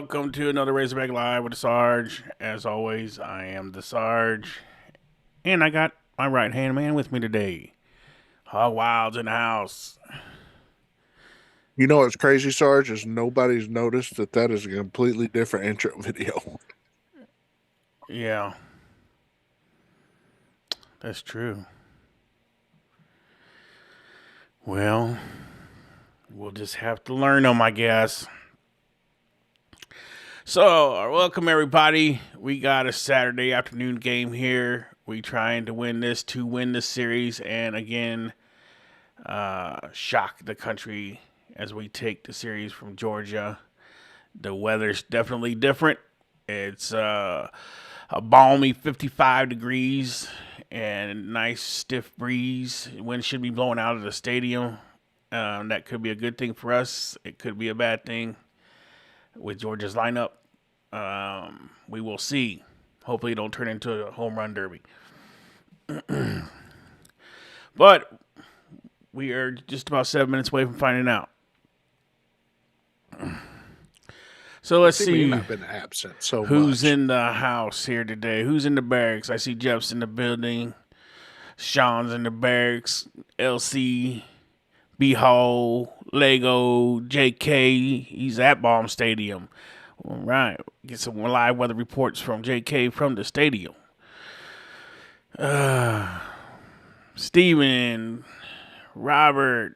welcome to another Razorback Live with Sarge. As always, I am the Sarge, and I got my right hand man with me today. Hog Wild's in the house. You know what's crazy, Sarge, is nobody's noticed that is a completely different intro video. Yeah, that's true. Well, we'll just have to learn them, I guess. So, welcome everybody. We got a Saturday afternoon game here. We trying to win this to win the series, and again, shock the country as we take the series from Georgia. The weather's definitely different. It's a balmy 55 degrees and nice stiff breeze. Wind should be blowing out of the stadium. That could be a good thing for us. It could be a bad thing with Georgia's lineup. We will see. Hopefully, it don't turn into a home run derby. But we are just about 7 minutes away from finding out. So let's see I've been absent so who's much. in the house here today. Who's in the barracks? I see Jeff's in the building. Sean's in the barracks. LC, B-Hole, Lego, JK. He's at Bomb Stadium. All right. Get some live weather reports from JK from the stadium. Steven, Robert,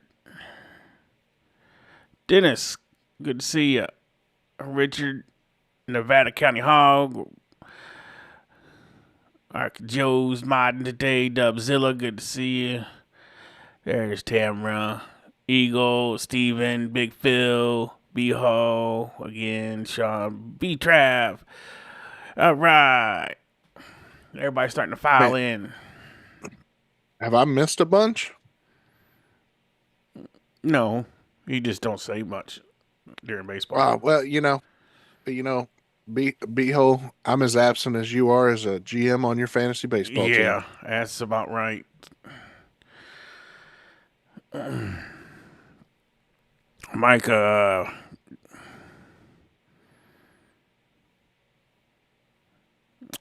Dennis, good to see you. Richard, Nevada County Hog. Joe's modding today. Dubzilla, good to see you. There's Tamra, Eagle, Steven, Big Phil, B-Ho, again, Sean, B-Trav. All right. Everybody's starting to file Man, in. have I missed a bunch? No, you just don't say much during baseball. Well, you know, B-hole, I'm as absent as you are as a GM on your fantasy baseball team. Yeah, that's about right. Mike,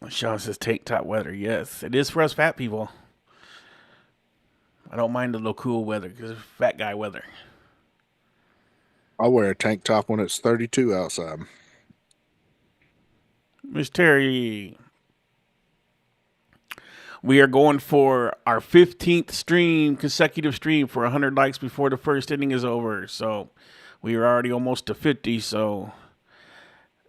Sean says tank top weather. Yes, it is for us fat people. I don't mind the little cool weather because it's fat guy weather. I'll wear a tank top when it's 32 outside. Miss Terry, we are going for our 15th consecutive stream for 100 likes before the first inning is over. So we are already almost to 50. So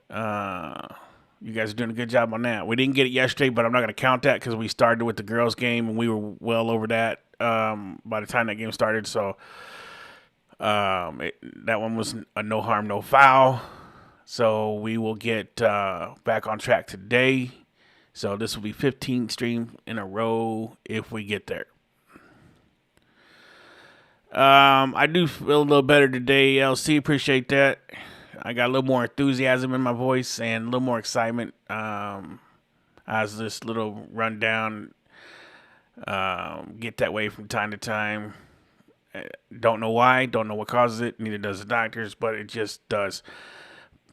you guys are doing a good job on that. We didn't get it yesterday, but I'm not going to count that because we started with the girls' game and we were well over that by the time that game started. So that one was a no harm, no foul. So we will get back on track today. So this will be 15 streams in a row if we get there. I do feel a little better today, LC. Appreciate that. I got a little more enthusiasm in my voice and a little more excitement as this little rundown get that way from time to time. Don't know why. Don't know what causes it. Neither does the doctors, but it just does.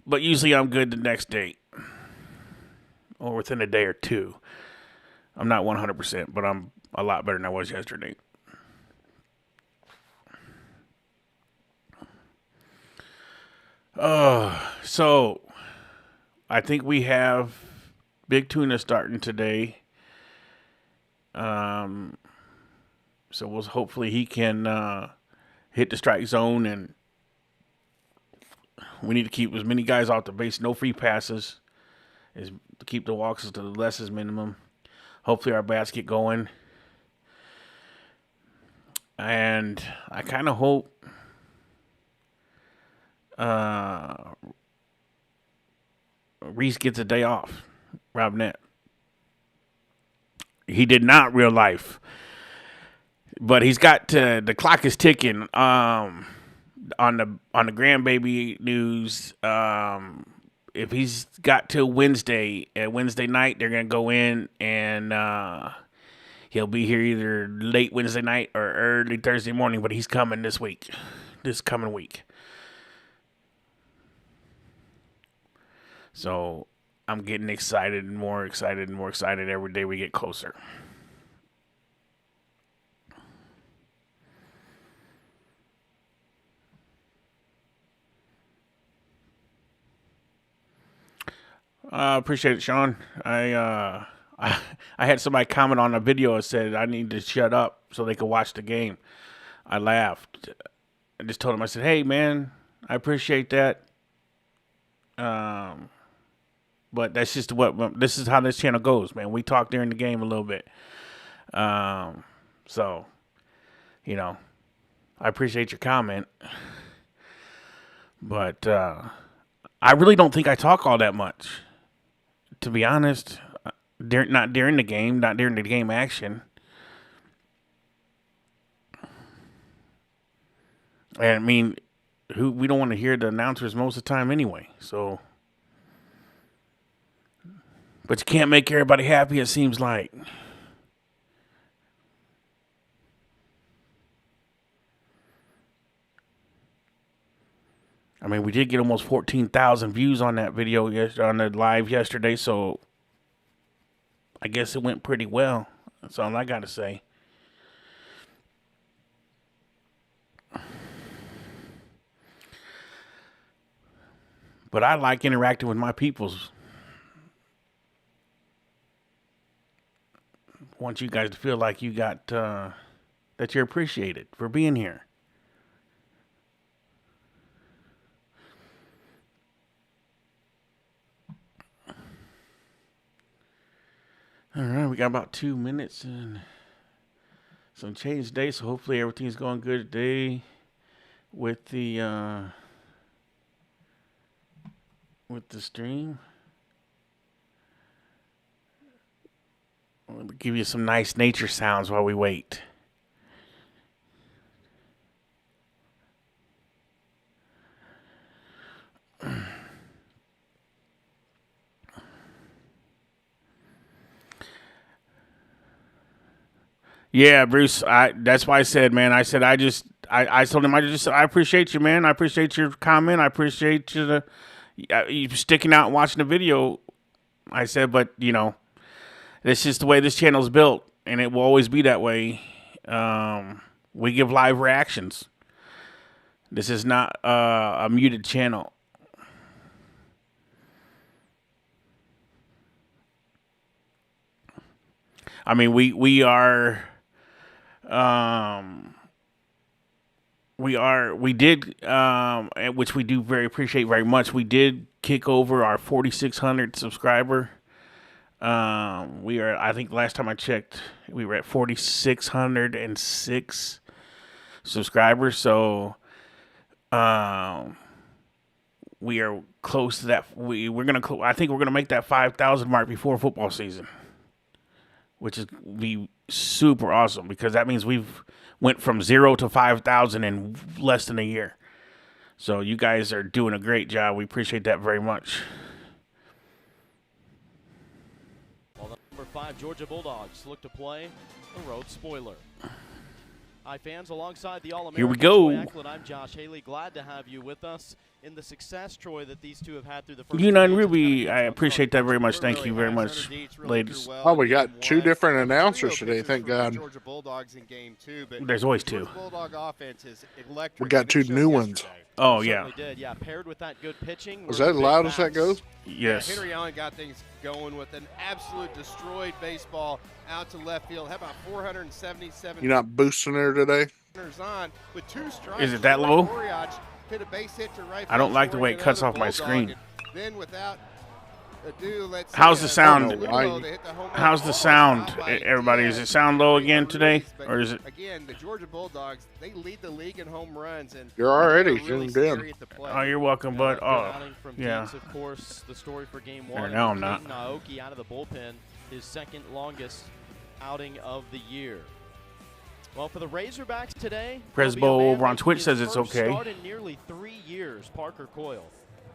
But usually I'm good the next day or within a day or two. I'm not 100%, but I'm a lot better than I was yesterday. So I think we have Big Tuna starting today. So we'll hopefully he can hit the strike zone, and we need to keep as many guys off the base, no free passes, is to keep the walks to the less as minimum. Hopefully our bats get going. And I kind of hope Reese gets a day off. Robinette. He did not real life. But he's got to, the clock is ticking. On the grandbaby news, if he's got till Wednesday, at Wednesday night, they're gonna go in and he'll be here either late Wednesday night or early Thursday morning. But he's coming this coming week. So I'm getting excited and more excited and more excited every day we get closer. Appreciate it, Sean. I had somebody comment on a video that said I need to shut up so they could watch the game. I laughed. I just told him, I said, hey, man, I appreciate that. But that's just this is how this channel goes, man. We talk during the game a little bit. So, you know, I appreciate your comment. But I really don't think I talk all that much. To be honest, not during the game, not during the game action. And I mean, we don't want to hear the announcers most of the time anyway. So, but you can't make everybody happy, it seems like. I mean, we did get almost 14,000 views on that video on the live yesterday, so I guess it went pretty well. That's all I got to say. But I like interacting with my peoples. I want you guys to feel like you got that you're appreciated for being here. All right, we got about 2 minutes and some change today, so hopefully everything's going good today with the stream. We'll give you some nice nature sounds while we wait. Yeah, Bruce. That's why I said, man. I said I told him I appreciate you, man. I appreciate your comment. I appreciate you sticking out and watching the video. I said, but you know, it's just the way this channel's built, and it will always be that way. We give live reactions. This is not a muted channel. I mean, we are. We did, which we do appreciate very much. We did kick over our 4,600 subscriber. I think last time I checked, we were at 4,606 subscribers. So, we are close to that. I think we're gonna make that 5,000 mark before football season, which is be super awesome because that means we've went from 0 to 5,000 in less than a year. So you guys are doing a great job. We appreciate that very much. Well, number 5 Georgia Bulldogs look to play a road spoiler. Hi fans, alongside the All-American Here we go. Troy Eklund, I'm Josh Haley. Glad to have you with us in the success, Troy, that these two have had through the first United Ruby, I appreciate that very much. Thank you very much, ladies. Oh, we got 2 different announcers today, thank God. Georgia Bulldogs in game 2, but There's always 2. Bulldog offense is electric. We got 2 new ones. Oh, yeah. Did. Yeah, paired with that good pitching. Was that as loud as that goes? Yes. Henry Allen got things going with an absolute destroyed baseball out to left field. How about 477? You're not boosting her today? On with 2 strikes. Is it that low? Hit a base hit to right. I don't like the way it cuts off my screen. Then without ado, let's How's the sound? How's the sound, everybody? Is it sound low again today, or is it? Again, the Georgia Bulldogs, they lead the league in home runs, and you're already really zoomed in. Oh, you're welcome, bud. Oh, yeah. Of course, the story for game 1. No, I'm not. Naoki out of the bullpen, his second longest outing of the year. Well, for the Razorbacks today, Presbo over on Twitch says it's okay. Start in nearly 3 years, Parker Coyle.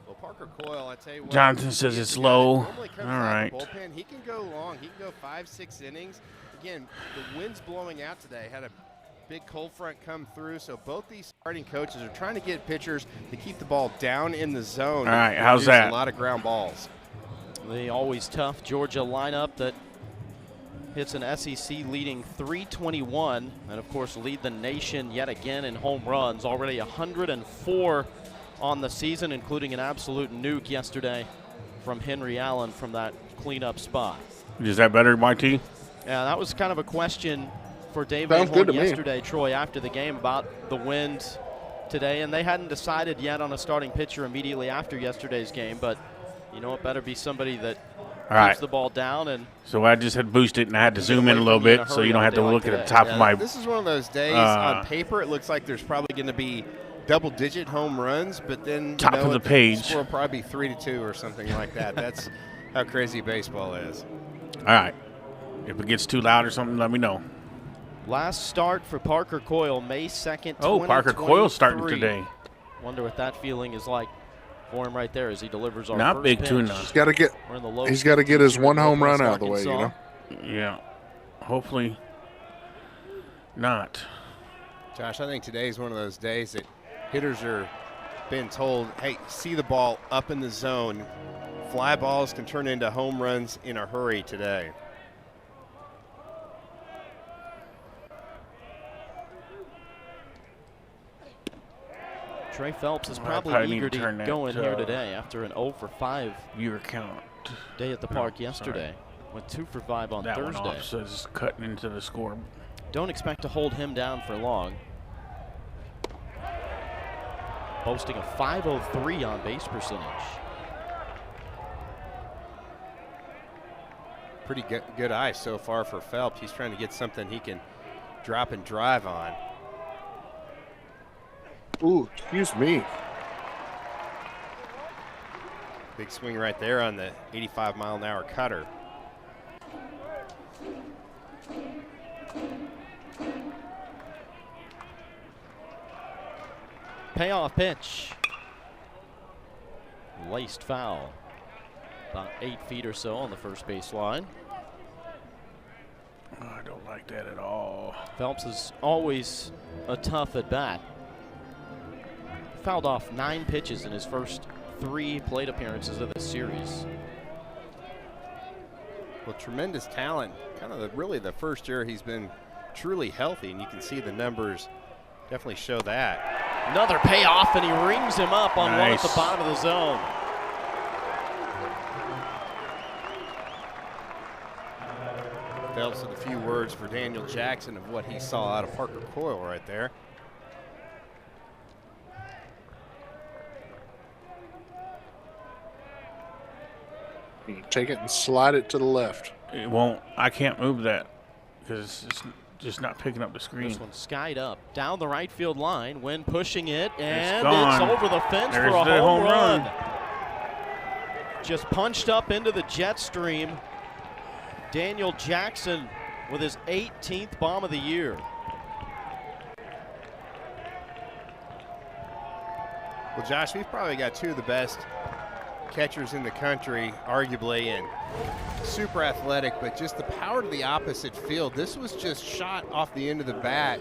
Well, Parker Coyle, I tell you what, Jonathan says it's low. All right. Bullpen. He can go long. He can go 5-6 innings. Again, the wind's blowing out today. Had a big cold front come through, so both these starting coaches are trying to get pitchers to keep the ball down in the zone. All right, how's that? A lot of ground balls. The always tough Georgia lineup that hits an SEC leading 321, and of course lead the nation yet again in home runs. Already 104 on the season, including an absolute nuke yesterday from Henry Allen from that cleanup spot. Is that better, Marty? Yeah, that was kind of a question for Dave Sounds good to me. yesterday, Troy, after the game about the wind today, and they hadn't decided yet on a starting pitcher immediately after yesterday's game, but you know, it better be somebody that keeps the ball down. And so I just had boosted and I had to zoom in a little bit so you don't have to look at the top of my. This is one of those days on paper it looks like there's probably going to be double-digit home runs, but then top of the page. The score will probably be 3-2 or something like that. That's how crazy baseball is. All right. If it gets too loud or something, let me know. Last start for Parker Coyle, May 2nd, Oh, Parker Coyle's starting today. Wonder what that feeling is like for him right there as he delivers our Not first big pitch. tuna. He's got to get his one home run out of the way, you know. Yeah. Hopefully not. Josh, I think today is one of those days that hitters are being told, hey, see the ball up in the zone. Fly balls can turn into home runs in a hurry today. Trey Phelps is probably eager to go in here today after an 0 for 5 viewer count day at the park yesterday. Went 2 for 5 on that Thursday. One off, so it's cutting into the score. Don't expect to hold him down for long. Boasting a .503 on base percentage. Pretty good eye so far for Phelps. He's trying to get something he can drop and drive on. Ooh, excuse me. Big swing right there on the 85-mile-an-hour cutter. Payoff pitch. Laced foul. About 8 feet or so on the first base line. Oh, I don't like that at all. Phelps is always a tough at bat. Fouled off 9 pitches in his first 3 plate appearances of this series. Well, tremendous talent. Kind of really the first year he's been truly healthy, and you can see the numbers definitely show that. Another payoff, and he rings him up on one at the bottom of the zone. Phelps with a few words for Daniel Jackson of what he saw out of Parker Coyle right there. You take it and slide it to the left. It won't. I can't move that because it's just not picking up the screen. This one's skied up down the right field line. When pushing it, and it's over the fence There's for a the home run. Just punched up into the jet stream. Daniel Jackson with his 18th bomb of the year. Well, Josh, we've probably got 2 of the best catchers in the country, arguably, and super athletic, but just the power to the opposite field. This was just shot off the end of the bat.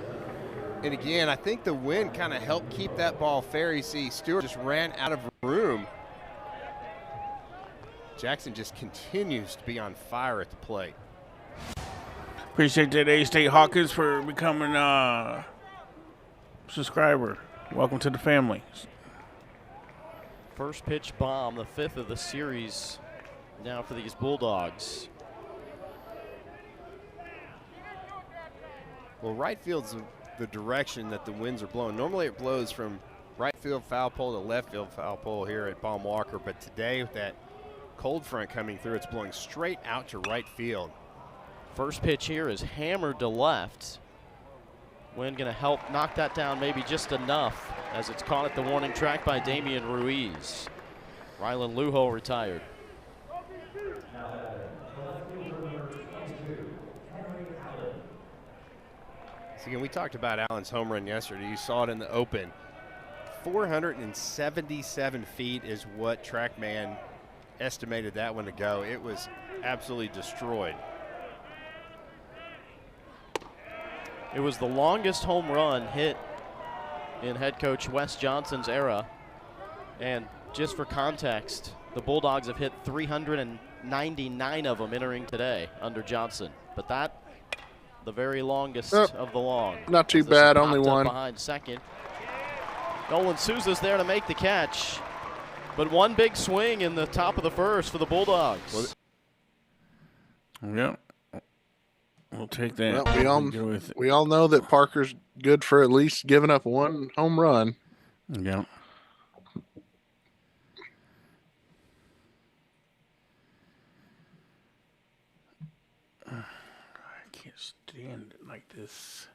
And again, I think the wind kind of helped keep that ball fair. You see Stewart just ran out of room. Jackson just continues to be on fire at the plate. Appreciate that, A-State Hawkins, for becoming a subscriber. Welcome to the family. First pitch bomb, the 5th of the series now for these Bulldogs. Well, right field's the direction that the winds are blowing. Normally it blows from right field foul pole to left field foul pole here at Baum Walker, but today with that cold front coming through, it's blowing straight out to right field. First pitch here is hammered to left. Wind going to help knock that down maybe just enough as it's caught at the warning track by Damian Ruiz. Rylan Lujo retired. So again, we talked about Allen's home run yesterday. You saw it in the open. 477 feet is what TrackMan estimated that one to go. It was absolutely destroyed. It was the longest home run hit in head coach Wes Johnson's era. And just for context, the Bulldogs have hit 399 of them entering today under Johnson. But that, the very longest of the long. Not too bad, only one. Behind second. Nolan Souza's there to make the catch. But one big swing in the top of the first for the Bulldogs. Yep. We'll take that. Well, we all know that Parker's good for at least giving up one home run. Yep. I can't stand it like this.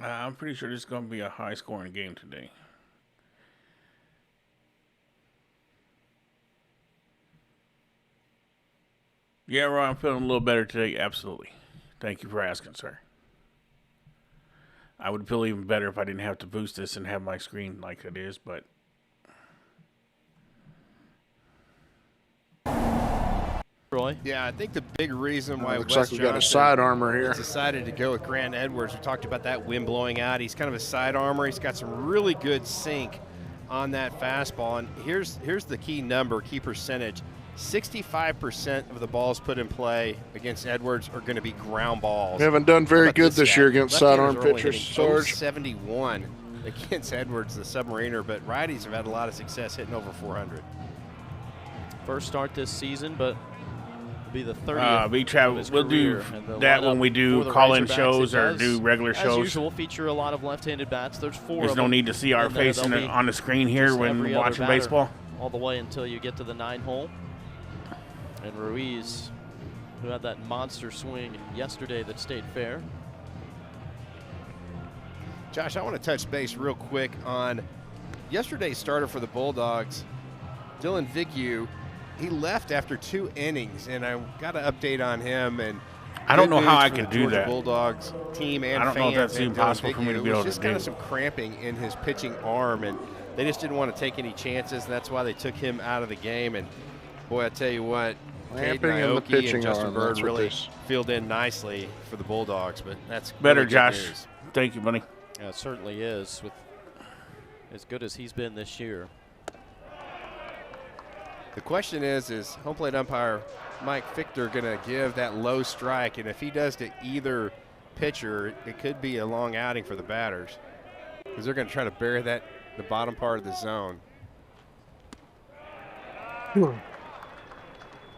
I'm pretty sure this is going to be a high-scoring game today. Yeah, Roy, I'm feeling a little better today. Absolutely. Thank you for asking, sir. I would feel even better if I didn't have to boost this and have my screen like it is, but... Roy? Yeah, I think the big reason why looks Wes like we got a Johnson side armor here. decided to go with Grant Edwards. We talked about that wind blowing out. He's kind of a side armor. He's got some really good sink on that fastball. And here's the key number, key percentage. 65% of the balls put in play against Edwards are going to be ground balls. We haven't done very good this year against sidearm pitchers, Sarge. 71 against Edwards, the Submariner, but righties have had a lot of success hitting over 400. First start this season, but it'll be the 30th. We'll do that when we do call-in shows or do regular shows. As usual, feature a lot of left-handed bats. There's four. There's no need to see our face on the screen here when watching baseball. All the way until you get to the 9 hole. And Ruiz, who had that monster swing yesterday that stayed fair. Josh, I want to touch base real quick on yesterday's starter for the Bulldogs, Dylan Vignew. He left after 2 innings, and I got an update on him. And I don't know how I can do that. Bulldogs team and I don't know if that's even possible for me to be able to do. It was just kind of some cramping in his pitching arm, and they just didn't want to take any chances, and that's why they took him out of the game. And boy, I tell you what, Cramping in the pitching and Justin arm, Bird that's really filled in nicely for the Bulldogs, but that's better, really Josh. News. Thank you, buddy. Yeah, it certainly is, with as good as he's been this year. The question is home plate umpire Mike Fichter going to give that low strike? And if he does to either pitcher, it could be a long outing for the batters, because they're going to try to bury that the bottom part of the zone.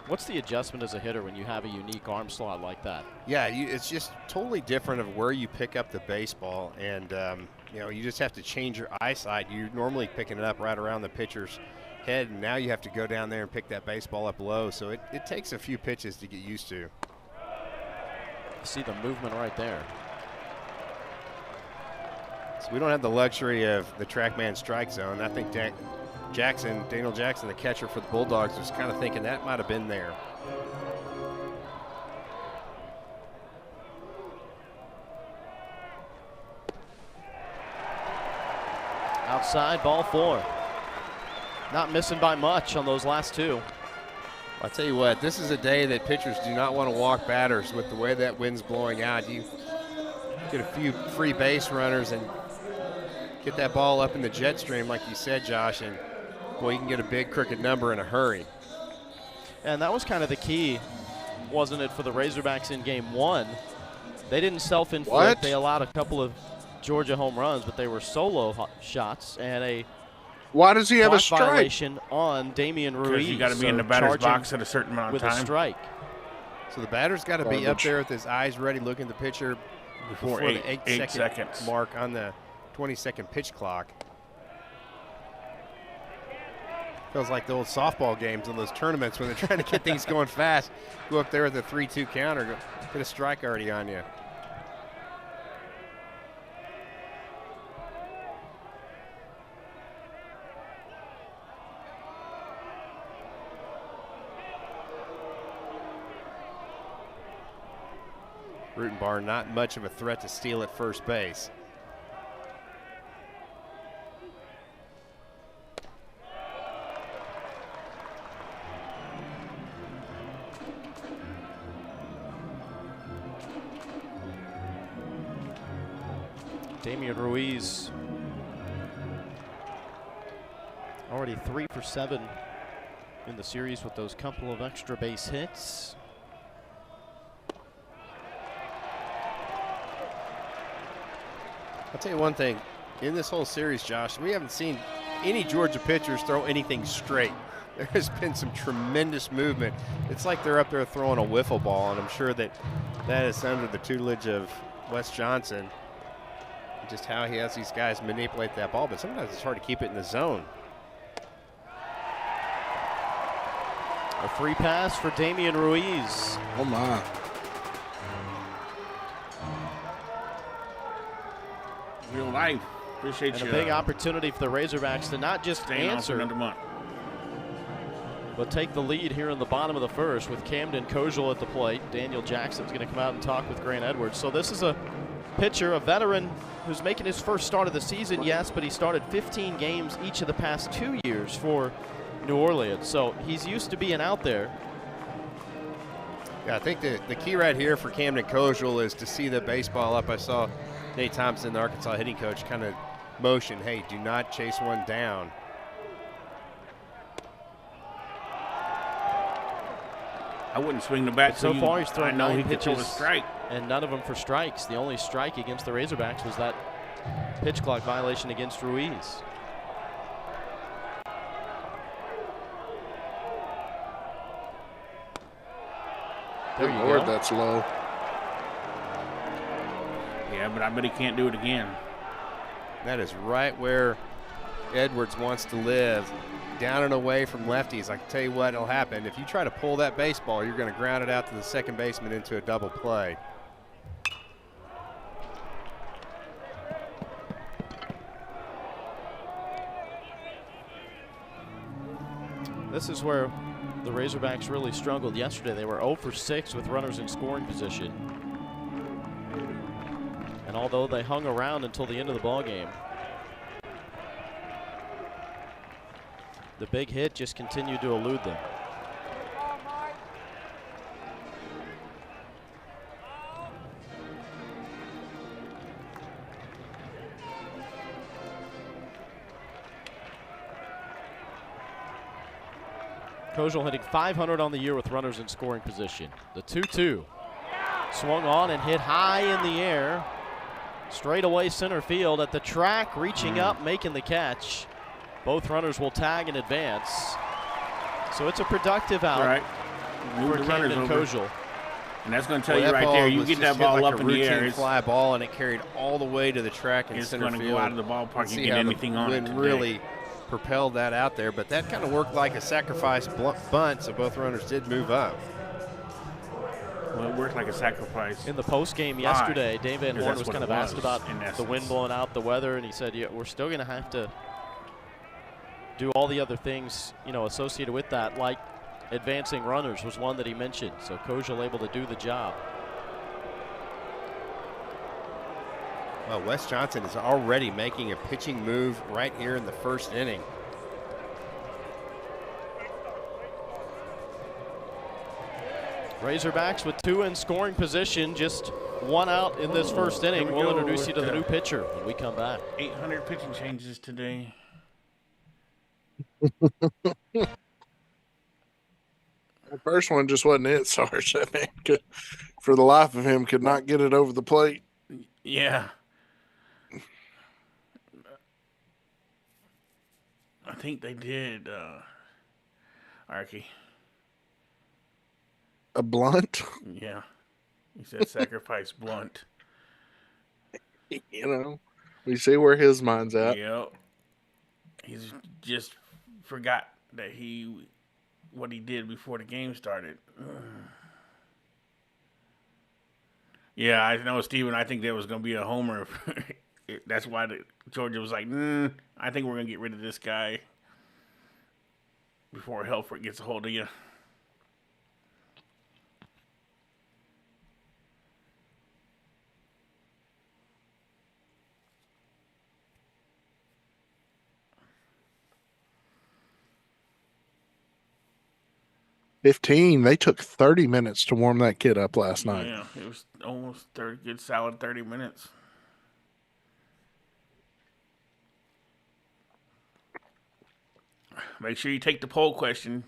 What's the adjustment as a hitter when you have a unique arm slot like that? Yeah, it's just totally different of where you pick up the baseball, and you know, you just have to change your eyesight. You're normally picking it up right around the pitcher's head, and now you have to go down there and pick that baseball up low. So it takes a few pitches to get used to. See the movement right there. So we don't have the luxury of the TrackMan strike zone. I think Daniel Jackson, the catcher for the Bulldogs, was kind of thinking that might have been there. Outside, ball 4. Not missing by much on those last 2. I'll tell you what, this is a day that pitchers do not want to walk batters with the way that wind's blowing out. You get a few free base runners and get that ball up in the jet stream, like you said, Josh, and boy, you can get a big crooked number in a hurry. And that was kind of the key, wasn't it, for the Razorbacks in game 1? They didn't self-inflict. They allowed a couple of Georgia home runs, but they were solo shots and a why does he have a strike violation on Damian Ruiz? Because you got to be in the batter's box at a certain amount of time. With a strike. So the batter's got to be up there with his eyes ready, looking at the pitcher before the 8 seconds mark on the 20-second pitch clock. Feels like the old softball games in those tournaments when they're trying to get things going fast. Go up there with a 3-2 counter, get a strike already on you. Rutenbar not much of a threat to steal at first base. Damian Ruiz already 3 for 7 in the series with those couple of extra base hits. I'll tell you one thing, in this whole series, Josh, we haven't seen any Georgia pitchers throw anything straight. There has been some tremendous movement. It's like they're up there throwing a wiffle ball, and I'm sure that is under the tutelage of Wes Johnson, just how he has these guys manipulate that ball, but sometimes it's hard to keep it in the zone. A free pass for Damian Ruiz. Oh, my. Real life. Appreciate And you. a big opportunity for the Razorbacks to not just answer, another month. but take the lead here in the bottom of the first with Camden Kojal at the plate. Daniel Jackson's going to come out and talk with Grant Edwards. So this is a pitcher, a veteran who's making his first start of the season, yes, but he started 15 games each of the past 2 years for New Orleans. So he's used to being out there. Yeah, I think the key right here for Camden Kojal is to see the baseball up. I saw Nate Thompson, the Arkansas hitting coach, kind of motion, hey, do not chase one down. I wouldn't swing the bat. So far, he's thrown 9 pitches, a strike, and none of them for strikes. The only strike against the Razorbacks was that pitch clock violation against Ruiz. Good Lord, that's low. Yeah, but I bet he can't do it again. That is right where Edwards wants to live, down and away from lefties. I can tell you what will happen. If you try to pull that baseball, you're going to ground it out to the second baseman into a double play. This is where the Razorbacks really struggled yesterday. They were 0 for 6 with runners in scoring position. And although they hung around until the end of the ball game, the big hit just continued to elude them. Kojal hitting .500 on the year with runners in scoring position. The 2-2 swung on and hit high in the air. Straight away center field at the track, reaching up, making the catch. Both runners will tag and advance. So it's a productive out Right. for Camden Kojal. And that's going to tell you right there, you get that ball up in the air, it's fly ball, and it carried all the way to the track in center field. It's going to go out of the ballpark and get anything on it today. Really propelled that out there, but that kind of worked like a sacrifice bunt, so both runners did move up. Well, it worked like a sacrifice. In the post game yesterday, Dave Van Horn was kind of asked about the wind blowing out, the weather, and he said, yeah, we're still going to have to do all the other things, you know, associated with that, like advancing runners was one that he mentioned. So Kojal able to do the job. Well, Wes Johnson is already making a pitching move right here in the first inning. Razorbacks with 2 in scoring position, just 1 out in this first inning. We'll introduce you to the new pitcher when we come back. 800 pitching changes today. The first one just wasn't it, Sarge. That man could, for the life of him, could not get it over the plate. Yeah. I think they did, Arky. A blunt? Yeah. He said sacrifice blunt. You know, we see where his mind's at. Yep. He's just forgot what he did before the game started. Yeah, I know, Steven. I think there was going to be a homer. That's why Georgia was like, I think we're going to get rid of this guy before Helfrich gets a hold of you. They took 30 minutes to warm that kid up last night. Yeah, it was almost good solid 30 minutes. Make sure you take the poll question.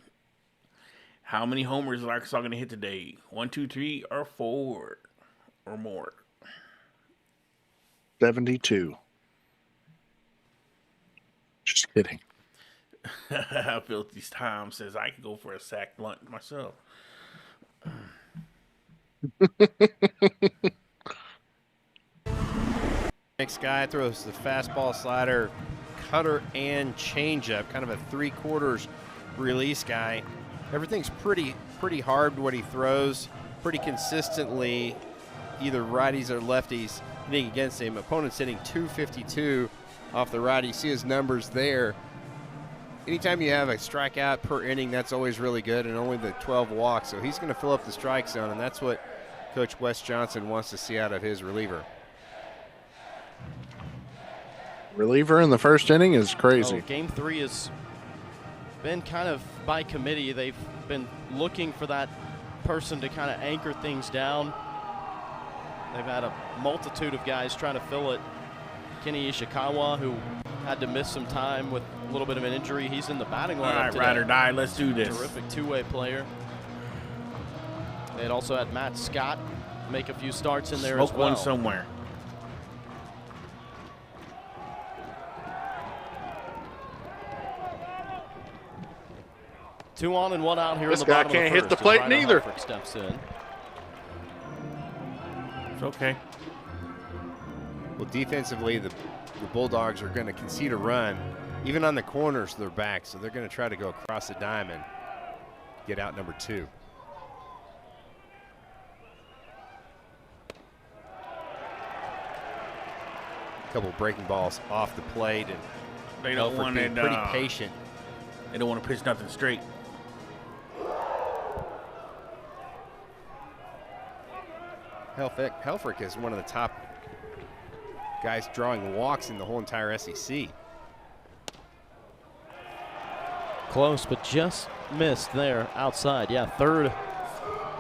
How many homers is Arkansas going to hit today? 1, 2, 3, or 4 or more? 72. Just kidding. Filthy Tom says I could go for a sack blunt myself. Next guy throws the fastball, slider, cutter, and changeup. Kind of a 3/4 release guy. Everything's pretty hard what he throws. Pretty consistently, either righties or lefties hitting against him. Opponent's hitting 252 off the right. You see his numbers there. Anytime you have a strikeout per inning, that's always really good, and only the 12 walks. So he's going to fill up the strike zone, and that's what Coach Wes Johnson wants to see out of his reliever. Reliever in the first inning is crazy. Game 3 has been kind of by committee. They've been looking for that person to kind of anchor things down. They've had a multitude of guys trying to fill it. Kenny Ishikawa, who had to miss some time with a little bit of an injury. He's in the batting lineup. All right, today. ride or die. Let's do this. Terrific two-way player. They had also had Matt Scott make a few starts in there Smoke as well. one somewhere. Two on and one out here. This in the guy bottom can't of the hit first the as plate Ryder neither. Helfrich steps in. It's okay. Well, defensively, the Bulldogs are going to concede a run, even on the corners of their back, so they're going to try to go across the diamond, get out number 2. A couple of breaking balls off the plate, and They don't want being it. pretty patient. They don't want to pitch nothing straight. Helfrich is one of the top guys drawing walks in the whole entire SEC. Close, but just missed there outside. Yeah, third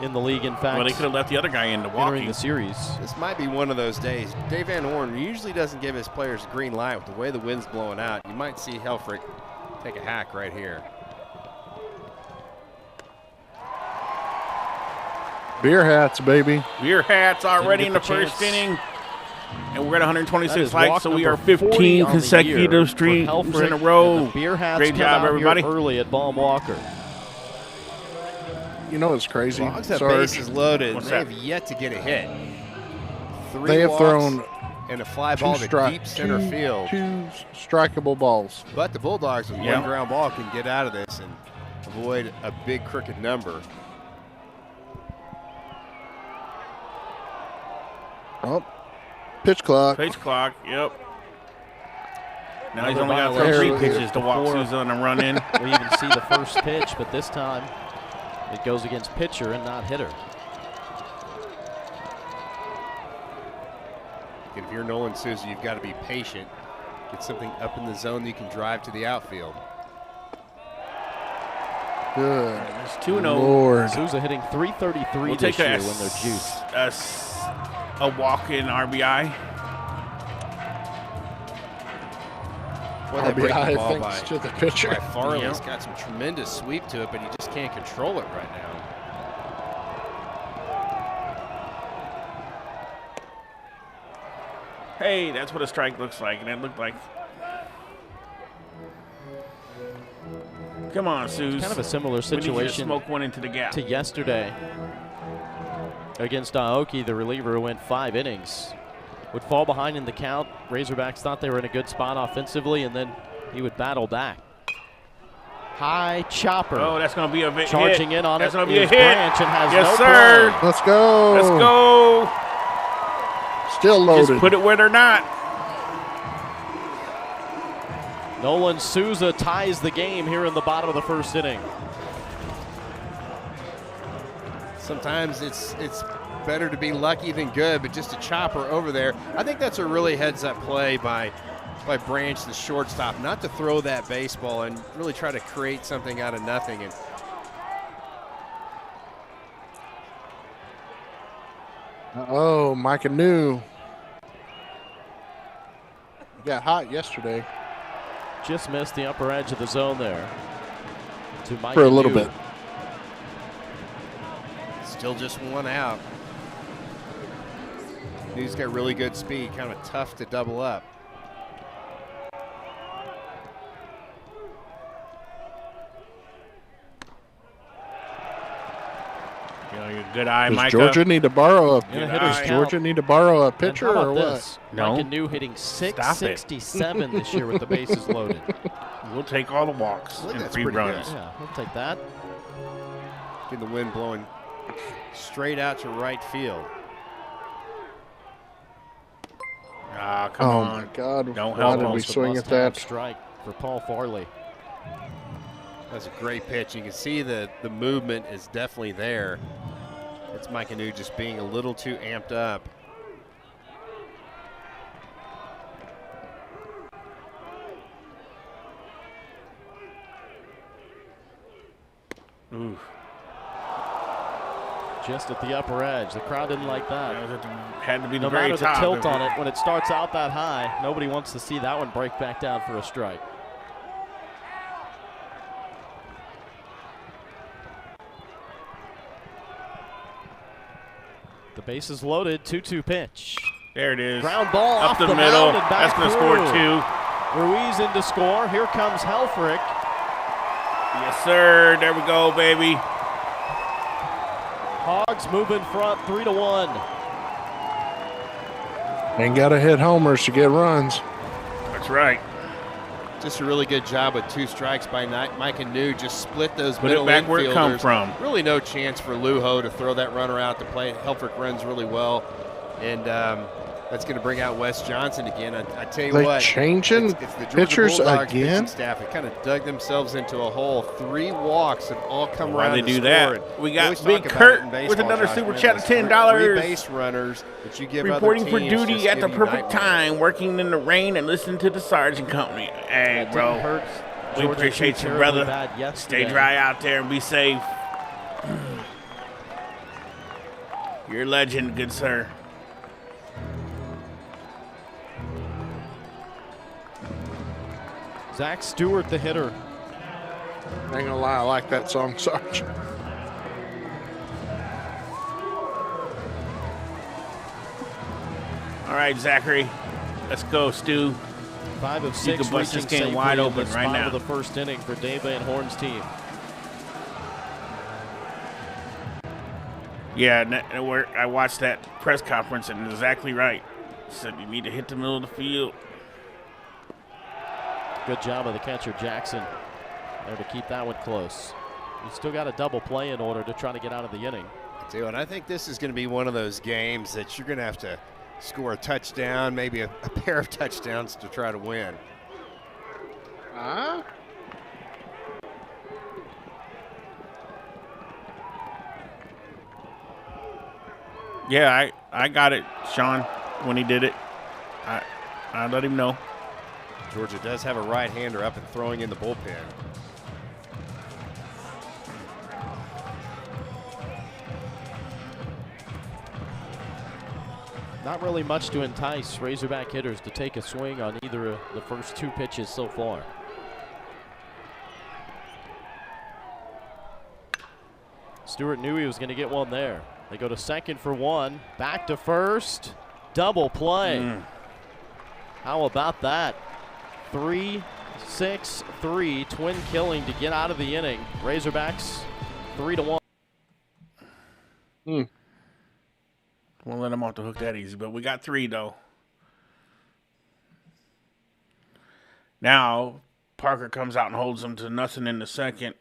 in the league, in fact. Well, they could have left the other guy in the entering walking. the series. This might be one of those days. Dave Van Horn usually doesn't give his players a green light. With the way the wind's blowing out, you might see Helfrich take a hack right here. Beer hats, baby. Beer hats already in Didn't the get the first chance. inning. And we're at That 126 is likes, walk so we are number 40 15 on the year consecutive for streams Helfrich, in a row. and the Beer hats Great come job, out everybody. here early at Baum Walker. You know what's crazy? Dogs have Sarge? bases loaded. What's They that? have yet to get a hit. 3 They have walks thrown and a fly ball to deep center field. Two strikeable balls. But the Bulldogs with Yeah. one ground ball can get out of this and avoid a big crooked number. Oh, pitch clock. Pitch clock, yep. Now he's Another only got to violation. throw 3 pitches to walk Before Susan and run in. We even see the first pitch, but this time it goes against pitcher and not hitter. If you're Nolan Souza, you've got to be patient. Get something up in the zone that you can drive to the outfield. Good. It's 2-0. Lord. Souza hitting 333 We'll this take year when they're juiced. a walk-in RBI. Boy, that breaking RBI ball thanks by, to the pitcher. by Farley's Yeah. got some tremendous sweep to it, but he just can't control it right now. Hey, that's what a strike looks like, and it looked like. Come on, Suze. Kind of a similar We need you to situation smoke one into the gap. to yesterday against Aoki, the reliever who went 5 innings. Would fall behind in the count. Razorbacks thought they were in a good spot offensively, and then he would battle back. High chopper. Oh, that's going to be a hit. Charging in on that's it. That's going to be a is hit. Branch and has yes, no sir. play. Let's go. Let's go. Still loaded. Just put it where they're not. Nolan Souza ties the game here in the bottom of the first inning. Sometimes it's better to be lucky than good, but just a chopper over there. I think that's a really heads-up play by Branch, the shortstop, not to throw that baseball and really try to create something out of nothing. And oh, Micah New. Got hot yesterday. Just missed the upper edge of the zone there. To Mike for a little bit. Still just one out. New's got really good speed, kind of tough to double up. You're a good eye, Does Micah. Georgia need to borrow a pitcher How about or what? this? No. Micah New hitting 667 this year with the bases loaded. We'll take all the walks and that's free pretty runs. good. Yeah, we'll take that. Getting the wind blowing straight out to right field. Ah, come Oh on. my God! Don't Why help did him. we The swing at must-have that? strike for Paul Farley. That's a great pitch. You can see the movement is definitely there. It's Micah New just being a little too amped up. Ooh. Just at the upper edge. The crowd didn't like that. Had to be the No very matter the top. tilt on it, when it starts out that high, nobody wants to see that one break back down for a strike. The base is loaded, 2-2 pitch. There it is. Ground ball up off the the middle. mound and back That's going to score through. 2. Ruiz in to score. Here comes Helfrich. Yes, sir. There we go, baby. Hogs move in front, 3-1. Ain't got to hit homers to get runs. That's right. Just a really good job with 2 strikes by Micah New. Just split those Put middle it back where it come infielders. from. Really no chance for Lujo to throw that runner out to play. Helfrich runs really well. And that's going to bring out Wes Johnson again. I tell you They what. changing it's the Georgia pitchers Bulldogs again? pitching staff. It kind of dug themselves into a hole. 3 walks have all come Why around they to do score. that? And We we got always Big talk about Kurt it in with baseball, another Josh, super man, chat of those $10. 3 base runners that you give Reporting other for teams duty just at the give you perfect nightmares. time, working in the rain and listening to the Sarge and Company. Hey, That bro. didn't hurt We Georgia appreciate too you, terribly brother. bad yesterday. Stay dry out there and be safe. You're a legend, good sir. Zach Stewart, the hitter. Ain't gonna lie, I like that song, Sarge. All right, Zachary. Let's go, Stu. 5 of 6 You can bust this reaching game wide safely in open the right spot now. of the first inning for Dave Van Horn's team. Yeah, I watched that press conference and exactly right. Said you need to hit the middle of the field. Good job of the catcher, Jackson, there to keep that one close. You still got a double play in order to try to get out of the inning. And I think this is going to be one of those games that you're going to have to score a touchdown, maybe a pair of touchdowns to try to win. Yeah, I got it, Sean, when he did it. I let him know. Georgia does have a right-hander up and throwing in the bullpen. Not really much to entice Razorback hitters to take a swing on either of the first 2 pitches so far. Stewart knew he was going to get one there. They go to second for 1, back to first, double play. How about that? 3-6-3, twin killing to get out of the inning. Razorbacks 3-1. Won't let him off the hook that easy, but we got 3 though. Now, Parker comes out and holds him to nothing in the second.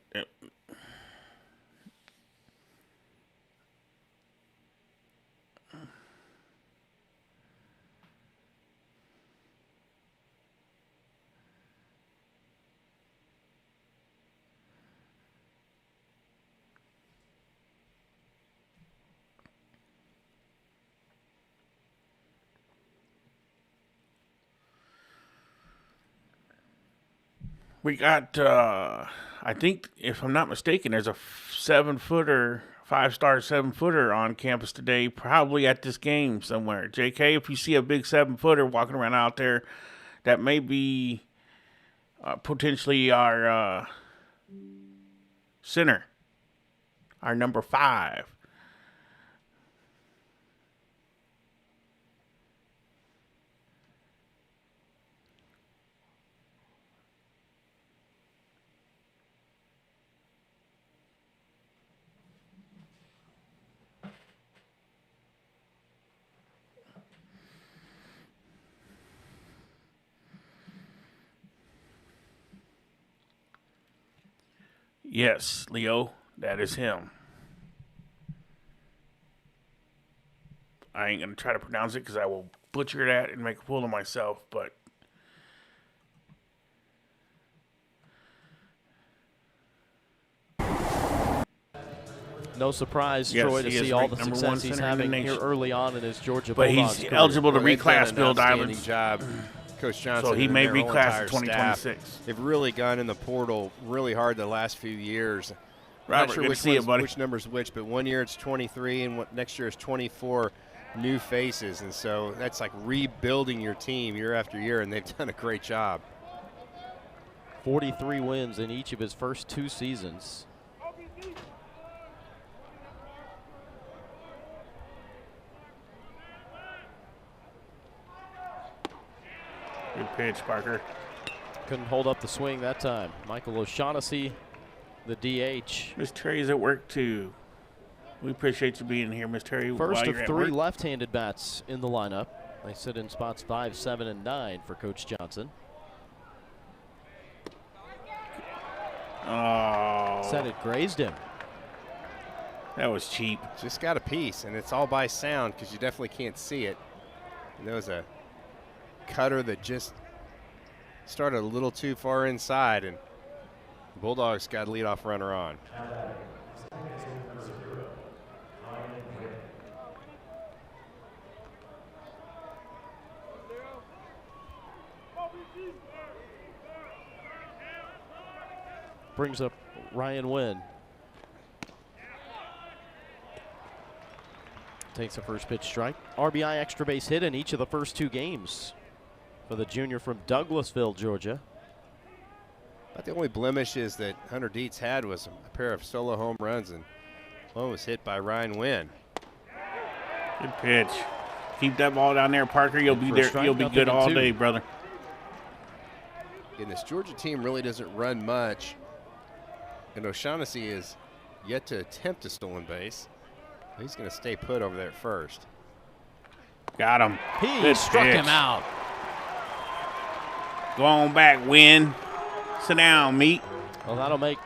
We got, I think, if I'm not mistaken, there's a 7-footer, 5-star 7-footer on campus today, probably at this game somewhere. JK, if you see a big 7-footer walking around out there, that may be potentially our center, our number 5. Yes, Leo, that is him. I ain't going to try to pronounce it because I will butcher that and make a fool of myself, but No surprise, yes, Troy, to he is see all ranked the number success 1 he's center in the having here nation. early on in his Georgia But Bulldogs he's career. eligible to Well, they've done reclass an Bill outstanding Diamond. job. Coach Johnson So he and may their whole reclass entire in 2026. staff, they've really gone in the portal really hard the last few years. Robert, Not sure good which to see you, one's- buddy. which number's which, but one year it's 23 and next year is 24 new faces. And so that's like rebuilding your team year after year, and they've done a great job. 43 wins in each of his first 2 seasons. Good pitch, Parker. Couldn't hold up the swing that time. Michael O'Shaughnessy, the DH. Miss Terry's at work, too. We appreciate you being here, Miss Terry. First while of you're at 3 work. left-handed bats in the lineup. They sit in spots 5, 7, and 9 for Coach Johnson. Oh, Said it grazed him. that was cheap. Just got a piece, and it's all by sound because you definitely can't see it. And there was a cutter that just started a little too far inside, and the Bulldogs got a leadoff runner on. Brings up Ryan Wynn. Takes the first pitch strike. RBI extra base hit in each of the first 2 games for the junior from Douglasville, Georgia. But the only blemish is that Hunter Dietz had was a pair of solo home runs, and one was hit by Ryan Wynn. Good pitch. Keep that ball down there, Parker. You'll be For a there. strike, You'll be nothing good in all 2. day, brother. And this Georgia team really doesn't run much, and O'Shaughnessy is yet to attempt a stolen base. He's going to stay put over there at first. Got him. He Good struck pitch. him out. Go on back, Win. Sit down, meat. Well, that'll make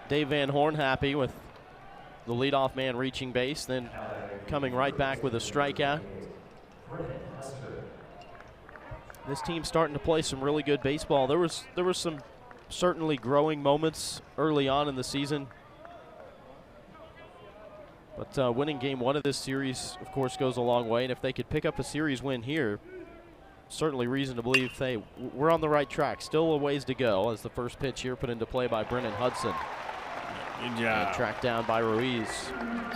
Dave Van Horn happy with the leadoff man reaching base, then coming right back with a strikeout. This team's starting to play some really good baseball. There was some certainly growing moments early on in the season. But winning game 1 of this series, of course, goes a long way. And if they could pick up a series win here, certainly reason to believe, hey, we're on the right track. Still a ways to go as the first pitch here put into play by Brennan Hudson. Good And job. tracked down by Ruiz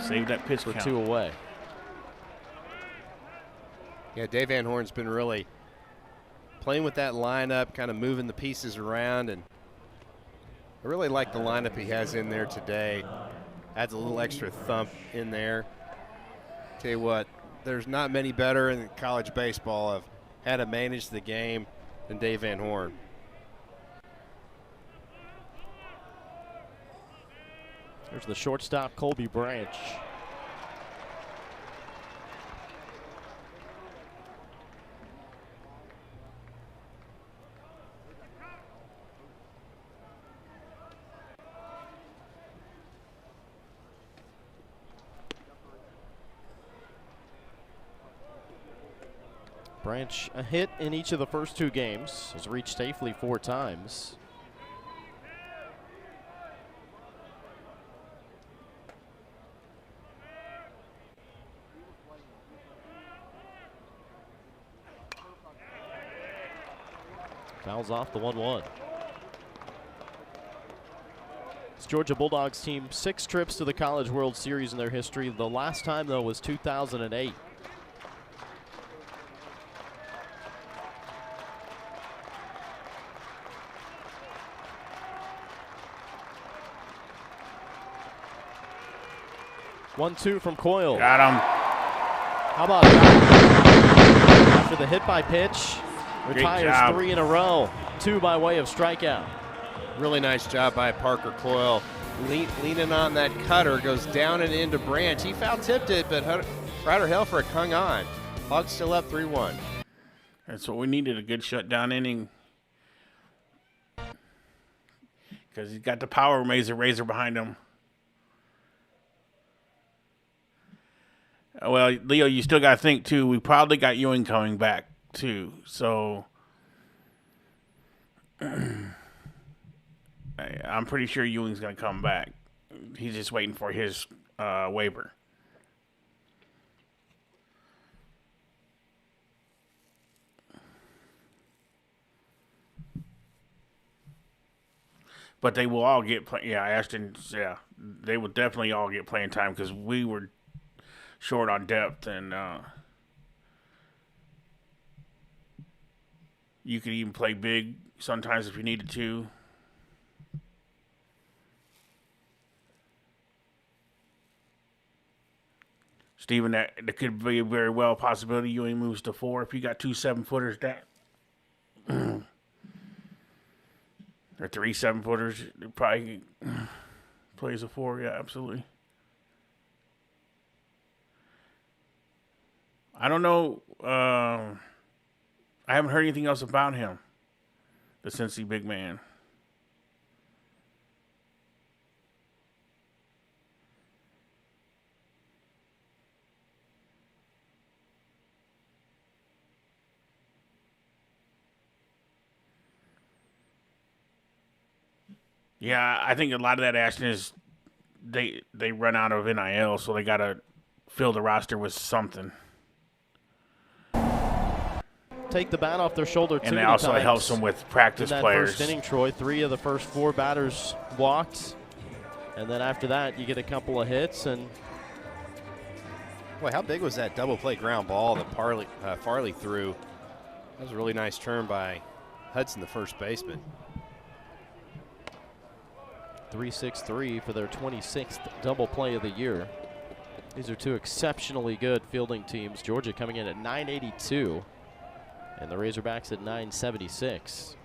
Save that pitch for count. 2 away. Yeah, Dave Van Horn's been really playing with that lineup, kind of moving the pieces around, and I really like the lineup he has in there today. Adds a little extra thump in there. Tell you what, there's not many better in college baseball of how to manage the game than Dave Van Horn. There's the shortstop, Colby Branch. Branch, a hit in each of the first 2 games, has reached safely 4 times. Fouls off the 1-1. This Georgia Bulldogs team 6 trips to the College World Series in their history. The last time, though, was 2008. One-two from Coyle. Got him. How about that? After the hit by pitch, retires 3 in a row. 2 by way of strikeout. Really nice job by Parker Coyle. Leaning on that cutter, goes down and into Branch. He foul-tipped it, but Ryder Helfrich hung on. Hogs still up 3-1. That's what we needed, a good shutdown inning. Because he's got the power razor behind him. Well, Leo, you still got to think, too, we probably got Ewing coming back, too. So I'm pretty sure Ewing's going to come back. He's just waiting for his waiver. But they will all get Ashton, they will definitely all get playing time because we were short on depth, and you could even play big sometimes if you needed to. Steven, that could be a very well possibility. Ewing moves to 4 if you got 2 7-footers down. Or 3 7-footers, probably plays a 4. Yeah, absolutely. I don't know. I haven't heard anything else about him, the Cincy big man. Yeah, I think a lot of that action is they run out of NIL, so they got to fill the roster with something. Take the bat off their shoulder too. And it also helps them with practice in that players. First inning, Troy, 3 of the first 4 batters walked, and then after that, you get a couple of hits. And boy, how big was that double play ground ball that Farley threw? That was a really nice turn by Hudson, the first baseman. 3-6-3 for their 26th double play of the year. These are 2 exceptionally good fielding teams. Georgia coming in at 982. And the Razorbacks at 976.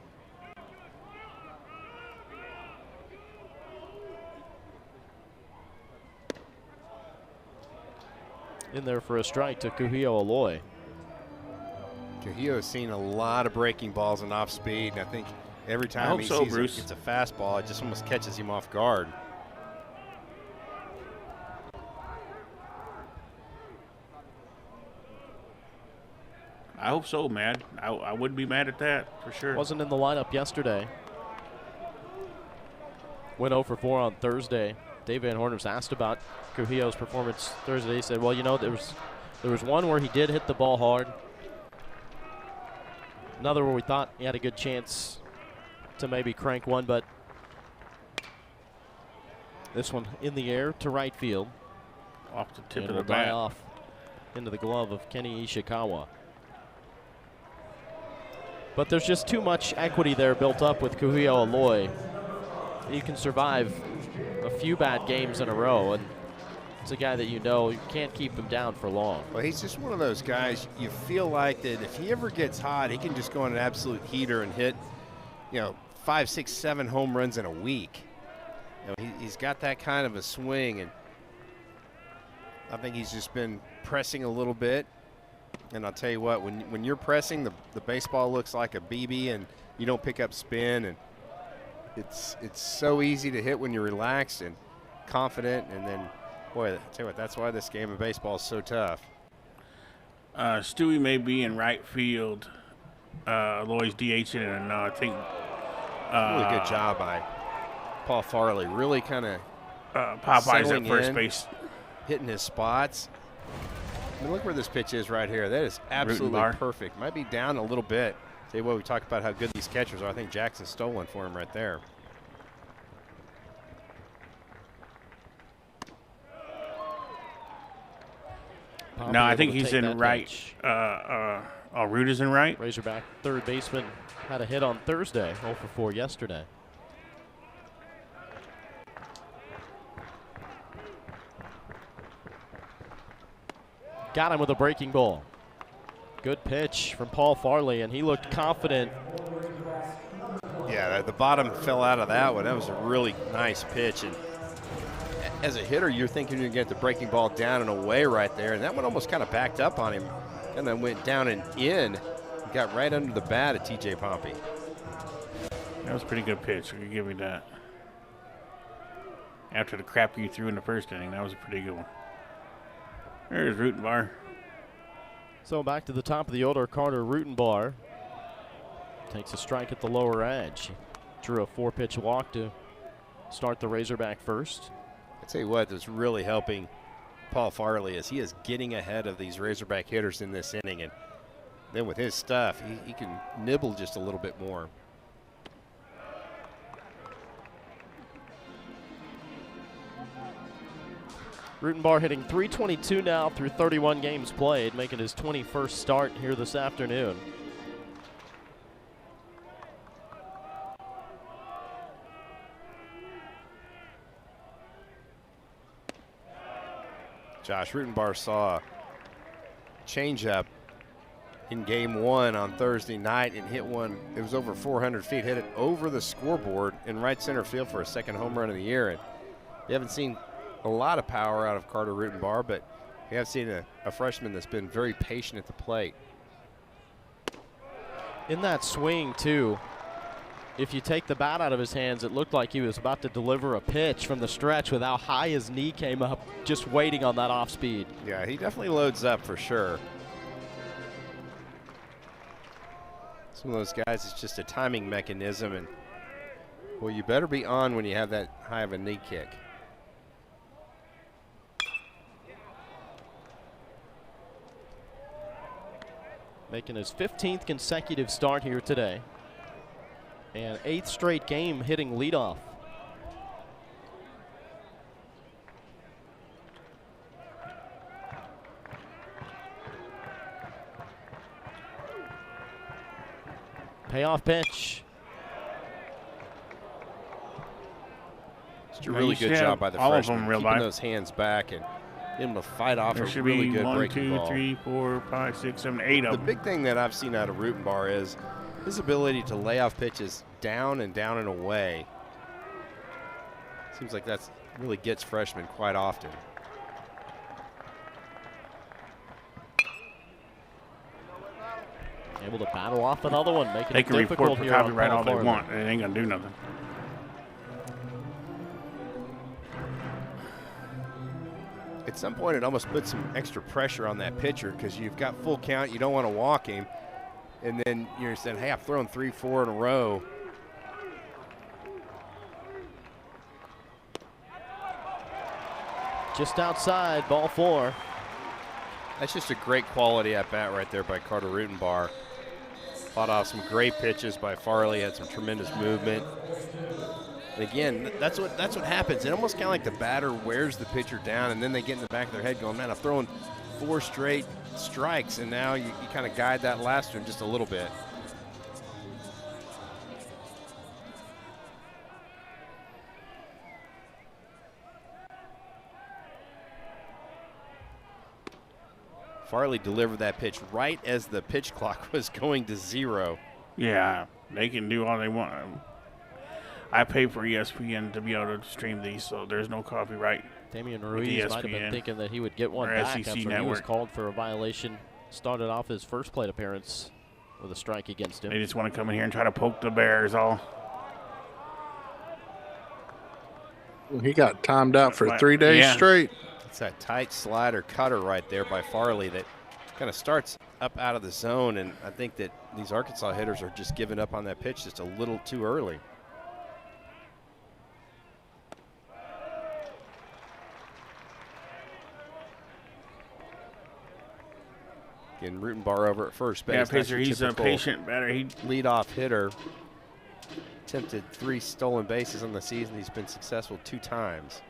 In there for a strike to Kuhio Aloy. Kuhio has seen a lot of breaking balls and off speed, and I think every time he sees it, it's a fastball, it just almost catches him off guard. I hope so, man. I wouldn't be mad at that, for sure. Wasn't in the lineup yesterday. Went 0 for 4 on Thursday. Dave Van Horn was asked about Kuhio's performance Thursday. He said, well, you know, there was one where he did hit the ball hard. Another where we thought he had a good chance to maybe crank one, but this one in the air to right field. Off the tip of will the bat. die off into the glove of Kenny Ishikawa. But there's just too much equity there built up with Kuhio Aloy. You can survive a few bad games in a row, and it's a guy that you can't keep him down for long. Well, he's just one of those guys you feel like that if he ever gets hot, he can just go on an absolute heater and hit, 5, 6, 7 home runs in a week. He's got that kind of a swing, and I think he's just been pressing a little bit. And I'll tell you what, when you're pressing, the baseball looks like a BB, and you don't pick up spin, and it's so easy to hit when you're relaxed and confident. And then, boy, I tell you what, that's why this game of baseball is so tough. Stewie may be in right field. Lloyd's DHing, and I think Really good job by Paul Farley. Really kind of Popeye's at first base. hitting his spots. I mean, look where this pitch is right here. That is absolutely perfect. Might be down a little bit. Tell you what, we talked about how good these catchers are. I think Jackson stole one for him right there. No, I think he's in right. Root is in right. Razorback third baseman had a hit on Thursday, 0 for 4 yesterday. Got him with a breaking ball. Good pitch from Paul Farley, and he looked confident. Yeah, the bottom fell out of that one. That was a really nice pitch. And as a hitter, you're thinking you're going to get the breaking ball down and away right there. And that one almost kind of backed up on him and then went down and in. Got right under the bat of TJ Pompey. That was a pretty good pitch. You give me that. After the crap you threw in the first inning, that was a pretty good one. There's Rutenbar. So back to the top of the order, Carter Rutenbar takes a strike at the lower edge. Drew a 4-pitch walk to start the Razorback first. I tell you what, that's really helping Paul Farley is he is getting ahead of these Razorback hitters in this inning, and then with his stuff, he can nibble just a little bit more. Rutenbar hitting .322 now through 31 games played, making his 21st start here this afternoon. Josh Rutenbar saw a changeup in game 1 on Thursday night and hit one. It was over 400 feet, hit it over the scoreboard in right center field for a second home run of the year. And you haven't seen a lot of power out of Carter Rutenbar, but we have seen a freshman that's been very patient at the plate. In that swing, too, if you take the bat out of his hands, it looked like he was about to deliver a pitch from the stretch with how high his knee came up, just waiting on that off speed. Yeah, he definitely loads up for sure. Some of those guys, it's just a timing mechanism, and well, you better be on when you have that high of a knee kick. Making his 15th consecutive start here today. And 8th straight game hitting leadoff. Payoff pitch. Just a really good job by the freshman, keeping those hands back and able to fight off a really good breaking ball. 1, 2, 3, 4, 5, 6, 7, 8 of them. The big thing that I've seen out of Rutenbar is his ability to lay off pitches down and away. Seems like that's really gets freshmen quite often. Able to battle off another one, making they it can difficult report for here copyright on all they Farley. want. It ain't gonna do nothing. At some point, it almost puts some extra pressure on that pitcher because you've got full count. You don't want to walk him. And then you're saying, hey, I've thrown 3, 4 in a row. Just outside, ball 4. That's just a great quality at bat right there by Carter Rutenbar. Fought off some great pitches by Farley, had some tremendous movement. And again, that's what happens. It almost kind of like the batter wears the pitcher down, and then they get in the back of their head going, man, I've thrown 4 straight strikes, and now you kind of guide that last one just a little bit. Farley delivered that pitch right as the pitch clock was going to 0. Yeah, they can do all they want. I pay for ESPN to be able to stream these, so there's no copyright. Damian Ruiz might have been thinking that he would get one back SEC after Network. he was called for a violation. Started off his first plate appearance with a strike against him. They just want to come in here and try to poke the Bears all. He got timed out for 3 days straight. It's that tight slider cutter right there by Farley that kind of starts up out of the zone, and I think that these Arkansas hitters are just giving up on that pitch just a little too early. Getting Rutenbar over at first base. Yeah, pitcher, he's a patient batter. He leadoff hitter. Attempted 3 stolen bases on the season. He's been successful 2 times.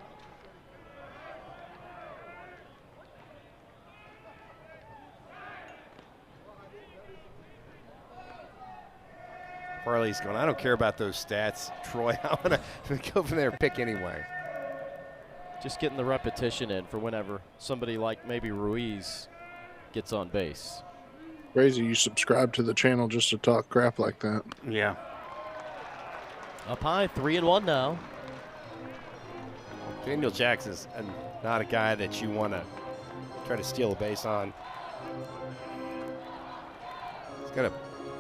Farley's going, I don't care about those stats, Troy. I want to go from there and pick anyway. Just getting the repetition in for whenever somebody like maybe Ruiz gets on base. Crazy you subscribe to the channel just to talk crap like that. Yeah. Up high, 3-1 now. Daniel Jackson's not a guy that you want to try to steal a base on. He's got a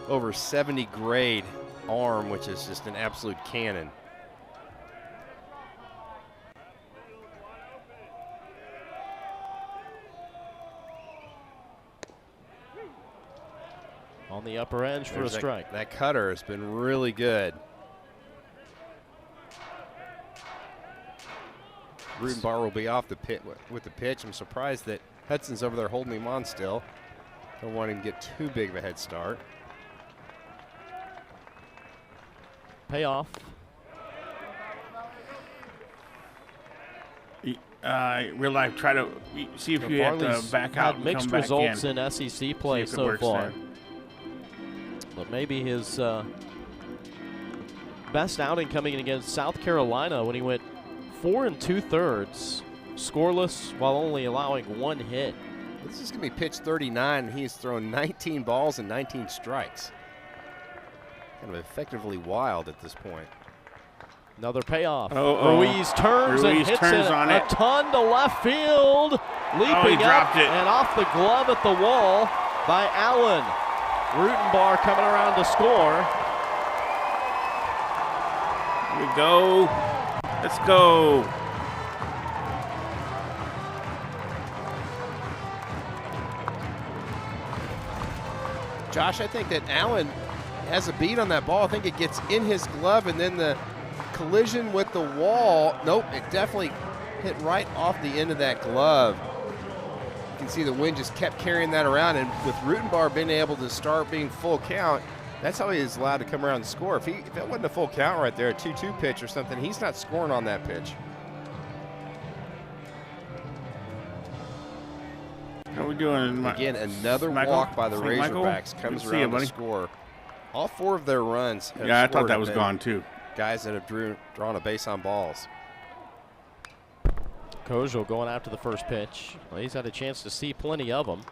over 70 grade arm, which is just an absolute cannon. On the upper edge for a strike. That cutter has been really good. Rutenbar will be off the pit with the pitch. I'm surprised that Hudson's over there holding him on still. Don't want him to get too big of a head start. Payoff. Real life, try to see if you have to back out and mixed come back results in SEC play so far. But maybe his best outing coming in against South Carolina when he went 4 2/3 scoreless while only allowing 1 hit. This is going to be pitch 39. He's thrown 19 balls and 19 strikes. Kind of effectively wild at this point. Another payoff. Ruiz turns and hits it on a ton to left field. Leaping up and off the glove at the wall by Allen. Rutenbar coming around to score. Here we go. Let's go. Josh, I think that Allen has a beat on that ball. I think it gets in his glove, and then the collision with the wall. Nope, it definitely hit right off the end of that glove. You can see the wind just kept carrying that around, and with Rutenbar being able to start being full count, that's how he is allowed to come around and score. If that wasn't a full count right there, a 2-2 pitch or something, he's not scoring on that pitch. How are we doing? Again, another walk by the Razorbacks comes around to score. All 4 of their runs have I thought that was gone too. Guys that have drawn a base on balls. Kojal going after the first pitch. Well, he's had a chance to see plenty of them.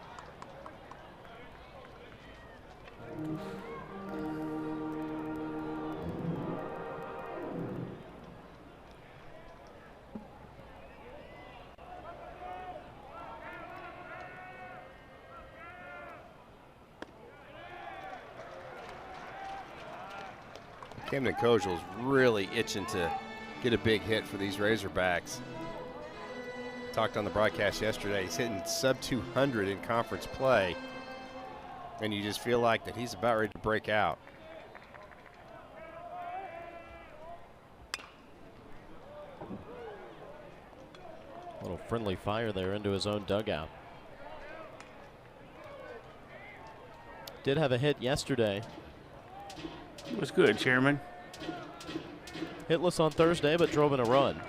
Camden Kojal's really itching to get a big hit for these Razorbacks. Talked on the broadcast yesterday. He's hitting sub 200 in conference play, and you just feel like that he's about ready to break out. A little friendly fire there into his own dugout. Did have a hit yesterday. It was good, Chairman. Hitless on Thursday, but drove in a run.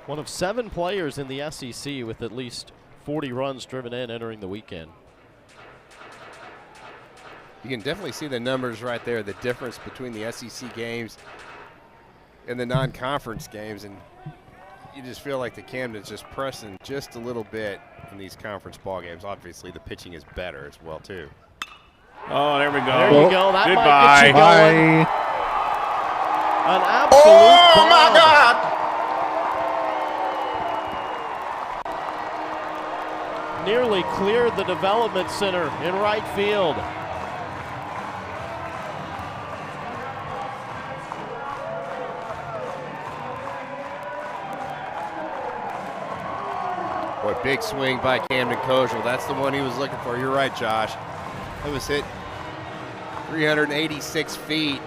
One of 7 players in the SEC with at least 40 runs driven in entering the weekend. You can definitely see the numbers right there, the difference between the SEC games and the non-conference games, and you just feel like the Camden's just pressing just a little bit in these conference ball games. Obviously, the pitching is better as well, too. Oh, there we go. There you go. That Goodbye. might get you going. An absolute bomb. My God. nearly cleared the development center in right field. Boy, big swing by Camden Kojal. That's the one he was looking for. You're right, Josh. It was hit 386 feet.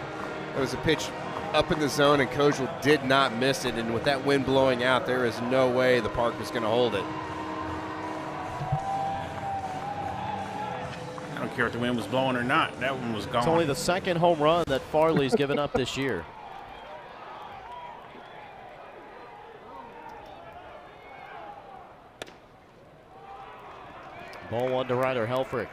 It was a pitch up in the zone, and Kojal did not miss it. And with that wind blowing out, there is no way the park was going to hold it. I don't care if the wind was blowing or not. That one was gone. It's only the second home run that Farley's given up this year. Ball one to Ryder Helfrich.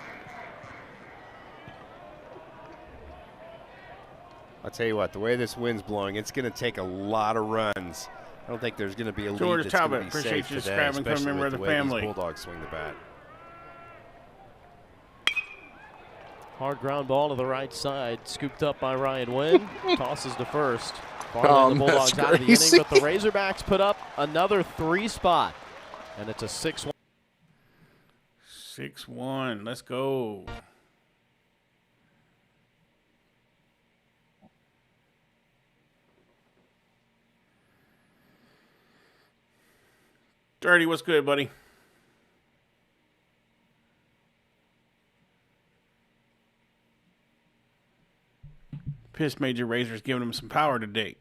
I'll tell you what, the way this wind's blowing, it's going to take a lot of runs. I don't think there's going to be a lead George that's Talbot, going to be appreciate safe you today, subscribing. Come especially member with of the the way family. these Bulldogs swing the bat. Hard ground ball to the right side, scooped up by Ryan Wynn. Tosses to first. Farley and the Bulldogs that's out of the inning, crazy. but the Razorbacks put up another 3 spot. And it's a 6-1. 6-1. Let's go. Dirty, what's good, buddy? Pissed Major Razor's giving him some power today.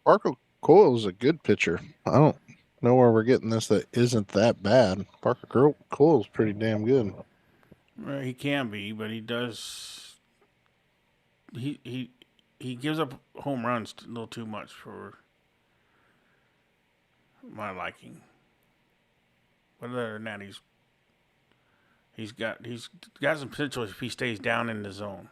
Parker Coyle is a good pitcher. I don't know where we're getting this that isn't that bad. Parker Coyle is pretty damn good. Well, he can be, but he does. He gives up home runs a little too much for my liking. But other than that, he's got some potential if he stays down in the zone.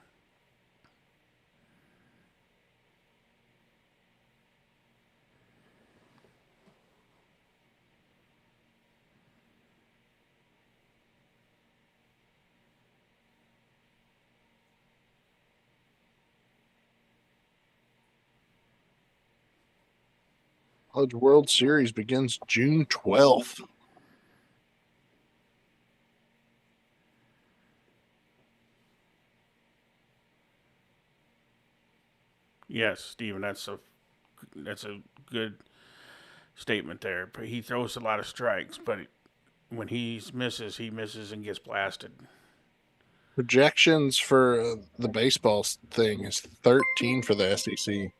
College World Series begins June 12th. Yes, Steven, that's a good statement there. But he throws a lot of strikes, but when he misses and gets blasted. Projections for the baseball thing is 13 for the SEC.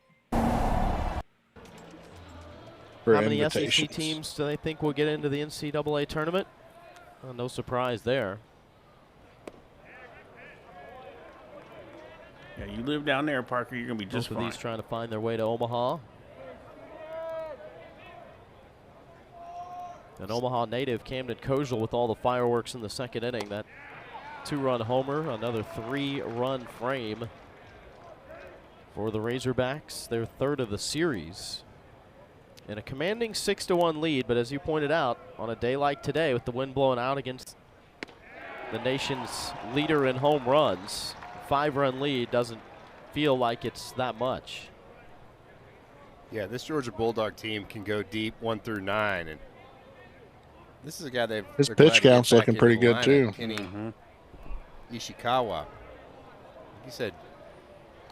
How many SEC teams do they think will get into the NCAA tournament? Well, no surprise there. Yeah, you live down there, Parker, you're going to be just Both fine. of these trying to find their way to Omaha. An Omaha native, Camden Kojal, with all the fireworks in the second inning. That 2-run homer, another 3-run frame for the Razorbacks, their third of the series. In a commanding 6-1 lead, but as you pointed out, on a day like today with the wind blowing out against the nation's leader in home runs, a 5-run lead doesn't feel like it's that much. Yeah, this Georgia Bulldog team can go deep 1 through 9, and this is a guy they've. His they're glad pitch to get count's back looking in pretty the good, lineup. too. Kenny Ishikawa. Like you said,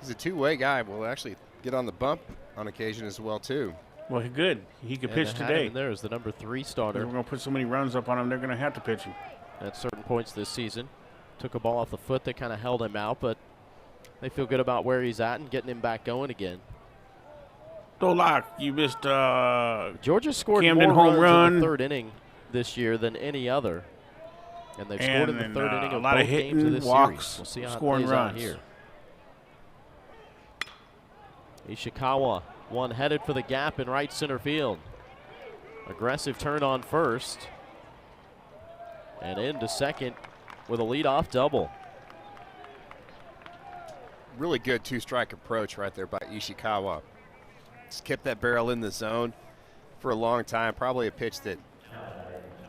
he's a two-way guy. Will actually get on the bump on occasion as well, too. Well, good. He could pitch And today. there is the number 3 starter. We're going to put so many runs up on him, they're going to have to pitch him. At certain points this season. Took a ball off the foot that kind of held him out, but they feel good about where he's at and getting him back going again. Dolak, you missed Georgia scored Camden more home runs run. in the third inning this year than any other. And they've scored in the third inning a of lot both of games of hitting, this walks, series. We'll see how it scoring plays out runs. here. Ishikawa, one headed for the gap in right center field. Aggressive turn on first. And into second with a leadoff double. Really good two-strike approach right there by Ishikawa. Just kept that barrel in the zone for a long time. Probably a pitch that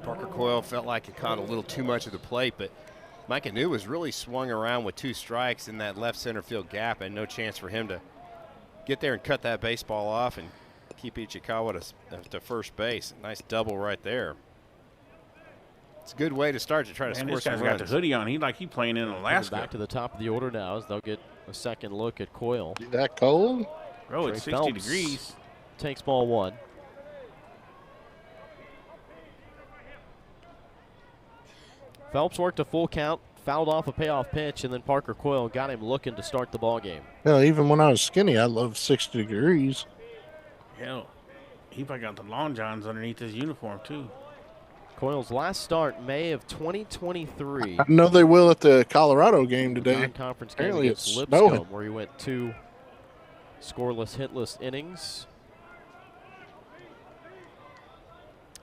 Parker Coyle felt like it caught a little too much of the plate, but Mike Anu was really swung around with 2 strikes in that left center field gap, and no chance for him to get there and cut that baseball off and keep Ishikawa to first base. Nice double right there. It's a good way to start to try to score this some guy's runs. got the hoodie on. He playing in Alaska. Back to the top of the order now as they'll get a second look at Coyle. Is that cold? Bro, it's Trey 60 Phelps degrees. Takes ball 1. Phelps worked a full count, fouled off a payoff pitch, and then Parker Coyle got him looking to start the ball game. Yeah, even when I was skinny, I loved 60 degrees. Hell, he probably got the long johns underneath his uniform too. Coyle's last start, May of 2023. I know they will at the Colorado game today. Non-conference game Apparently against it's Lipscomb, snowing. where he went 2 scoreless, hitless innings.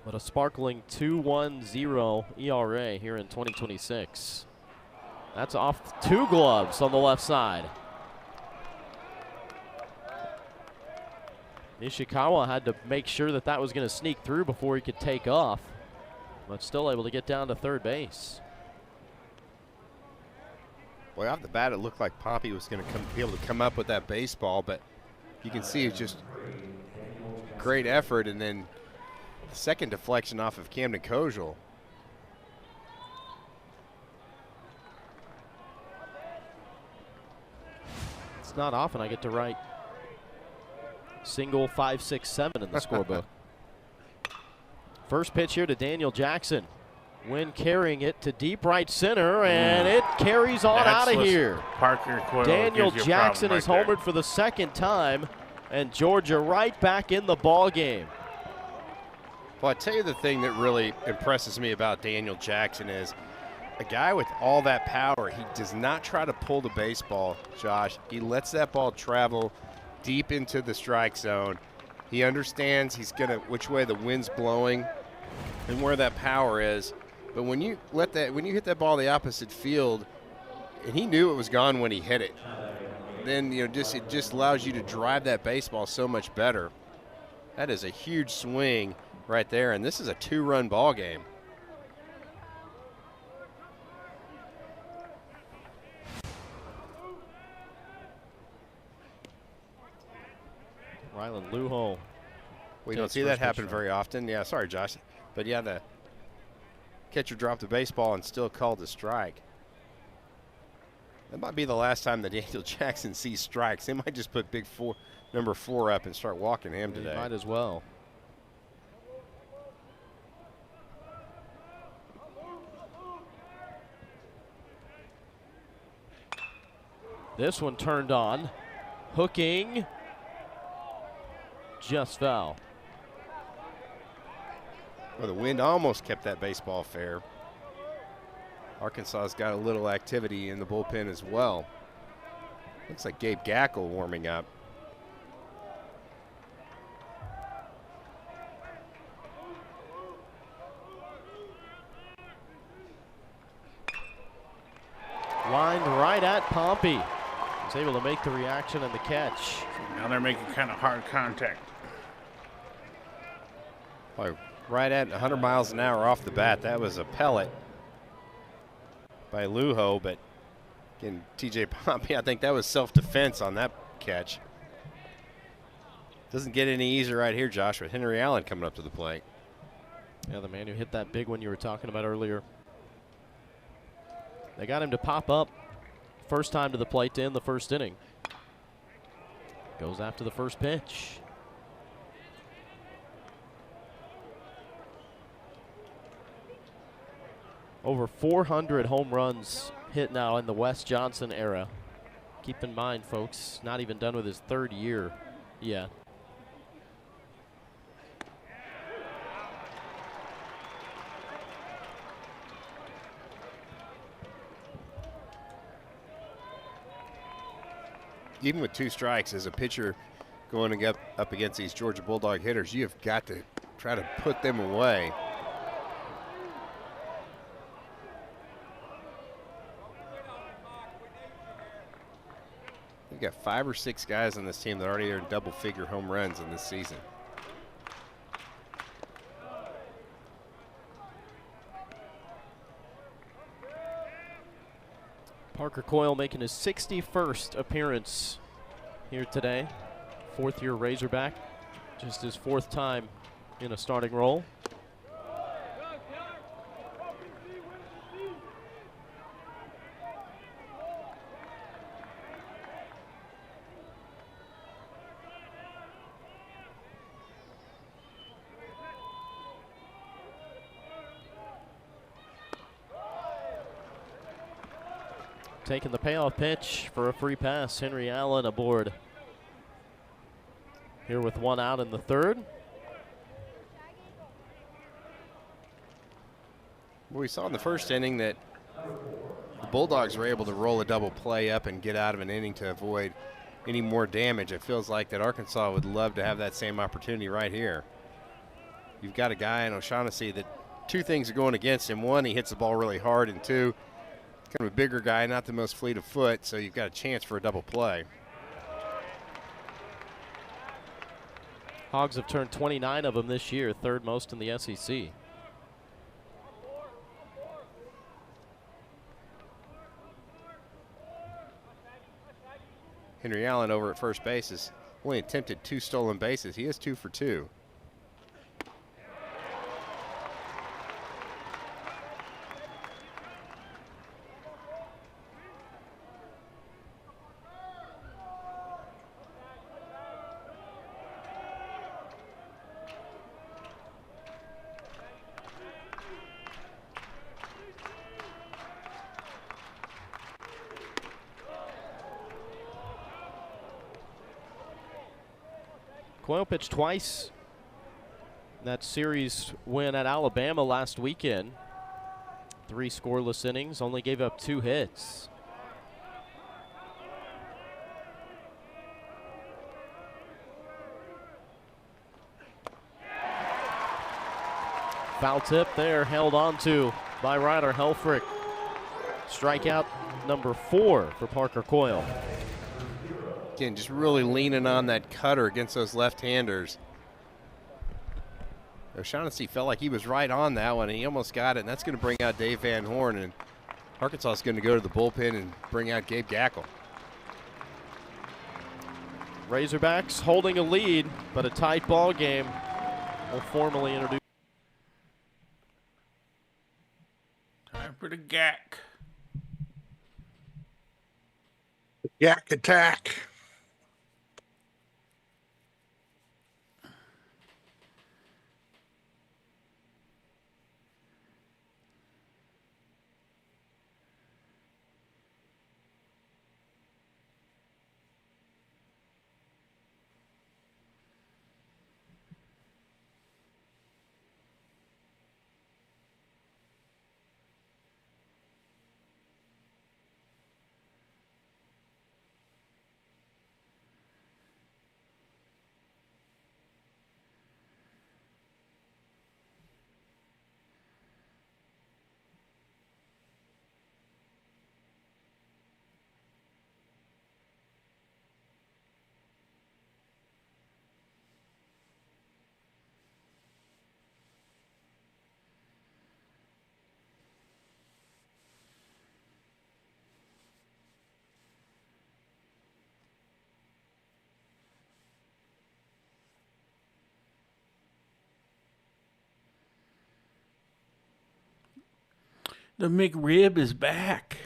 But a sparkling 2.10 ERA here in 2026. That's off 2 gloves on the left side. Ishikawa had to make sure that that was going to sneak through before he could take off, but still able to get down to third base. Boy, off the bat, it looked like Poppy was going to be able to come up with that baseball, but you can see it's just great effort, and then the second deflection off of Camden Kojal. It's not often I get to write single 5, 6, 7 in the scorebook. First pitch here to Daniel Jackson. Wynn carrying it to deep right center, and it carries on out of here. Parker Coyle Daniel gives you a Jackson problem is right there. homered for the second time, and Georgia right back in the ball game. Well, I tell you the thing that really impresses me about Daniel Jackson is a guy with all that power. He does not try to pull the baseball, Josh. He lets that ball travel deep into the strike zone. He understands which way the wind's blowing and where that power is. But when you hit that ball the opposite field, and he knew it was gone when he hit it, then it just allows you to drive that baseball so much better. That is a huge swing right there, and this is a 2-run ball game. Ryland Lujo. We don't see that happen very often. Yeah, sorry, Josh. But yeah, the catcher dropped the baseball and still called a strike. That might be the last time that Daniel Jackson sees strikes. They might just put number 4 up and start walking him today. Might as well. This one turned on. Hooking. Just foul. Well, the wind almost kept that baseball fair. Arkansas's got a little activity in the bullpen as well. Looks like Gabe Gackle warming up. Lined right at Pompey. He's able to make the reaction and the catch. Now they're making kind of hard contact. Like right at 100 miles an hour off the bat. That was a pellet by Lujo, but again, TJ Pompey, I think that was self-defense on that catch. Doesn't get any easier right here, Josh, with Henry Allen coming up to the plate. Yeah, the man who hit that big one you were talking about earlier. They got him to pop up first time to the plate to end the first inning. Goes after the first pitch. Over 400 home runs hit now in the Wes Johnson era. Keep in mind, folks, not even done with his 3rd year yet. Even with 2 strikes as a pitcher going up against these Georgia Bulldog hitters, you have got to try to put them away. We got 5 or 6 guys on this team that already earned double-figure home runs in this season. Parker Coyle making his 61st appearance here today. 4th-year Razorback, just his 4th time in a starting role. Taking the payoff pitch for a free pass. Henry Allen aboard. Here with 1 out in the 3rd. Well, we saw in the first inning that the Bulldogs were able to roll a double play up and get out of an inning to avoid any more damage. It feels like that Arkansas would love to have that same opportunity right here. You've got a guy in O'Shaughnessy that 2 things are going against him. 1, he hits the ball really hard, and 2, kind of a bigger guy, not the most fleet of foot, so you've got a chance for a double play. Hogs have turned 29 of them this year, 3rd most in the SEC. Henry Allen over at first base has only attempted 2 stolen bases. He is 2 for 2. Coyle pitched twice in that series win at Alabama last weekend. 3 scoreless innings, only gave up 2 hits. Foul tip there, held on to by Ryder Helfrich. Strikeout number 4 for Parker Coyle. Again, just really leaning on that cutter against those left-handers. O'Shaughnessy felt like he was right on that one, and he almost got it, and that's going to bring out Dave Van Horn, and Arkansas is going to go to the bullpen and bring out Gabe Gackel. Razorbacks holding a lead, but a tight ball game. We'll formally introduce. Time for the gack. Yak attack. The McRib is back.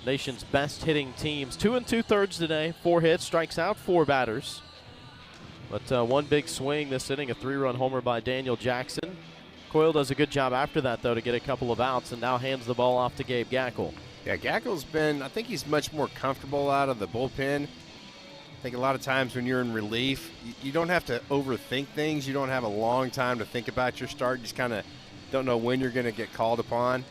Nation's best hitting teams. 2 2/3 today. 4 hits, strikes out 4 batters. But 1 big swing this inning, a 3-run homer by Daniel Jackson. Coyle does a good job after that, though, to get a couple of outs, and now hands the ball off to Gabe Gackel. Yeah, Gackel's been, I think he's much more comfortable out of the bullpen. I think a lot of times when you're in relief, you don't have to overthink things. You don't have a long time to think about your start. You just kind of don't know when you're going to get called upon.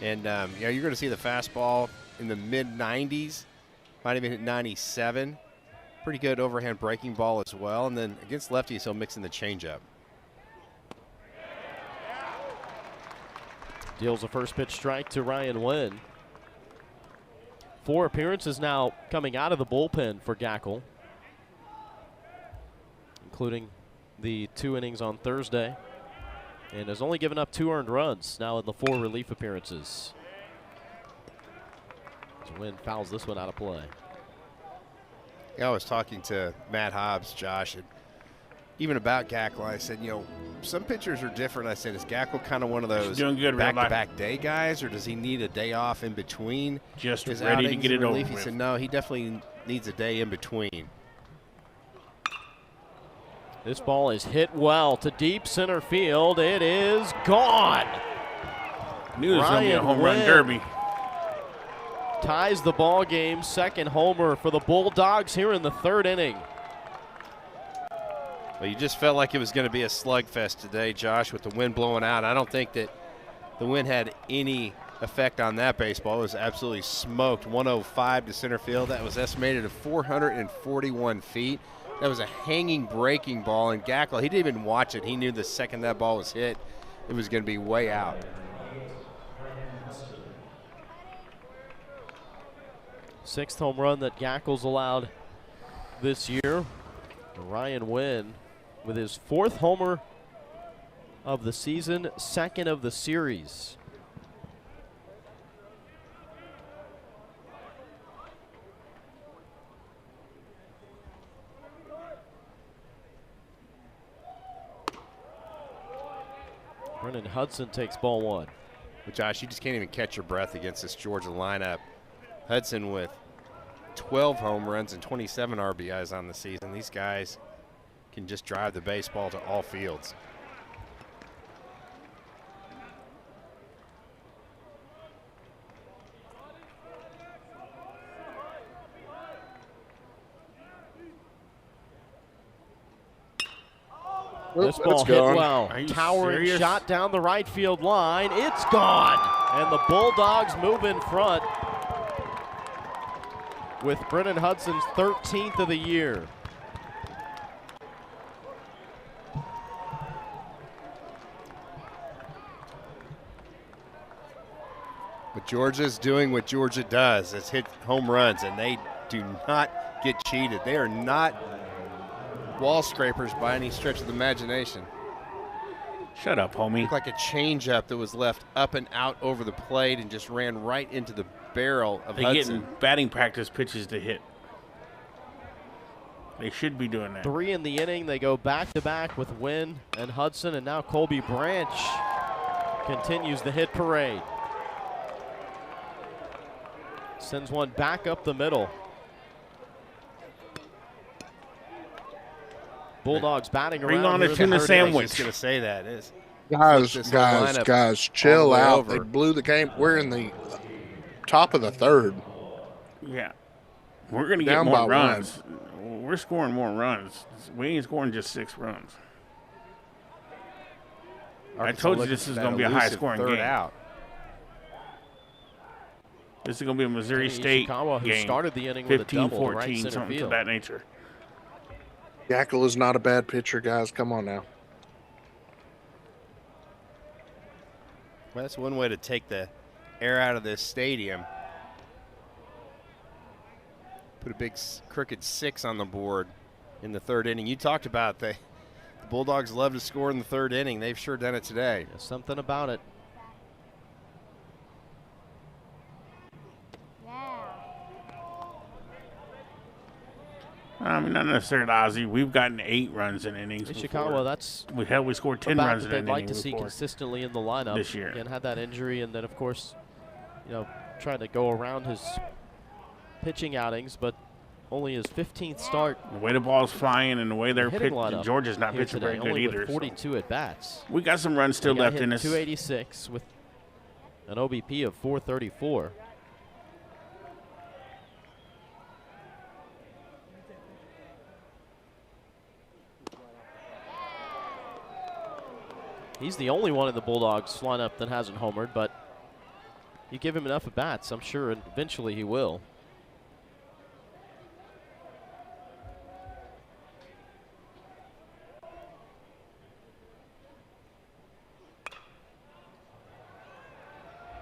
And, you're going to see the fastball in the mid-90s, might even hit 97. Pretty good overhand breaking ball as well. And then against lefties, he'll mix in the changeup. Deals a first pitch strike to Ryan Wynn. 4 appearances now coming out of the bullpen for Gackle, including the 2 innings on Thursday, and has only given up 2 earned runs now in the 4 relief appearances. So Wynn fouls this one out of play. Yeah, I was talking to Matt Hobbs, Josh, and even about Gackle. I said, some pitchers are different. I said, is Gackle kind of one of those back-to-back day guys, or does he need a day off in between? Just his ready to get it over with. He said, no, he definitely needs a day in between. This ball is hit well to deep center field. It is gone. Knew it was going to be a home run derby. Ties the ball game. Second homer for the Bulldogs here in the 3rd inning. Well, you just felt like it was going to be a slugfest today, Josh, with the wind blowing out. I don't think that the wind had any effect on that baseball. It was absolutely smoked. 105 to center field. That was estimated at 441 feet. That was a hanging breaking ball, and Gackle, he didn't even watch it. He knew the second that ball was hit, it was going to be way out. Sixth home run that Gackle's allowed this year. Ryan Wynn with his 4th homer of the season, 2nd of the series. Brennan Hudson takes ball 1. But Josh, you just can't even catch your breath against this Georgia lineup. Hudson with 12 home runs and 27 RBIs on the season. These guys can just drive the baseball to all fields. This ball hit well. Towering shot down the right field line. It's gone. And the Bulldogs move in front with Brennan Hudson's 13th of the year. But Georgia's doing what Georgia does. It's hit home runs, and they do not get cheated. They are not wall scrapers by any stretch of the imagination. Shut up, homie. Looked like a changeup that was left up and out over the plate and just ran right into the barrel of Hudson. They're getting batting practice pitches to hit. They should be doing that. 3 in the inning. They go back-to-back with Wynn and Hudson, and now Colby Branch continues the hit parade. Sends one back up the middle. Bulldogs batting around. Bring on a tuna sandwich. I was just going to say that. Guys, chill out. They blew the game. We're in the top of the 3rd. Yeah. We're going to get more runs. We're scoring more runs. We ain't scoring just 6 runs. I told you this is going to be a high-scoring game. Out. This is going to be a Missouri State Ishikawa, who game. started the inning with 15, a double 14, right center something field. of that nature. Gackle is not a bad pitcher, guys. Come on now. Well, that's one way to take the air out of this stadium. Put a big crooked 6 on the board in the 3rd inning. You talked about the Bulldogs love to score in the 3rd inning. They've sure done it today. There's something about it. I mean, not necessarily Ozzy. We've gotten 8 runs in innings. Ishikawa, that's we scored 10 runs in an inning. They'd like to see consistently in the lineup this year. And had that injury, and then of course, trying to go around his pitching outings, but only his 15th start. The way the ball's flying and the way they're pitching, Georgia's not pitching today, very good only either. With 42 at bats. We got some runs still left in us. 286 with an OBP of 434. He's the only one in the Bulldogs lineup that hasn't homered, but you give him enough at bats, I'm sure, and eventually he will.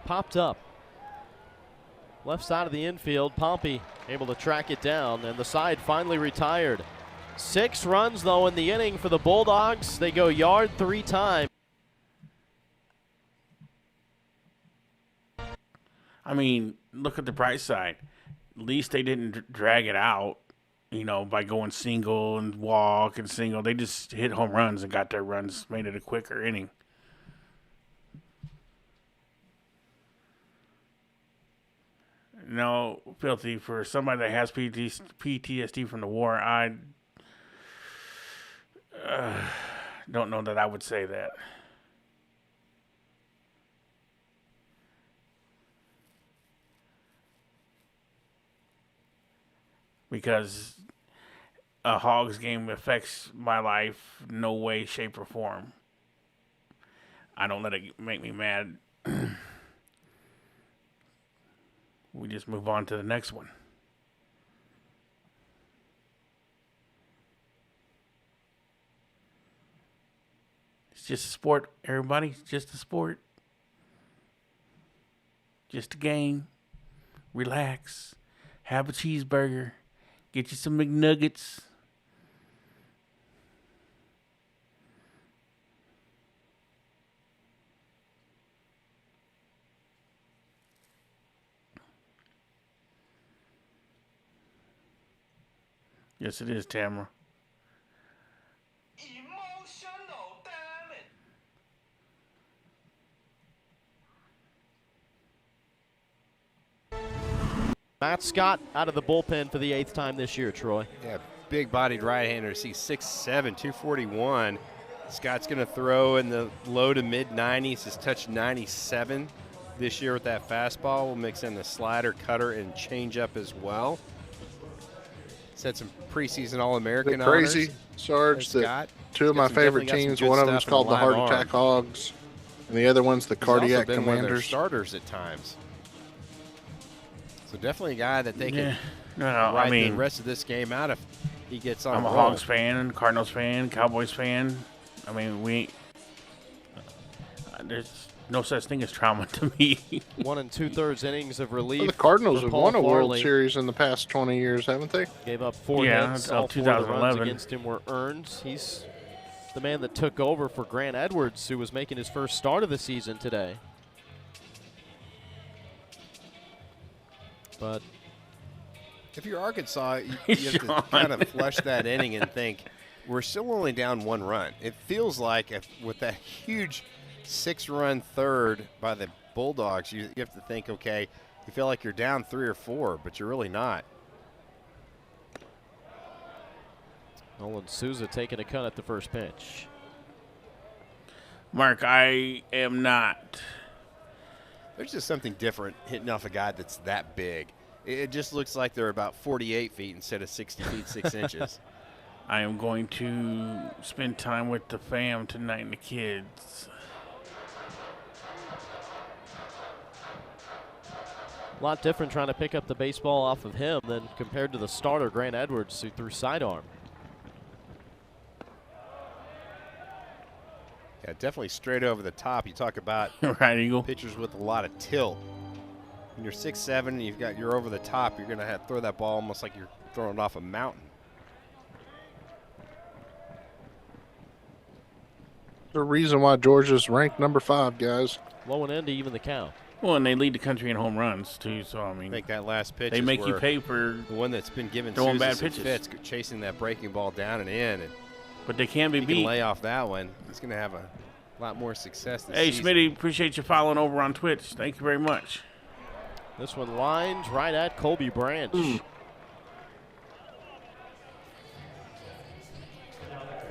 Popped up. Left side of the infield, Pompey able to track it down, and the side finally retired. 6 runs, though, in the inning for the Bulldogs. They go yard 3 times. I mean, look at the bright side. At least they didn't drag it out, you know, by going single and walk and single. They just hit home runs and got their runs, made it a quicker inning. No, Filthy, for somebody that has PTSD from the war, I don't know that I would say that. Because a Hogs game affects my life no way, shape, or form. I don't let it make me mad. We just move on to the next one. It's just a sport, everybody. It's just a sport. Just a game. Relax. Have a cheeseburger. Get you some McNuggets. Yes, it is, Tamara. Emotional, damn it. Matt Scott out of the bullpen for the 8th time this year, Troy. Yeah, big-bodied right-hander. See 6'7", 241. Scott's going to throw in the low to mid-90s. Has touched 97 this year with that fastball. We'll mix in the slider, cutter, and changeup as well. Set some preseason All-American honors. Crazy, Sarge, that Scott. two of my favorite teams, one of them's called the Heart Attack Hogs, and the other one's the Cardiac He's also been one of their Commanders. starters at times. So definitely a guy that they can No, ride I mean, the rest of this game out if he gets on I'm a roll. Hogs fan, Cardinals fan, Cowboys fan. I mean, there's no such thing as trauma to me. 1 2/3 innings of relief. Well, the Cardinals for have Paul won a World Farley. Series in the past 20 years, haven't they? Gave up 4 Yeah, hits. until All 4 of the runs 2011. against him were earned. He's the man that took over for Grant Edwards, who was making his first start of the season today. But If you're Arkansas, you have to kind of flush that inning and think, we're still only down 1 run. It feels like with that huge 6-run third by the Bulldogs, you have to think, okay, you feel like you're down 3 or 4, but you're really not. Nolan Souza taking a cut at the first pitch. Mark, I am not. There's just something different hitting off a guy that's that big. It just looks like they're about 48 feet instead of 60 feet 6 inches. I am going to spend time with the fam tonight and the kids. A lot different trying to pick up the baseball off of him than compared to the starter, Grant Edwards, who threw sidearm. Yeah, definitely straight over the top. You talk about Right, Eagle? pitchers with a lot of tilt. When you're 6'7", and you're over the top, you're going to have to throw that ball almost like you're throwing it off a mountain. The reason why Georgia's ranked number 5, guys. Low and end to even the count. Well, and they lead the country in home runs, too, so, I I mean, think that last pitch they is make you where pay for, the one that's been given throwing Souza bad some pitches. fits, chasing that breaking ball down and in. And but they can be he can beat. lay off that one. He's going to have a lot more success this Hey, season. Smitty, appreciate you following over on Twitch. Thank you very much. This one lines right at Colby Branch.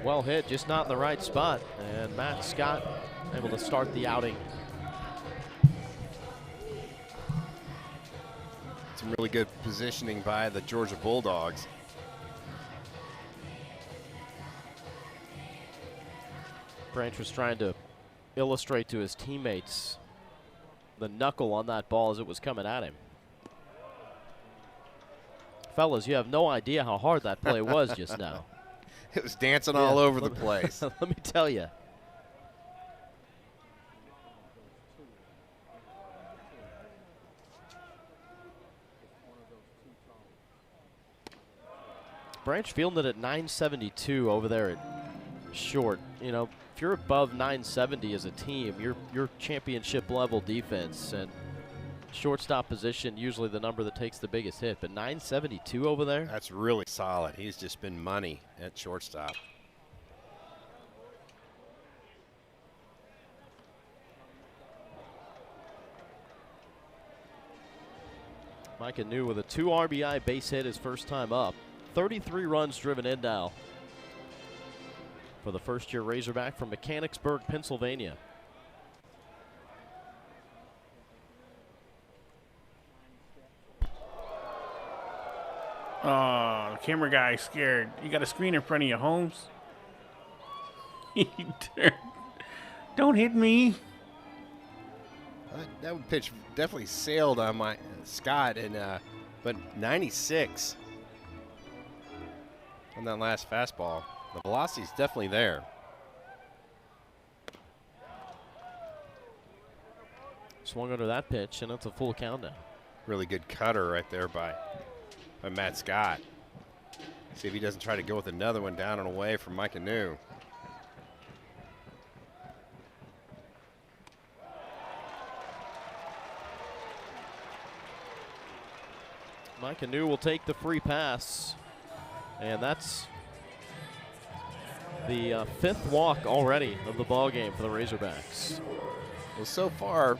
Well hit, just not in the right spot. And Matt Scott able to start the outing. Some really good positioning by the Georgia Bulldogs. Branch was trying to illustrate to his teammates the knuckle on that ball as it was coming at him. Fellas, you have no idea how hard that play was just now. It was dancing all over the place. Let me tell you. Branch fielding it at 972 over there at short. You know, if you're above 970 as a team, you're championship level defense, and shortstop position usually the number that takes the biggest hit. But 972 over there? That's really solid. He's just been money at shortstop. Micah New with a 2 RBI base hit his first time up. 33 runs driven in now for the first-year Razorback from Mechanicsburg, Pennsylvania. Oh, the camera guy scared. You got a screen in front of you, Holmes. Don't hit me. That would pitch definitely sailed on my Scott, and but 96 on that last fastball. The velocity's definitely there. Swung under that pitch, and it's a full count now. Really good cutter right there by Matt Scott. See if he doesn't try to go with another one down and away from Micah New. Micah New will take the free pass, and that's the 5th walk already of the ball game for the Razorbacks. Well, so far,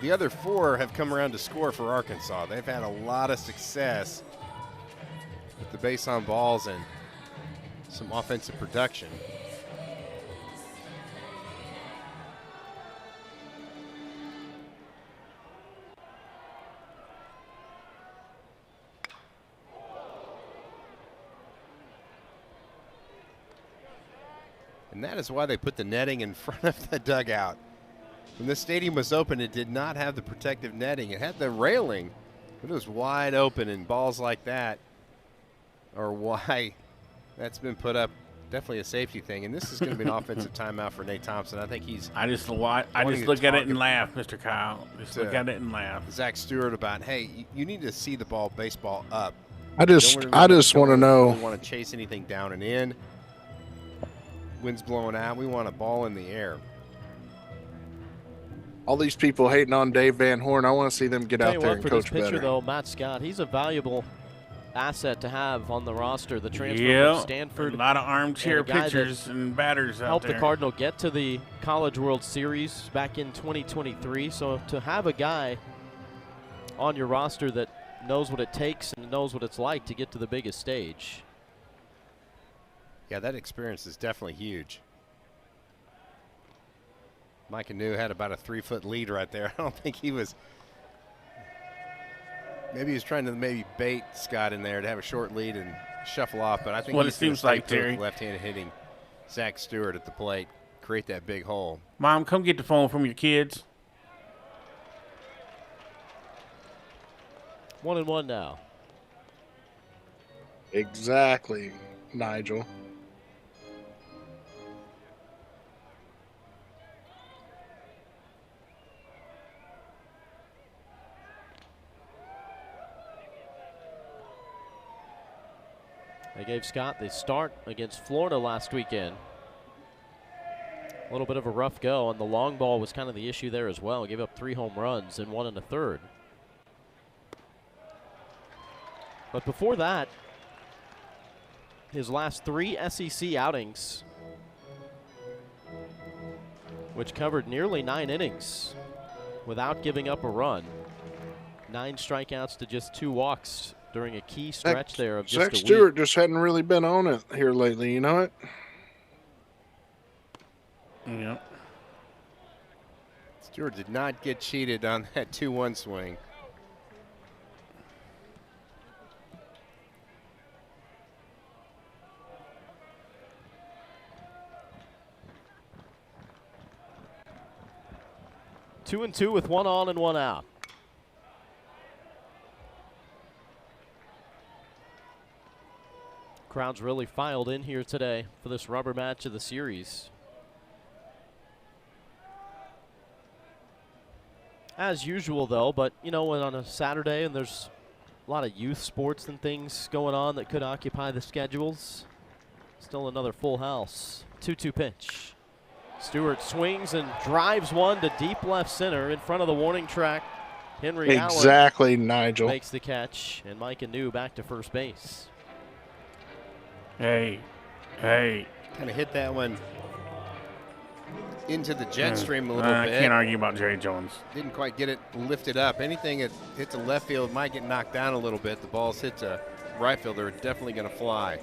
the other 4 have come around to score for Arkansas. They've had a lot of success with the base on balls and some offensive production. And that is why they put the netting in front of the dugout. When the stadium was open, it did not have the protective netting. It had the railing, but it was wide open, and balls like that are why that's been put up. Definitely a safety thing, and this is going to be an offensive timeout for Nate Thompson. I think he's. I just look at it and laugh, Mr. Kyle. Just look at it and laugh. Zach Stewart about, hey, you need to see the baseball up. I just want to know. We don't want to chase anything down and in. Wind's blowing out. We want a ball in the air. All these people hating on Dave Van Horn, I want to see them get out there and coach for this pitcher, better. though, Matt Scott, he's a valuable asset to have on the roster. The transfer from Stanford. A lot of armchair pitchers and batters out helped there. the Cardinal get to the College World Series back in 2023. So to have a guy on your roster that knows what it takes and knows what it's like to get to the biggest stage. Yeah, that experience is definitely huge. Micah New had about a 3-foot lead right there. I don't think he was. Maybe he was trying to bait Scott in there to have a short lead and shuffle off. But I think what it seems like, Terry. Left-handed hitting Zach Stewart at the plate, create that big hole. Mom, come get the phone from your kids. 1-1 now. Exactly, Nigel. They gave Scott the start against Florida last weekend. A little bit of a rough go, and the long ball was kind of the issue there as well. Gave up 3 home runs and 1 1/3. But before that, his last 3 SEC outings, which covered nearly 9 innings without giving up a run. 9 strikeouts to just 2 walks during a key stretch there of just Zach a week. Stewart just hadn't really been on it here lately, you know it? Yeah. Stewart did not get cheated on that 2-1 swing. 2-2 with 1 on and 1 out. Crowd's really filed in here today for this rubber match of the series. As usual, though, but you know, when on a Saturday and there's a lot of youth sports and things going on that could occupy the schedules, still another full house. 2-2 pitch. Stewart swings and drives one to deep left center in front of the warning track. Henry Exactly, Allen Nigel. makes the catch, and Mike Anu back to first base. Hey. Kind of hit that one into the jet stream a little bit. I can't argue about Jerry Jones. Didn't quite get it lifted up. Anything that hits a left field might get knocked down a little bit. The balls hit to right field, they're definitely going to fly.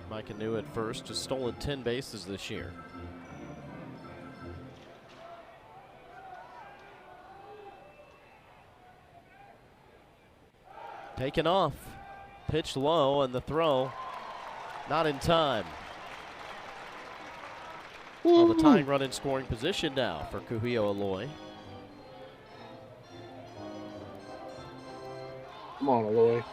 Mike Anu at first, just stolen 10 bases this year. Taken off, pitched low, and the throw not in time. Well, the tying run in scoring position now for Kuhio Aloy. Come on, Aloy.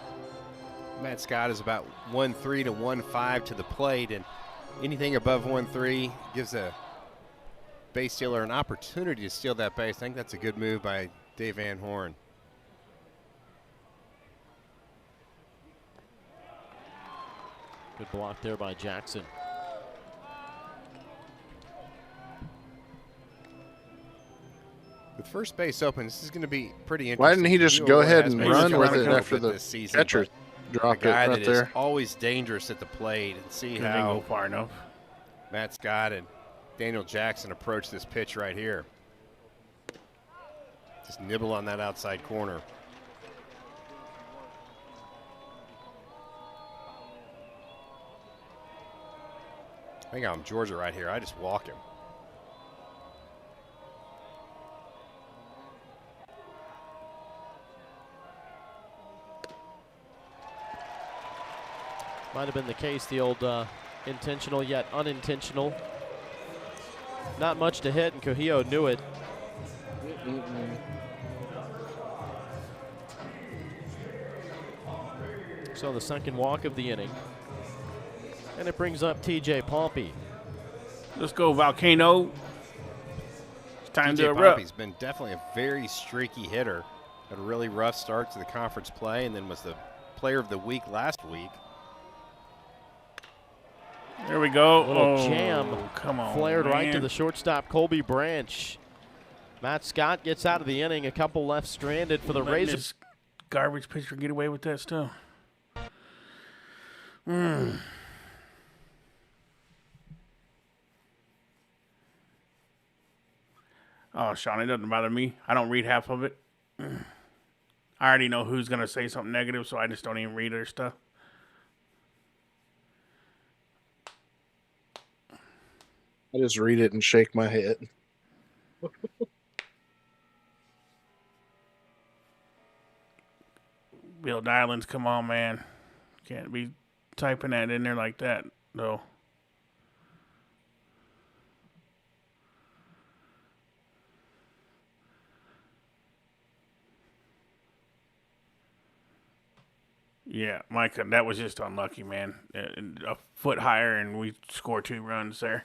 Matt Scott is about 1-3 to 1-5 to the plate, and anything above 1-3 gives a base stealer an opportunity to steal that base. I think that's a good move by Dave Van Horn. Good block there by Jackson. With first base open, this is going to be pretty interesting. Why didn't he just go ahead and run with it after the this season, catcher dropped it guy right that there? is always dangerous at the plate, and see He didn't how go far enough. Matt Scott and Daniel Jackson approach this pitch right here. Just nibble on that outside corner. I think I'm Georgia right here. I just walk him. Might have been the case, the old intentional yet unintentional. Not much to hit, and Kuhio knew it. So the second walk of the inning. And it brings up TJ Pompey. Let's go, Volcano. It's time to TJ erupt. Pompey's been definitely a very streaky hitter. Had a really rough start to the conference play, and then was the player of the week last week. There we go. Little jam. Come on, Flared right to man. the shortstop, Colby Branch. Matt Scott gets out of the inning. A couple left stranded for the Letting Razor. this garbage pitcher get away with that still. Oh, Sean, it doesn't bother me. I don't read half of it. I already know who's going to say something negative, so I just don't even read their stuff. I just read it and shake my head. Bill Dylan's, come on, man. Can't be typing that in there like that, though. Yeah, Micah, that was just unlucky, man. A foot higher, and we score 2 runs there.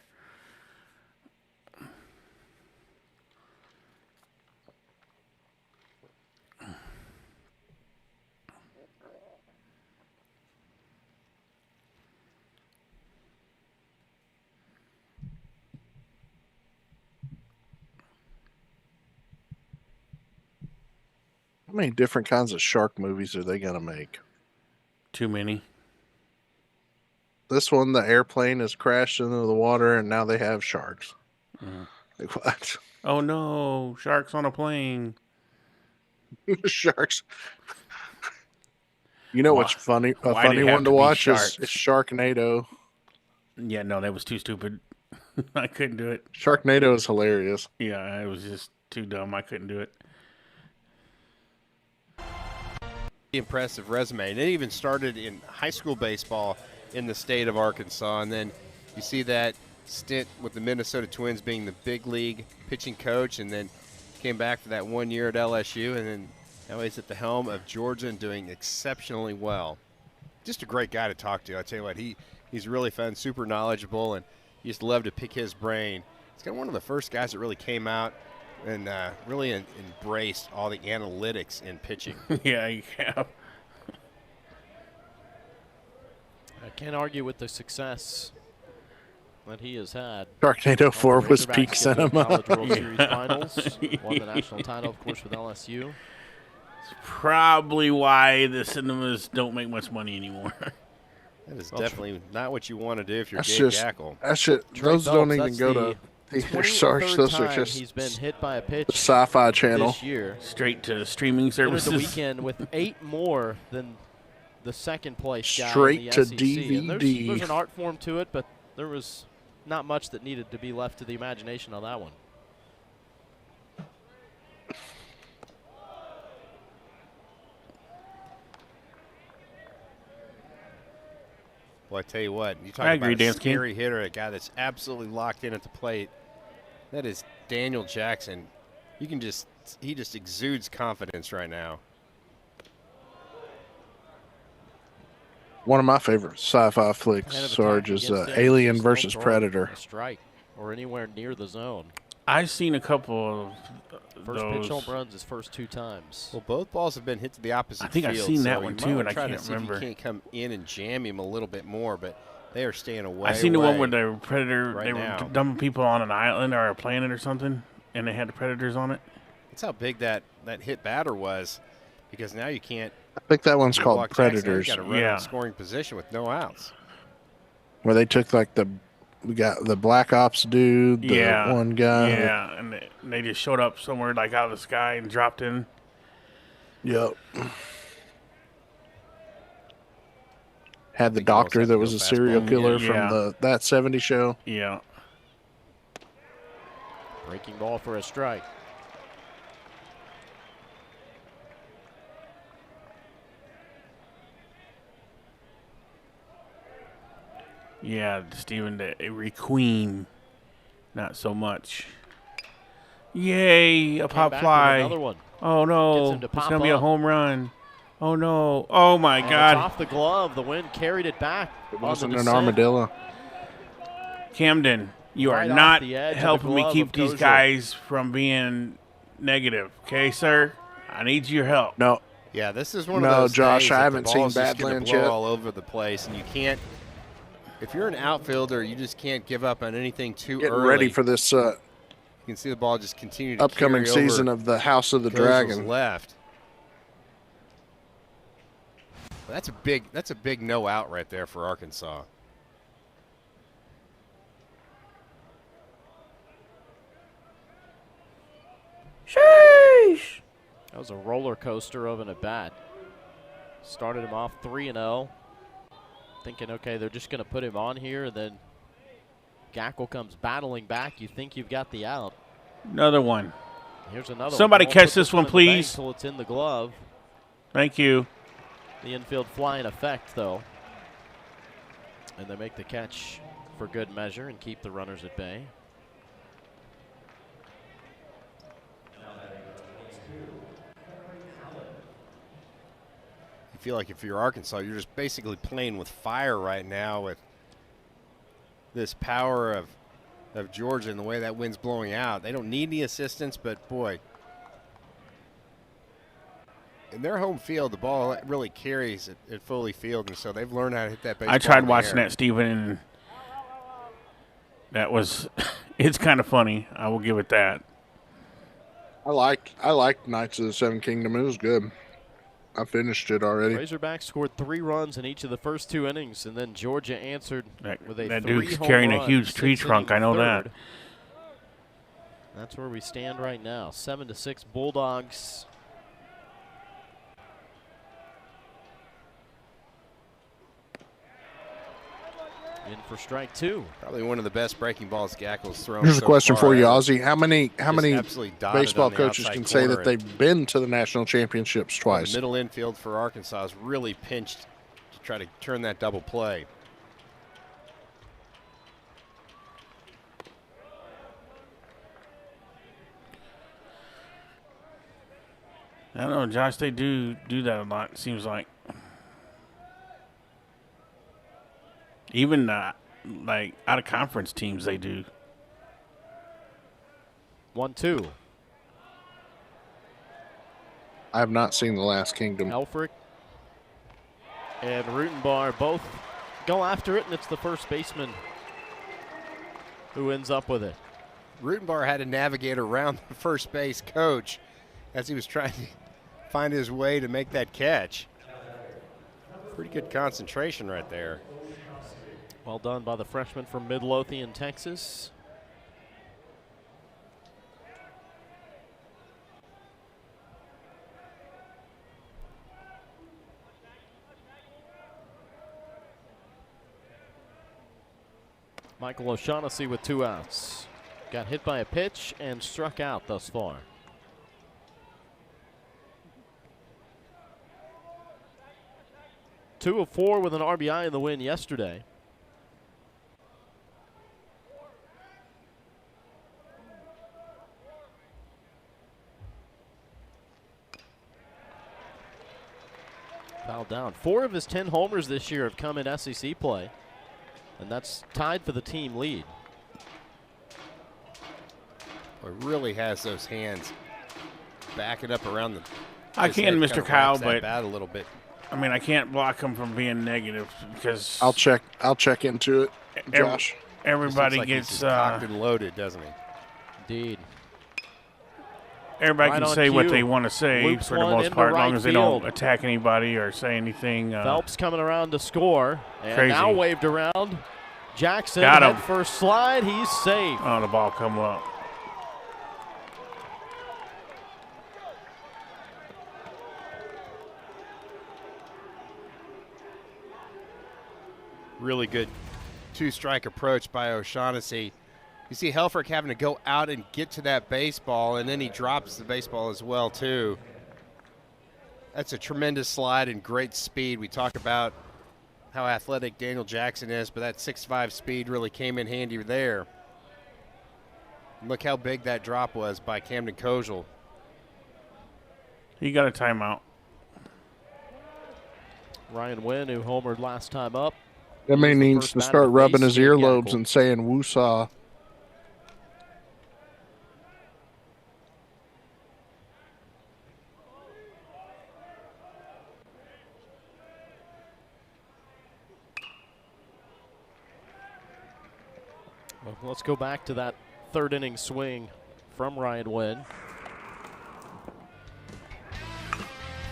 How many different kinds of shark movies are they going to make? Too many. This one, the airplane has crashed into the water, and now they have sharks. Like, what? Oh, no. Sharks on a plane. Sharks. You know what's funny? A Why'd it funny have one to to be watch is sharks? Sharknado. Yeah, no, that was too stupid. I couldn't do it. Sharknado is hilarious. Yeah, it was just too dumb. I couldn't do it. Impressive resume. And it even started in high school baseball in the state of Arkansas. And then you see that stint with the Minnesota Twins being the big league pitching coach, and then came back for that 1 year at LSU, and then now he's at the helm of Georgia and doing exceptionally well. Just a great guy to talk to. I tell you what, he's really fun, super knowledgeable, and you just love to pick his brain. He's kind of one of the first guys that really came out and really embraced all the analytics in pitching. Yeah, you have. I can't argue with the success that he has had. Sharknado 4 was Razorbacks peak get to the cinema. College World Series Finals. Won the national title, of course, with LSU. It's probably why the cinemas don't make much money anymore. That is definitely not what you want to do if you're That's Gabe just Gackle. that shit. Trey Those don't Phelps, even that's go the to theater, Sarge. Those are time just he's been hit by a pitch Sci-Fi Channel. this year. Straight to streaming Entered services. the weekend with 8 more than the second place guy Straight in the to SEC. DVD. And there's an art form to it, but there was not much that needed to be left to the imagination on that one. Well, I tell you what, you talk I about agree, a Dan King. scary hitter, a guy that's absolutely locked in at the plate. That is Daniel Jackson. He just exudes confidence right now. One of my favorite sci-fi flicks, Kind of Sarge, attack is against him, Alien just don't versus throw Predator. a strike or anywhere near the zone. I've seen a couple of First pitch home those. runs his first 2 times. Well, both balls have been hit to the opposite I think I've field, seen that so one you too, might and I try to can't see if remember. you can't come in and jam him a little bit more, but they are staying away. I seen the one away. where the Predator, right they now. were dumping people on an island or a planet or something, and they had the Predators on it. That's how big that hit batter was, because now you can't. I think that one's you called walk Jackson, Predators, You got to run Yeah. in scoring position with no outs. where they took like we got the Black Ops dude, the Yeah, one guy. Yeah, and they just showed up somewhere like out of the sky and dropped in. Yep. Had the think you almost doctor have that to was go a serial fastball. killer Yeah. from that 70s show. Yeah. Breaking ball for a strike. Yeah, Steven, the Avery Queen, not so much. Yay, a Came pop back with fly. Another one. Oh Gets no, him to it's pop gonna be a up. home run. Oh no, oh my And God. it's off the glove. The wind carried it back. It on the wasn't an descent. armadillo. Camden, you Right are off not the edge of the helping me glove keep of these Kozier. guys from being negative. Okay, sir? I need your help. No, Yeah, this is one No, of those Josh, days I that haven't the seen ball's just gonna Badlands blow yet. all over the place, and you can't. If you're an outfielder, you just can't give up on anything too getting early. ready for this You can see the ball just continue to upcoming carry season over of the House of the Kozil's Dragon. left. That's a big no out right there for Arkansas. That was a roller coaster of an at bat. Started him off 3-0. Thinking, okay, they're just going to put him on here, and then Gackle comes battling back. You think you've got the out. Another one. Here's another Somebody one. catch Put this one, in the bank please. Till it's in the glove. Thank you. The infield fly in effect, though. And they make the catch for good measure and keep the runners at bay. You feel like if you're Arkansas, you're just basically playing with fire right now with this power of Georgia and the way that wind's blowing out. They don't need any assistance, but boy, in their home field, the ball really carries at Foley Field, and so they've learned how to hit that baseball. I tried in the watching air. that, Steven, and that was, it's kind of funny. I will give it that. I liked Knights of the Seven Kingdom. It was good. I finished it already. Razorbacks scored 3 runs in each of the first 2 innings, and then Georgia answered with a That 3 dude's home carrying a run, huge tree 6th trunk. I inning know that. third. That's where we stand right now. 7-6 Bulldogs. In for strike 2. Probably one of the best breaking balls Gackle's thrown. Here's a so question far for you, ever. Ozzy. How many Absolutely dotted baseball on the coaches outside can say corner that they've been to the national championships The twice? middle infield for Arkansas is really pinched to try to turn that double play. I don't know, Josh. They do that a lot. It seems like even like out of conference teams, they do. 1-2. I have not seen The Last Kingdom. Elfrick and Rutenbar both go after it, and it's the first baseman who ends up with it. Rutenbar had to navigate around the first base coach as he was trying to find his way to make that catch. Pretty good concentration right there. Well done by the freshman from Midlothian, Texas. Michael O'Shaughnessy with 2 outs. Got hit by a pitch and struck out thus far. Two of 4 with an RBI in the win yesterday. Fouled down. 4 of his 10 homers this year have come in SEC play, and that's tied for the team lead. Boy, really has those hands backing up around the. I his can, head Mr. kinda Kyle, rocks that but bat a little bit. I mean, I can't block him from being negative because I'll check into it, Josh. everybody Looks like gets he's just cocked and loaded, doesn't he? Indeed. everybody Right can on say what cue. they want to say Loops for the one most into part, as right long as they don't field. attack anybody or say anything. Phelps coming around to score, and Crazy. now waved around. Jackson, Got him. head first slide, he's safe. Oh, the ball come up. Really good 2-strike approach by O'Shaughnessy. You see Helfrich having to go out and get to that baseball, and then he drops the baseball as well, too. That's a tremendous slide and great speed. We talk about how athletic Daniel Jackson is, but that 6'5" speed really came in handy there. Look how big that drop was by Camden Kojal. He got a timeout. Ryan Wynn, who homered last time up. That man He's the needs first to batter start to rubbing face his Gabe earlobes Gackle. and saying woosah. Well, let's go back to that 3rd inning swing from Ryan Wynn.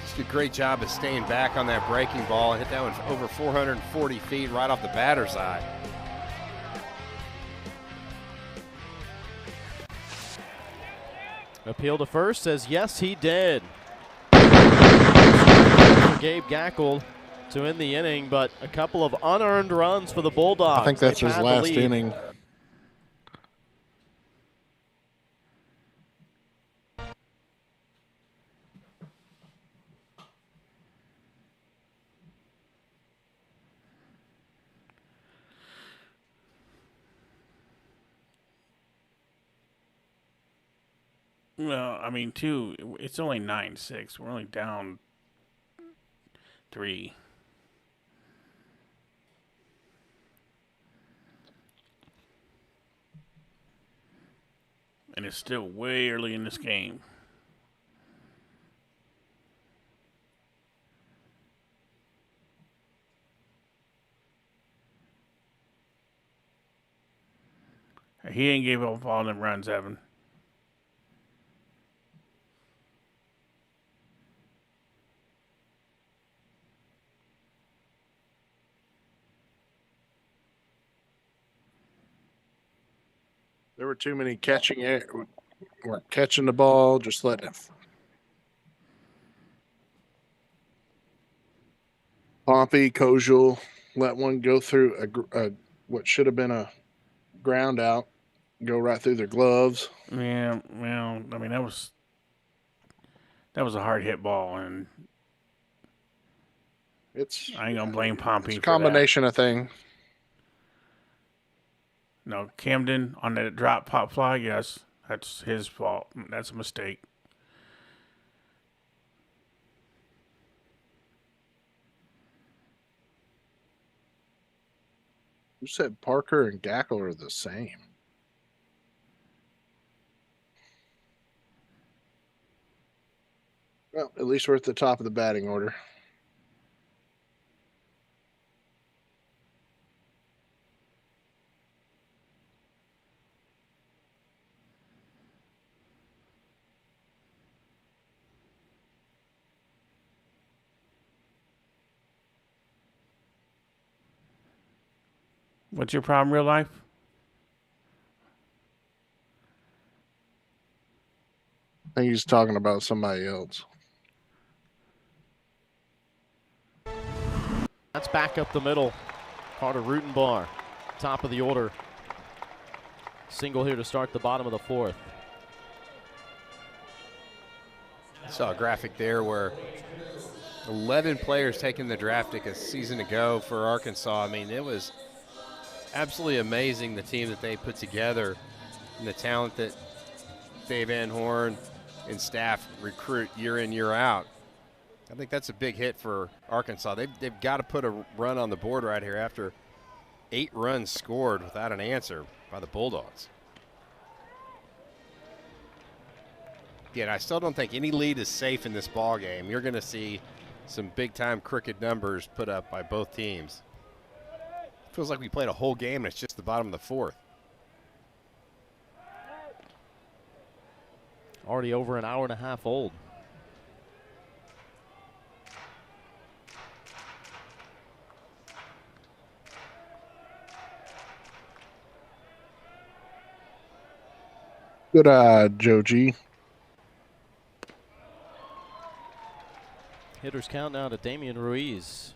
Just did a great job of staying back on that breaking ball. Hit that one over 440 feet right off the batter's eye. Appeal to first, says yes, he did. Gabe Gackle to end the inning, but a couple of unearned runs for the Bulldogs. I think that's They've his had the last lead. inning. Well, I mean, it's only 9-6. We're only down 3. And it's still way early in this game. He ain't gave up all them runs, Evan. There were too many weren't catching the ball, just letting it. Pompey, Kojal let one go through a what should have been a ground out go right through their gloves. Yeah, well, I mean that was a hard hit ball, and I ain't gonna blame Pompey It's a for that. combination of things. No, Camden on that drop pop fly, yes, that's his fault. That's a mistake. Who said Parker and Gackle are the same? Well, at least we're at the top of the batting order. What's your problem, real life? I think he's talking about somebody else. That's back up the middle. Carter Rutenbar, top of the order. Single here to start the bottom of the fourth. I saw a graphic there where 11 players taking the draft pick a season ago for Arkansas. I mean, it was absolutely amazing, the team that they put together and the talent that Dave Van Horn and staff recruit year in, year out. I think that's a big hit for Arkansas. They've got to put a run on the board right here after 8 runs scored without an answer by the Bulldogs. Again, I still don't think any lead is safe in this ball game. You're going to see some big-time crooked numbers put up by both teams. Feels like we played a whole game and it's just the bottom of the fourth. Already over an hour and a half old. Good eye, Joe G. Hitters count now to Damian Ruiz.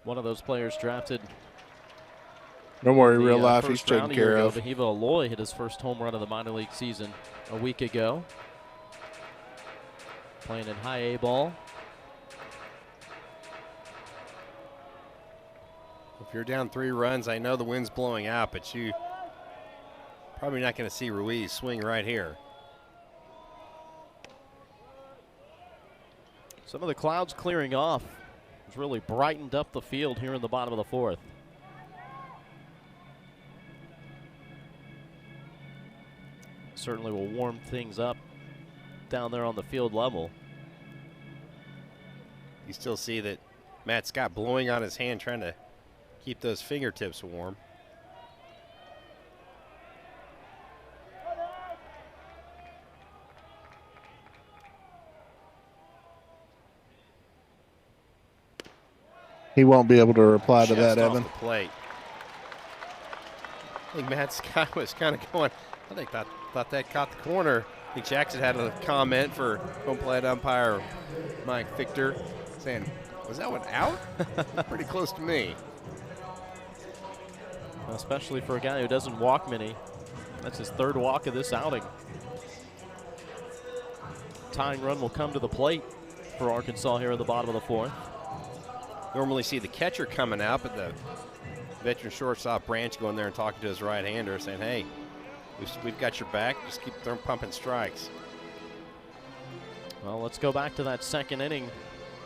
One of those players drafted. Don't worry, the, real life, he's first taken round a year care ago. of. Bahiva Aloy hit his first home run of the minor league season a week ago. Playing in high A ball. If you're down 3 runs, I know the wind's blowing out, but you probably not going to see Ruiz swing right here. Some of the clouds clearing off. It's really brightened up the field here in the bottom of the fourth. Certainly will warm things up down there on the field level. You still see that Matt Scott blowing on his hand, trying to keep those fingertips warm. He won't be able to reply to that, Just off Evan. the plate. I think Matt Scott was kind of going, I think thought that caught the corner. I think Jackson had a comment for home plate umpire Mike Fichter saying, was that one out? Pretty close to me. Especially for a guy who doesn't walk many. That's his 3rd walk of this outing. Tying run will come to the plate for Arkansas here at the bottom of the fourth. Normally see the catcher coming out, but the veteran shortstop Branch going there and talking to his right-hander saying, hey, we've got your back. Just keep pumping strikes. Well, let's go back to that second inning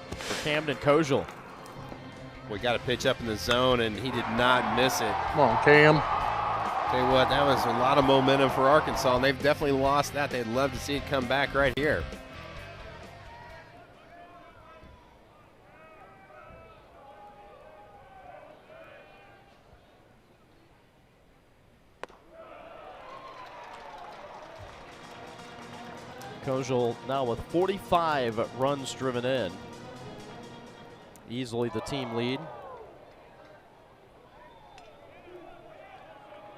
for Camden Kojal. We got a pitch up in the zone, and he did not miss it. Come on, Cam. Tell you what, that was a lot of momentum for Arkansas, and they've definitely lost that. They'd love to see it come back right here. Kojal now with 45 runs driven in. Easily the team lead.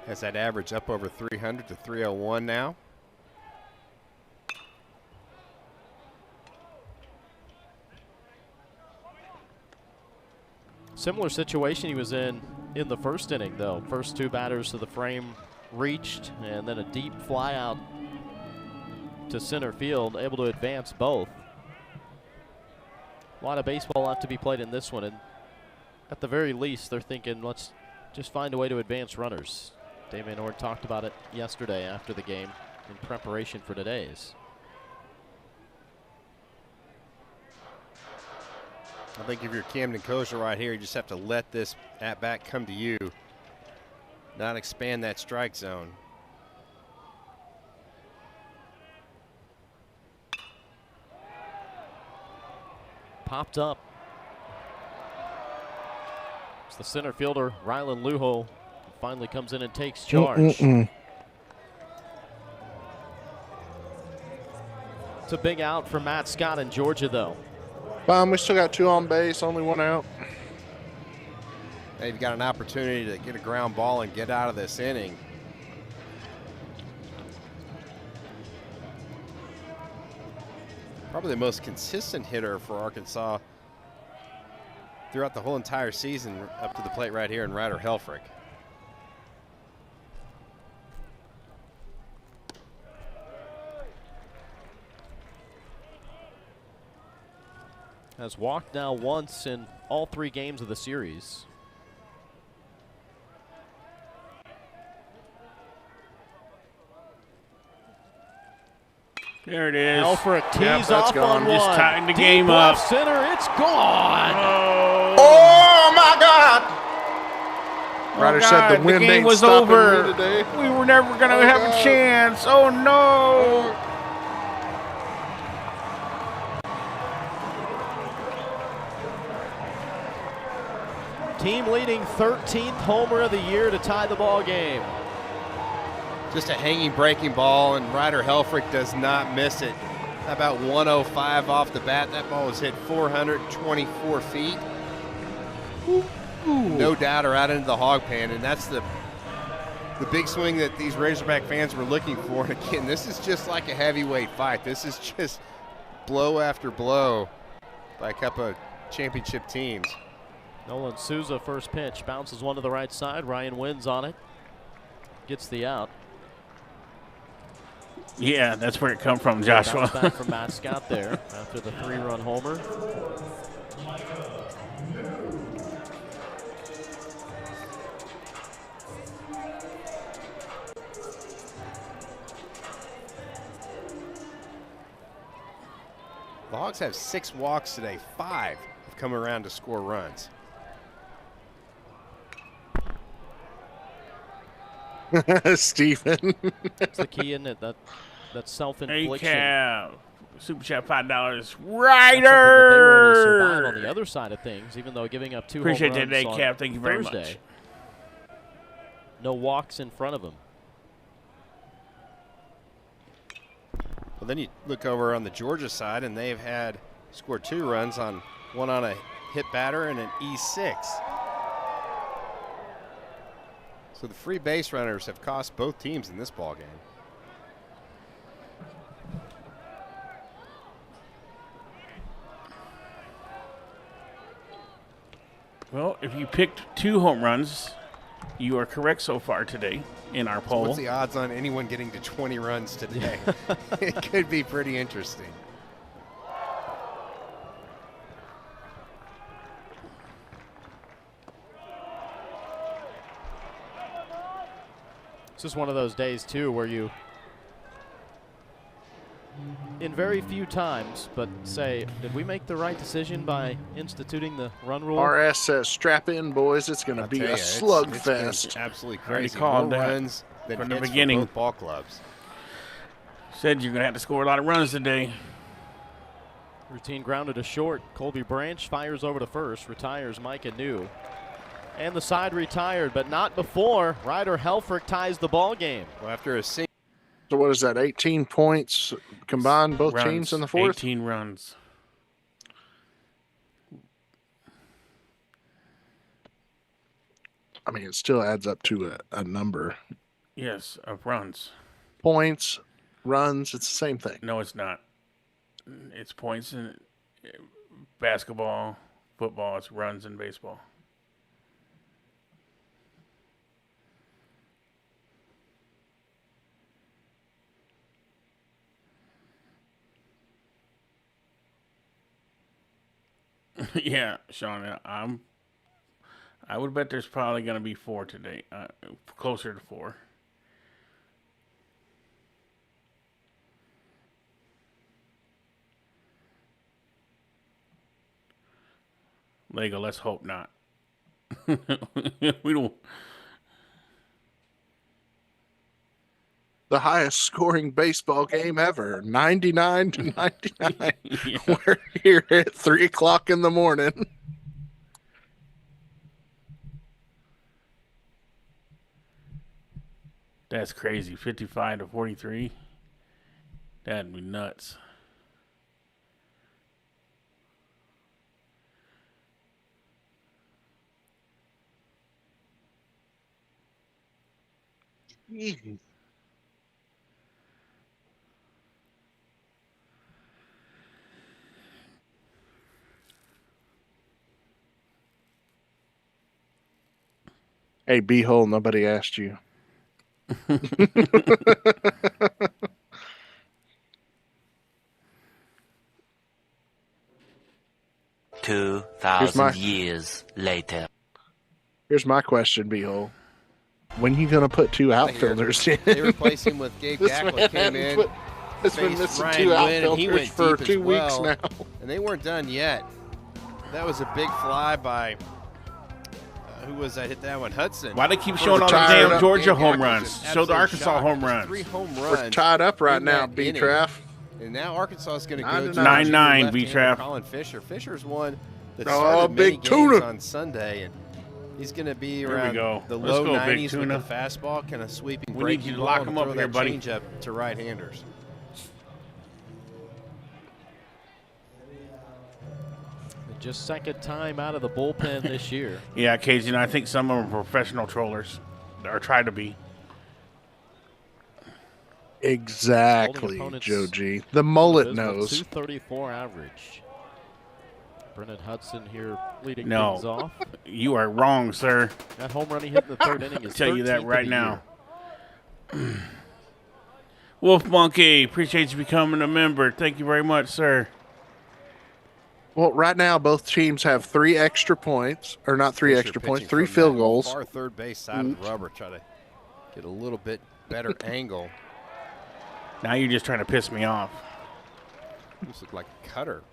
Has that average up over 300 to 301 now. Similar situation he was in the first inning, though. First two batters to the frame reached, and then a deep fly out to center field, able to advance both. A lot of baseball left to be played in this one, and at the very least, they're thinking, let's just find a way to advance runners. Dave Van Ord talked about it yesterday after the game in preparation for today's. I think if you're Camden Kosher right here, you just have to let this at-bat come to you, not expand that strike zone. Popped up. It's the center fielder, Rylan Luho, finally comes in and takes charge. It's a big out for Matt Scott in Georgia, though. We still got 2 on base, only 1 out. They've got an opportunity to get a ground ball and get out of this inning. Probably the most consistent hitter for Arkansas throughout the whole entire season, up to the plate right here in Ryder Helfrich. Has walked now once in all 3 games of the series. There it is. Helfrich tees Yep, that's off gone. on Just one. tighten the Deep game left up. center, it's gone. Oh my God! Ryder said God, the wind game ain't was stopping over. me today. We were never going to have a chance. Oh, no. Team leading 13th homer of the year to tie the ball game. Just a hanging breaking ball, and Ryder Helfrich does not miss it. About 105 off the bat. That ball was hit 424 feet. No doubt, or out into the hog pan, and that's the big swing that these Razorback fans were looking for. And again, this is just like a heavyweight fight. This is just blow after blow by a couple of championship teams. Nolan Souza first pitch, bounces one to the right side. Ryan wins on it, gets the out. Yeah, that's where it come from, Joshua. Bounce back from Matt Scott there after the 3-run homer. The Hogs have 6 walks today. 5 have come around to score runs. Stephen. That's the key, isn't it? That self-infliction. A-Cab. Super chat $5. That's something that they were able to survive Ryder. on the other side of things, even though giving up 2 Appreciate home that, runs on A-Cab. Thank you very Thursday. much. No walks in front of him. Well, then you look over on the Georgia side, and they've had scored 2 runs on one on a hit batter and an E6. So the free base runners have cost both teams in this ball game. Well, if you picked 2 home runs, you are correct so far today in our So poll. what's the odds on anyone getting to 20 runs today? It could be pretty interesting. It's just one of those days, too, where you, in very few times, but say, did we make the right decision by instituting the run rule? RS says, strap in, boys. It's going to I'll be tell a ya, it's gonna be slugfest. absolutely Already crazy. called More that runs than from the hits beginning. for both ball clubs. Said you're going to have to score a lot of runs today. Routine grounded to short. Colby Branch fires over to first, retires Micah New. And the side retired, but not before Ryder Helfrich ties the ball game. Well, after a single. So what is that, 18 points combined, both Runs, teams in the fourth? 18 runs. I mean, it still adds up to a number. Yes, of runs. Points, runs, it's the same thing. No, it's not. It's points in basketball, football. It's runs in baseball. Yeah, Sean, I would bet there's probably going to be 4 today, closer to 4. Lego, let's hope not. We don't. The highest scoring baseball game ever, 99 to 99. Yeah. We're here at 3 o'clock in the morning. That's crazy. 55 to 43. That'd be nuts. Hey, B-hole, nobody asked you. 2,000 years later. Here's my question, B-hole. When you gonna put 2 outfielders in? They replaced him with Gabe This Gackler man came in. Has been faced missing Ryan 2 Wynn, and he outfielders went for deep as 2 well. weeks now. And they weren't done yet. That was a big fly by who was that? Hit that one, Hudson. Why they keep showing all the Retired damn up. Georgia Gabe home Gackler's runs? an Show the absolute Arkansas shock. home Just runs. 3 home We're runs. tied up right in now, that inning. B-Traff. And now Arkansas is going to go to 9-9. 9-9, left-hander B-Traff. Colin Fisher. Fisher's one that Oh, started many big games tuna. on Sunday, and he's going to be There we around go. the Let's low go, big 90s with tuna. the fastball, kind of sweeping. We need breaking you to ball lock and him up throw here, that buddy. changeup to right-handers. Just second time out of the bullpen this year. Yeah, Casey, and I think some of them are professional trollers, or try to be. Exactly, Holding opponents Joe G. The mullet Abysmal knows. 234 average. Brennan Hudson here leading No. things off. You are wrong, sir. That home run he hit in the third inning I'll is tell you that 13th of right the now. year. Wolf Monkey, appreciate you becoming a member. Thank you very much, sir. Well, right now, both teams have 3 extra points, or not 3 Fisher extra points, pitching 3 from field that goals. Far third base side of the rubber, try to get a little bit better angle. Now you're just trying to piss me off. This looked like a cutter.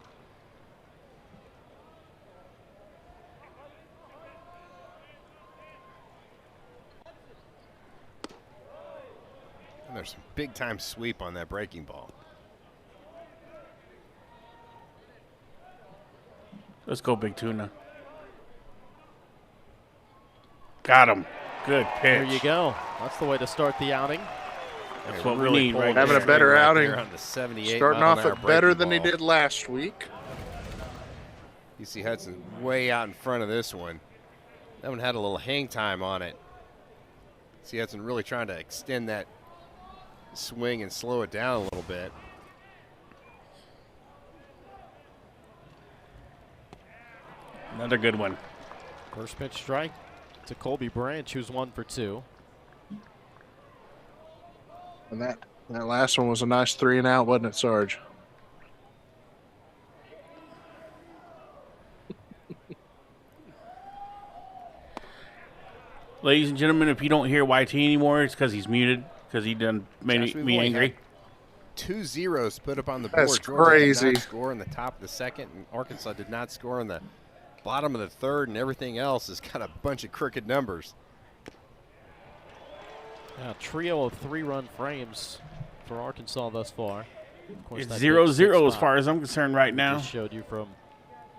And there's some big time sweep on that breaking ball. Let's go, Big Tuna. Got him. Good pitch. There you go. That's the way to start the outing. That's what we Really need pulled right the Having a there. better string right outing. there on the 78 Starting mile off an hour it better breaking than he ball. did last week. You see Hudson way out in front of this one. That one had a little hang time on it. See Hudson really trying to extend that swing and slow it down a little bit. Another good one. First pitch strike to Colby Branch, who's 1 for 2. And that last one was a nice 3 and out, wasn't it, Sarge? Ladies and gentlemen, if you don't hear YT anymore, it's because he's muted, because he done made Josh, we've me only angry. had 2 zeros put up on the board. That's Georgia crazy. did not score in the top of the second, and Arkansas did not score in the bottom of the third, and everything else has got a bunch of crooked numbers. A trio of 3-run frames for Arkansas thus far. Of course, It's that 0-0 big as spot far as I'm concerned right we now. just showed you from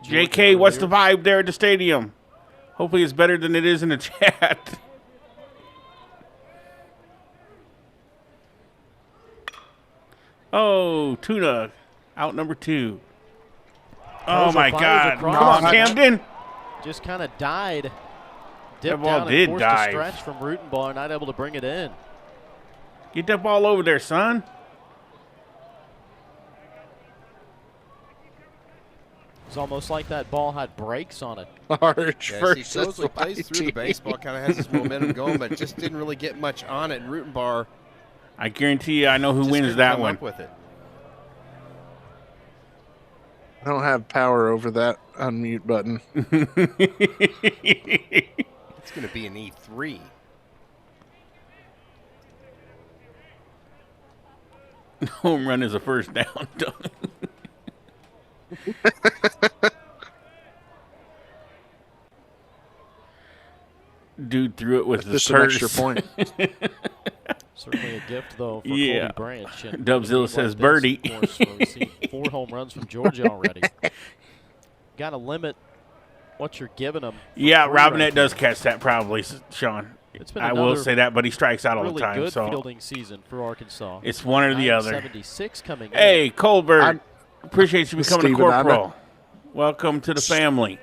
JK, what's the Georgia vibe there at the stadium? Hopefully it's better than it is in the chat. Oh, Tuna, out number 2. Oh, Those are my fires God. across. Come on, No, Camden. just kind of died dipped ball down did and forced dive. a stretch from Rutenbar, not able to bring it in. Get that ball over there, son. It's almost like that ball had brakes on it. Sarge Yes, he versus totally plays through the YG. baseball, kind of has his momentum going, but just didn't really get much on it. And Rutenbar I guarantee you I know who just wins couldn't that come one. up with it. I don't have power over that unmute button. It's going to be an E3. Home run is a first down. Dude threw it with his Just an purse. extra point. Certainly a gift, though, for Yeah. Colby Branch. And Dubzilla like says this, birdie. Of course, where we've seen 4 home runs from Georgia already. Got to limit what you're giving them. Yeah, free Robinette right does there. catch that probably, Sean. It's been I will another say that, but he strikes out all really the time. good So fielding season for Arkansas. it's one or the other. 976 coming in. Hey, Colbert, I'm- appreciate you becoming a Steven, I know- corporal. Welcome to the family.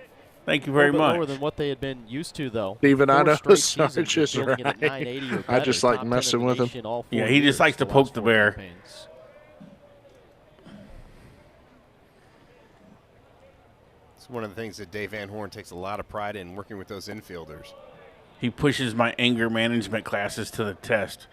Thank you very a little bit much. lower than what they had been used to, though. Steven, I 4 know straight Sarge seasons is fielding at right. 980 or I better, just like top 10 messing in the with him. nation all 4 Yeah, he just years, likes to the poke last the 4 bear. campaigns. It's one of the things that Dave Van Horn takes a lot of pride in, working with those infielders. He pushes my anger management classes to the test.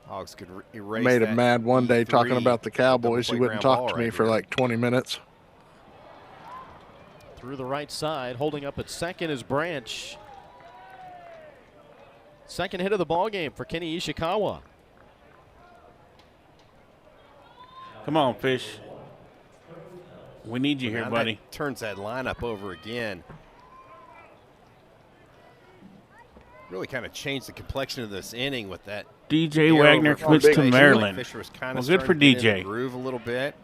Hogs could erase Made that him mad one day E3 talking about the Cowboys. He double play wouldn't ground talk ball to me right for here. like 20 minutes. Through the right side, holding up at second is Branch. Second hit of the ball game for Kenny Ishikawa. Come on, Fish. We need you here, Now that buddy. turns that lineup over again. Really kind of changed the complexion of this inning with that. DJ air Wagner over commits to Fisher. Maryland. Fisher was kind Well, of good for starting to get in DJ. the groove a little bit.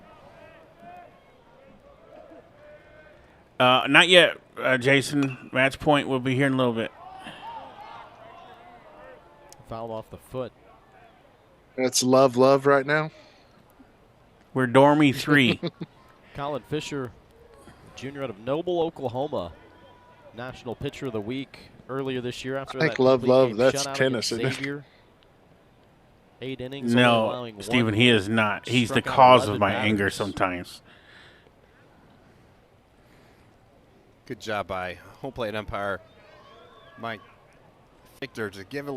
Not yet, Jason. Match point will be here in a little bit. Fouled off the foot. It's love right now. We're Dormy 3. Colin Fisher, junior out of Noble, Oklahoma. National Pitcher of the Week earlier this year after I think that love, complete game that's shutout tennis, against isn't it? Xavier. 8 innings, only No, allowing 1 Stephen, he is not. He's the Struck out cause of 11 my anger batters. sometimes. Good job by home plate umpire Mike Victor to give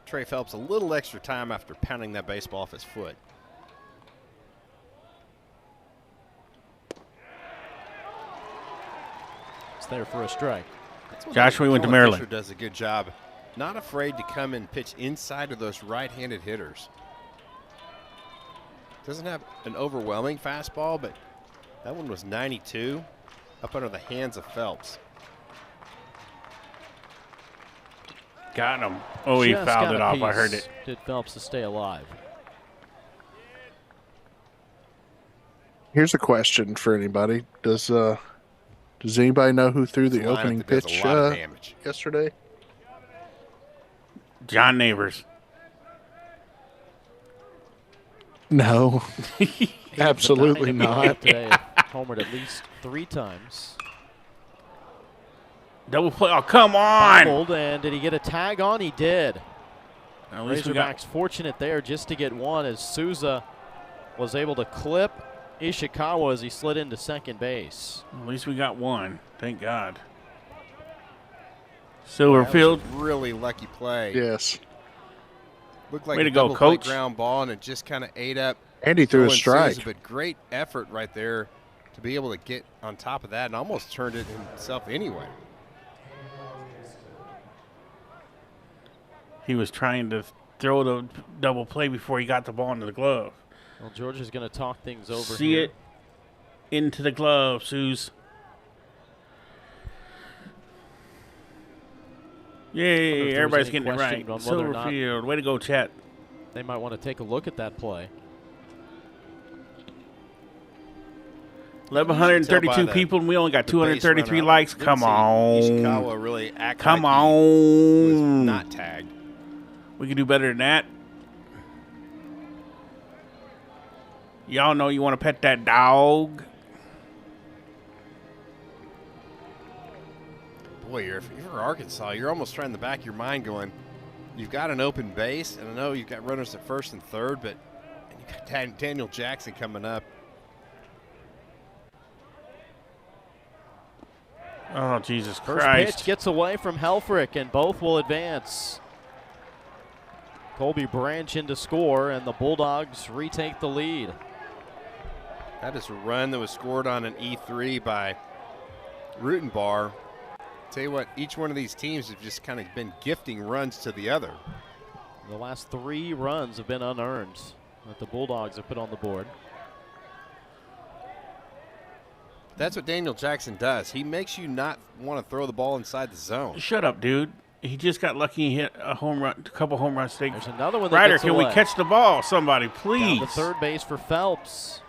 Trey Phelps a little extra time after pounding that baseball off his foot. It's there for a strike. That's one Josh, thing we went to Colin Maryland. Fisher does a good job. Not afraid to come and pitch inside of those right-handed hitters. Doesn't have an overwhelming fastball, but that one was 92 up under the hands of Phelps. Got him. Oh, he Just fouled got it a off. I heard piece. it. Did Phelps to stay alive. Here's a question for anybody. Does anybody know who threw the It's a lineup opening that does pitch a lot of damage. yesterday? John Neighbors. No. Absolutely The 9 not. Today, homered at least 3 times. Double play. Oh, come on. Bobbled, and did he get a tag on? He did. At least we got. Razorbacks fortunate there just to get one as Souza was able to clip Ishikawa as he slid into second base. At least we got one. Thank God. That was Silverfield. a really lucky play. Yes. Looked like Way a to go, double play coach. ground ball, and it just kind of ate up. And he threw a Dylan strike. Souza, but great effort right there to be able to get on top of that and almost turned it himself anyway. He was trying to throw the double play before he got the ball into the glove. Well, Georgia's going to talk things over See here. it into the glove, Suze. Yay, if there was everybody's any getting it question right. on whether or not- Silverfield, way to go, chat. They might want to take a look at that play. 1,132 Tell by people, and we only got the base 233 runner. likes. Didn't Come see on. Ishikawa really act Come like he was on. not tagged. We can do better than that. Y'all know you want to pet that dog. Boy, if you're Arkansas, you're almost trying in the back of your mind going, you've got an open base, and I know you've got runners at first and third, but you've got Daniel Jackson coming up. Oh, Jesus First Christ. pitch gets away from Helfrich, and both will advance. Colby Branch in to score, and the Bulldogs retake the lead. That is a run that was scored on an E3 by Rutenbar. Tell you what, each one of these teams have just kind of been gifting runs to the other. The last 3 runs have been unearned that the Bulldogs have put on the board. That's what Daniel Jackson does. He makes you not want to throw the ball inside the zone. Shut up, dude. He just got lucky. He hit a home run, a couple home runs. There's another one that Ryder, gets can away. we catch the ball? Somebody, Down please. to third base for Phelps.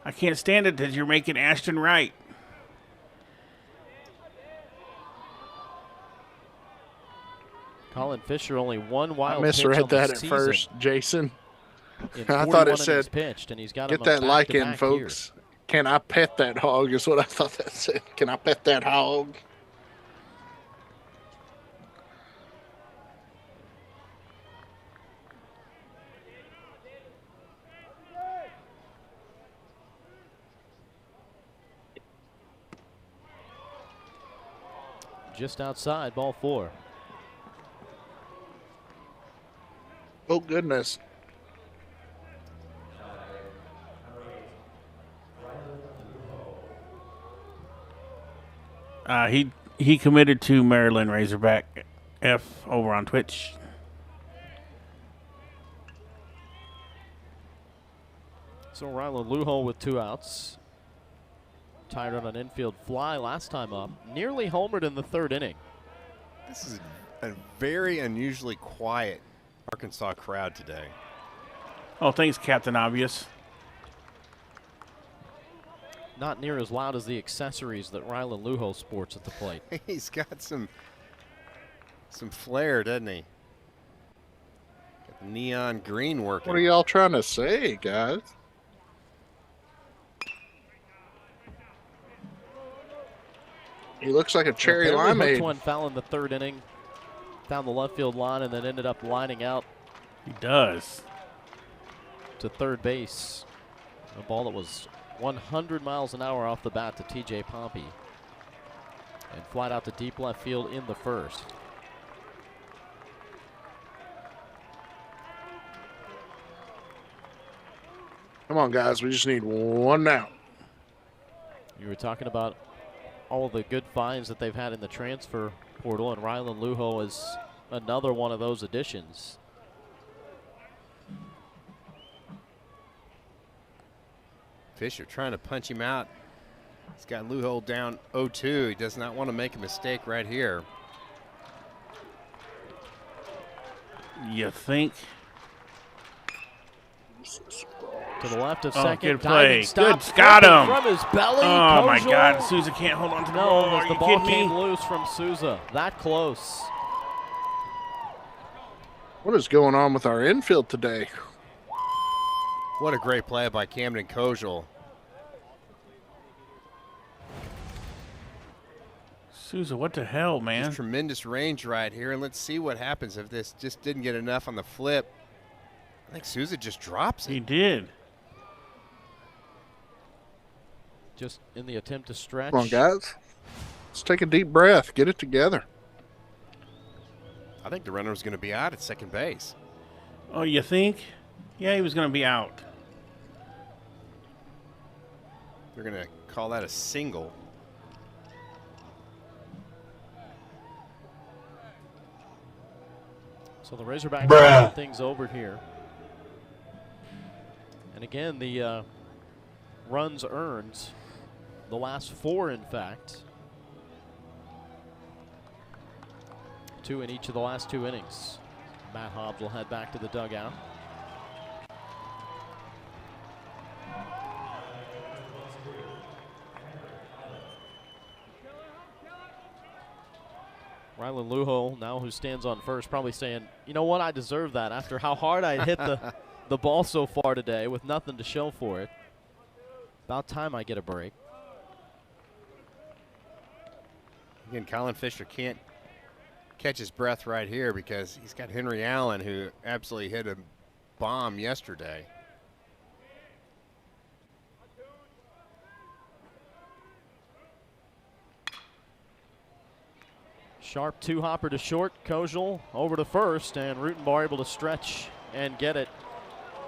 I can't stand it that you're making Ashton right. Colin Fisher only one wild I pitch on misread the that at season first, Jason. in I 41 thought it innings said, pitched, and he's got Get him a that like in, back-to-back folks. Can I pet that hog is what I thought that said. Can I pet that hog? Just outside, ball 4. Oh, goodness. He committed to Maryland Razorback F over on Twitch. So Ryland Lujo with 2 outs. Tied on an infield fly last time up. Nearly homered in the 3rd inning. This is a very unusually quiet Arkansas crowd today. Oh, thanks, Captain Obvious. Not near as loud as the accessories that Ryland Lujo sports at the plate. He's got some flair, doesn't he? Got the neon green working. What are y'all trying to say, guys? He looks like a cherry Apparently hooked limeade. one foul in the 3rd inning. Found the left field line and then ended up lining out He does. to third base. A ball that was 100 miles an hour off the bat to TJ Pompey. And flied out to deep left field in the 1st. Come on, guys. We just need one out. You were talking about all the good finds that they've had in the transfer portal, and Ryland Lujo is another one of those additions. Fisher trying to punch him out. He's got Lujo down 0-2. He does not want to make a mistake right here. You think? To the left of Oh, second. good play. Diving stop, Good, got flipping him. from his belly. Oh, my Kojal. God. Souza can't hold on to the ball. No, Are as the you ball kidding came me? loose from Souza. That close. What is going on with our infield today? What a great play by Camden Kojal. Souza, what the hell, man? Just tremendous range right here, and let's see what happens if this just didn't get enough on the flip. I think Souza just drops He it. did. Just in the attempt to stretch. Come on, guys. Let's take a deep breath. Get it together. I think the runner was going to be out at second base. Oh, you think? Yeah, he was going to be out. They're going to call that a single. So the Razorbacks get things over here. And again, the runs earned, the last 4 in fact. 2 in each of the last 2 innings. Matt Hobbs will head back to the dugout. Rylan Lujo, now who stands on first, probably saying, you know what, I deserve that after how hard I hit the ball so far today with nothing to show for it. About time I get a break. Again, Colin Fisher can't catch his breath right here because he's got Henry Allen, who absolutely hit a bomb yesterday. Sharp two-hopper to short. Kojal over to first, and Rutenbar able to stretch and get it.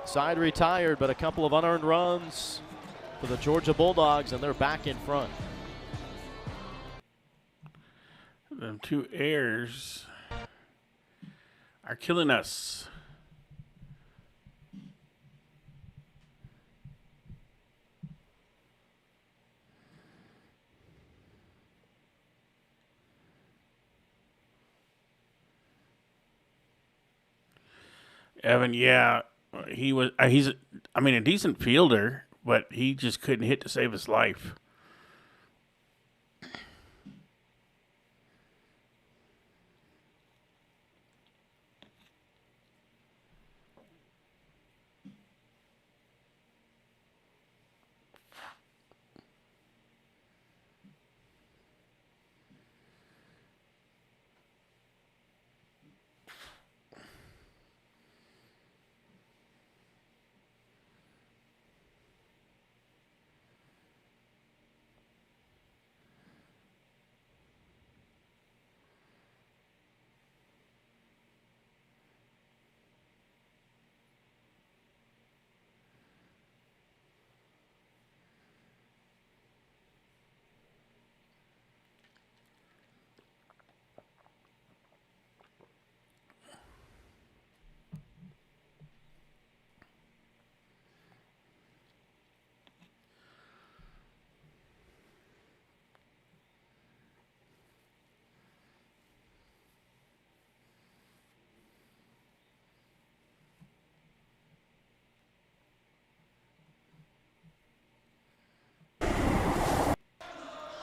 Side retired, but a couple of unearned runs for the Georgia Bulldogs, and they're back in front. Them two errors are killing us. Evan, yeah, he's a decent fielder, but he just couldn't hit to save his life.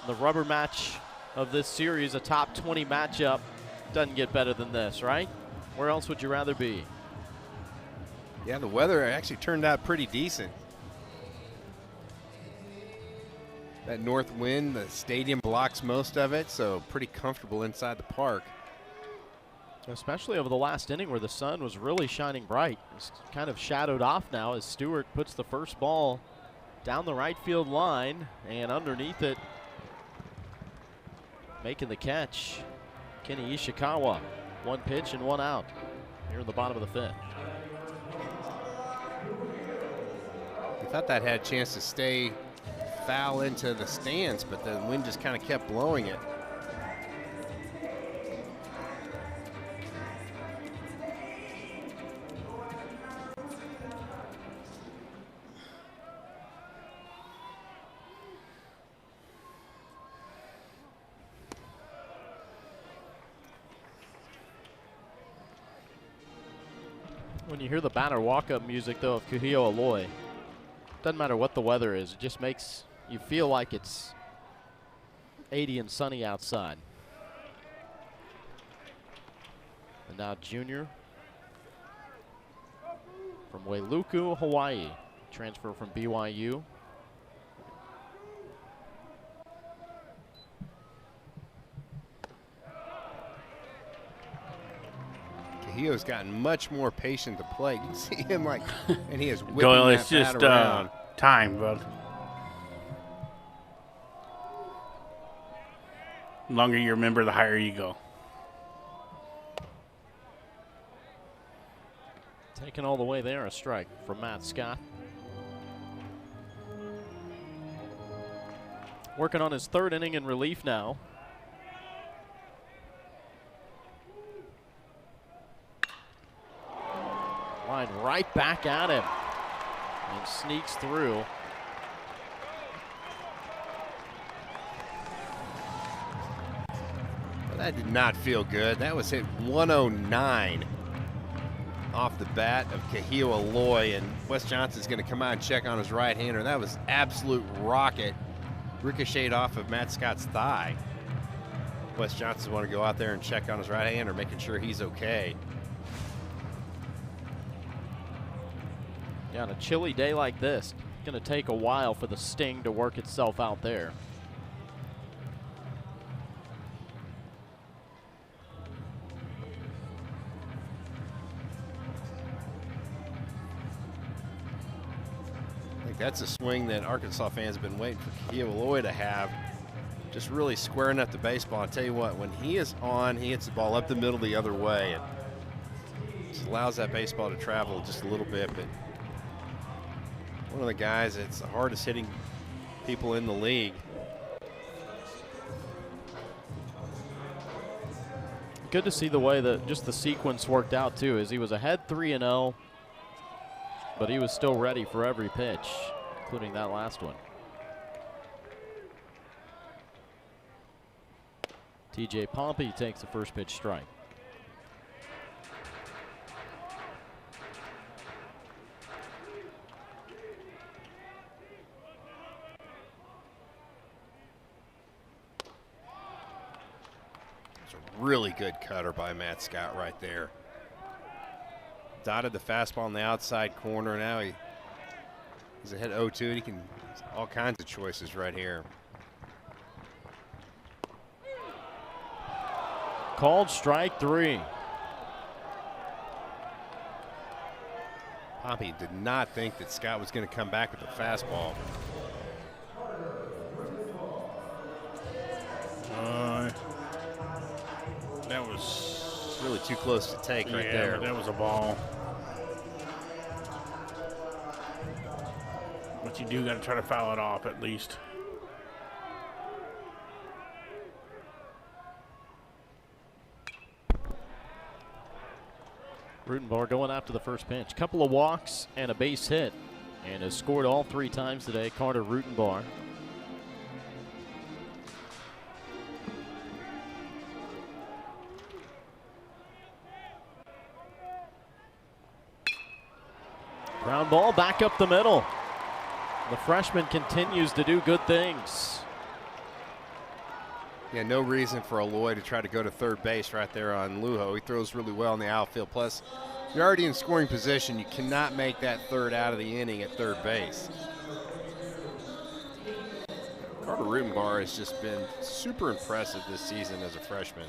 The rubber match of this series, a top 20 matchup, doesn't get better than this, right? Where else would you rather be? Yeah, the weather actually turned out pretty decent. That north wind, the stadium blocks most of it, so pretty comfortable inside the park. Especially over the last inning where the sun was really shining bright. It's kind of shadowed off now as Stewart puts the first ball down the right field line, and underneath it, making the catch, Kenny Ishikawa. One pitch and one out here in the bottom of the fifth. I thought that had a chance to stay foul into the stands, but the wind just kind of kept blowing it. When you hear the batter walk-up music, though, of Kuhio Aloy, doesn't matter what the weather is, it just makes you feel like it's 80 and sunny outside. And now Junior from Wailuku, Hawaii, transfer from BYU. Kahio's gotten much more patient to play. You can see him like, and he is whipping Doyle, that it's just bat around. time, bud. The longer you remember, the higher you go. Taken all the way there, a strike from Matt Scott. Working on his third inning in relief now. Line right back at him and sneaks through. Well, that did not feel good. That was hit 109 off the bat of Kuhio Aloy, and Wes Johnson's going to come out and check on his right-hander. That was absolute rocket. Ricocheted off of Matt Scott's thigh. Wes Johnson want to go out there and check on his right hander, making sure he's okay. Yeah, on a chilly day like this, it's going to take a while for the sting to work itself out there. I think that's a swing that Arkansas fans have been waiting for Kealoy to have. Just really squaring up the baseball. I'll tell you what, when he is on, he hits the ball up the middle the other way. And just allows that baseball to travel just a little bit. But one of the guys that's the hardest hitting people in the league. Good to see the way that just the sequence worked out too, as he was ahead 3-0, but he was still ready for every pitch, including that last one. TJ Pompey takes the first pitch strike. It's a really good cutter by Matt Scott right there. Dotted the fastball in the outside corner. Now he's ahead 0-2, and he can all kinds of choices right here. Called strike 3. Pompey did not think that Scott was going to come back with the fastball. That was really too close to take right there. That was a ball. But you do got to try to foul it off at least. Rutenbar going after the first pitch. Couple of walks and a base hit, and has scored all 3 times today, Carter Rutenbar. Ground ball back up the middle. The freshman continues to do good things. Yeah, no reason for Aloy to try to go to third base right there on Lujo. He throws really well in the outfield. Plus, you're already in scoring position. You cannot make that third out of the inning at third base. Carter Rutenbar has just been super impressive this season as a freshman.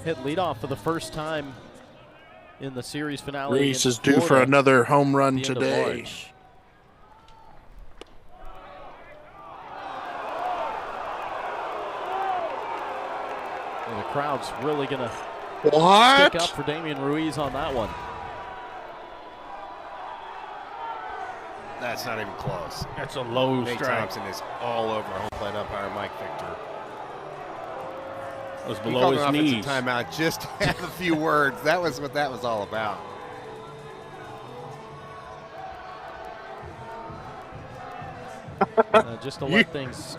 Hit leadoff for the first time in the series finale. Reese is due for another home run today. And the crowd's really going to stick up for Damian Ruiz on that one. That's not even close. That's a low Nate strike. Thompson is all over home plate umpire Mike Victor. It was below his knees. Timeout just to have a few words. That was what that was all about. Just to let things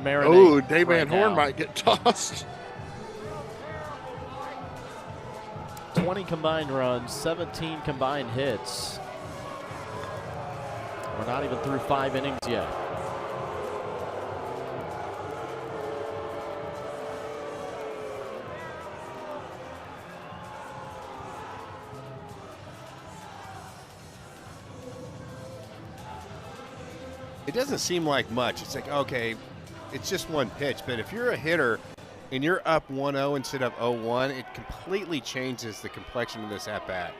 marinate. Oh, Dave Van right Horn now. might get tossed. 20 combined runs, 17 combined hits. We're not even through 5 innings yet. It doesn't seem like much. It's like, okay, it's just one pitch. But if you're a hitter and you're up 1-0 instead of 0-1, it completely changes the complexion of this at-bat.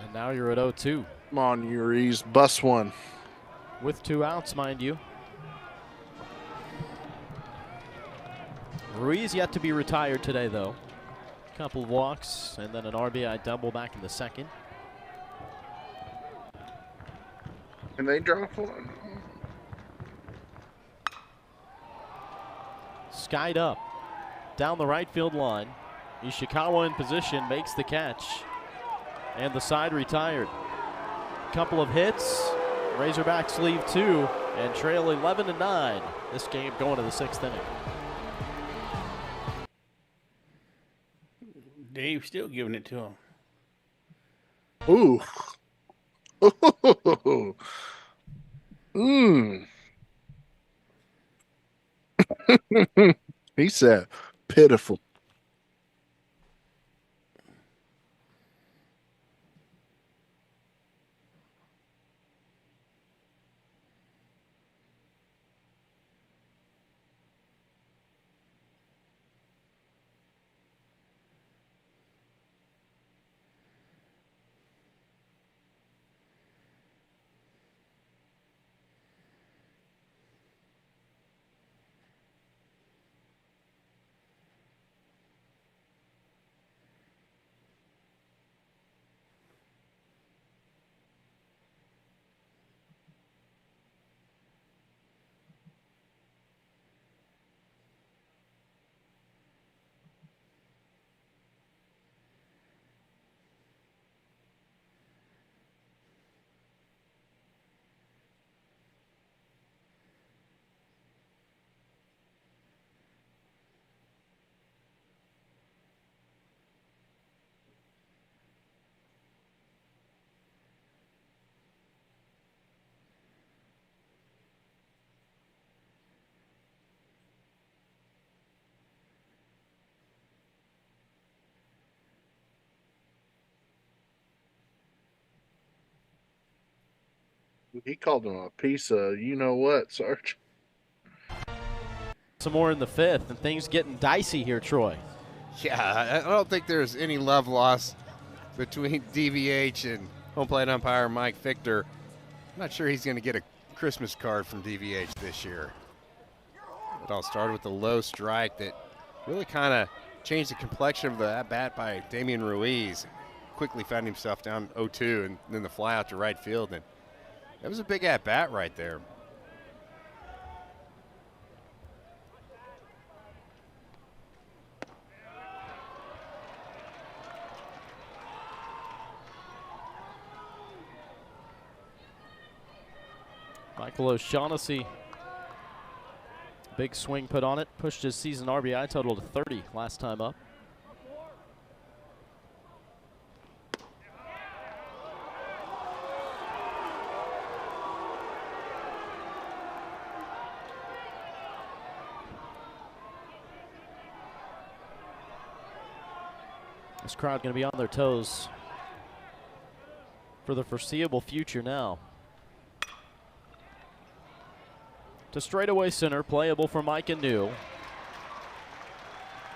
And now you're at 0-2. Come on, Uriz, bust one. With 2 outs, mind you. Ruiz yet to be retired today, though. Couple of walks and then an RBI double back in the second. And they drop one. Skied up down the right field line. Ishikawa in position, makes the catch. And the side retired. Couple of hits. Razorbacks leave 2 and trail 11-9. This game going to the 6th inning. Dave's still giving it to him. Ooh. Mm. He said, pitiful. He called him a piece of you know what, Sarge. Some more in the fifth, and things getting dicey here, Troy. Yeah, I don't think there's any love lost between DVH and home plate umpire Mike Victor. I'm not sure he's going to get a Christmas card from DVH this year. It all started with the low strike that really kind of changed the complexion of the at-bat by Damian Ruiz. Quickly found himself down 0-2 and then the fly out to right field. And that was a big at-bat right there. Michael O'Shaughnessy, big swing put on it, pushed his season RBI total to 30 last time up. This crowd going to be on their toes for the foreseeable future now. To straightaway center, playable for Mike and New.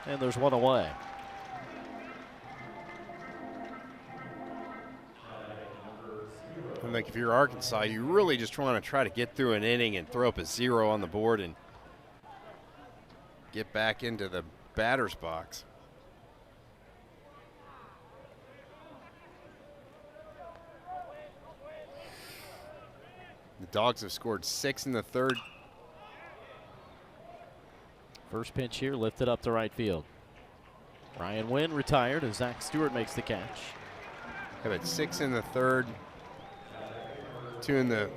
And there's one away. And like if you're Arkansas, you really just want to try to get through an inning and throw up a 0 on the board and get back into the batter's box. The Dogs have scored 6 in the third. First pitch here, lifted up to right field. Ryan Wynn retired as Zach Stewart makes the catch. Have had 6 in the third, 2 in the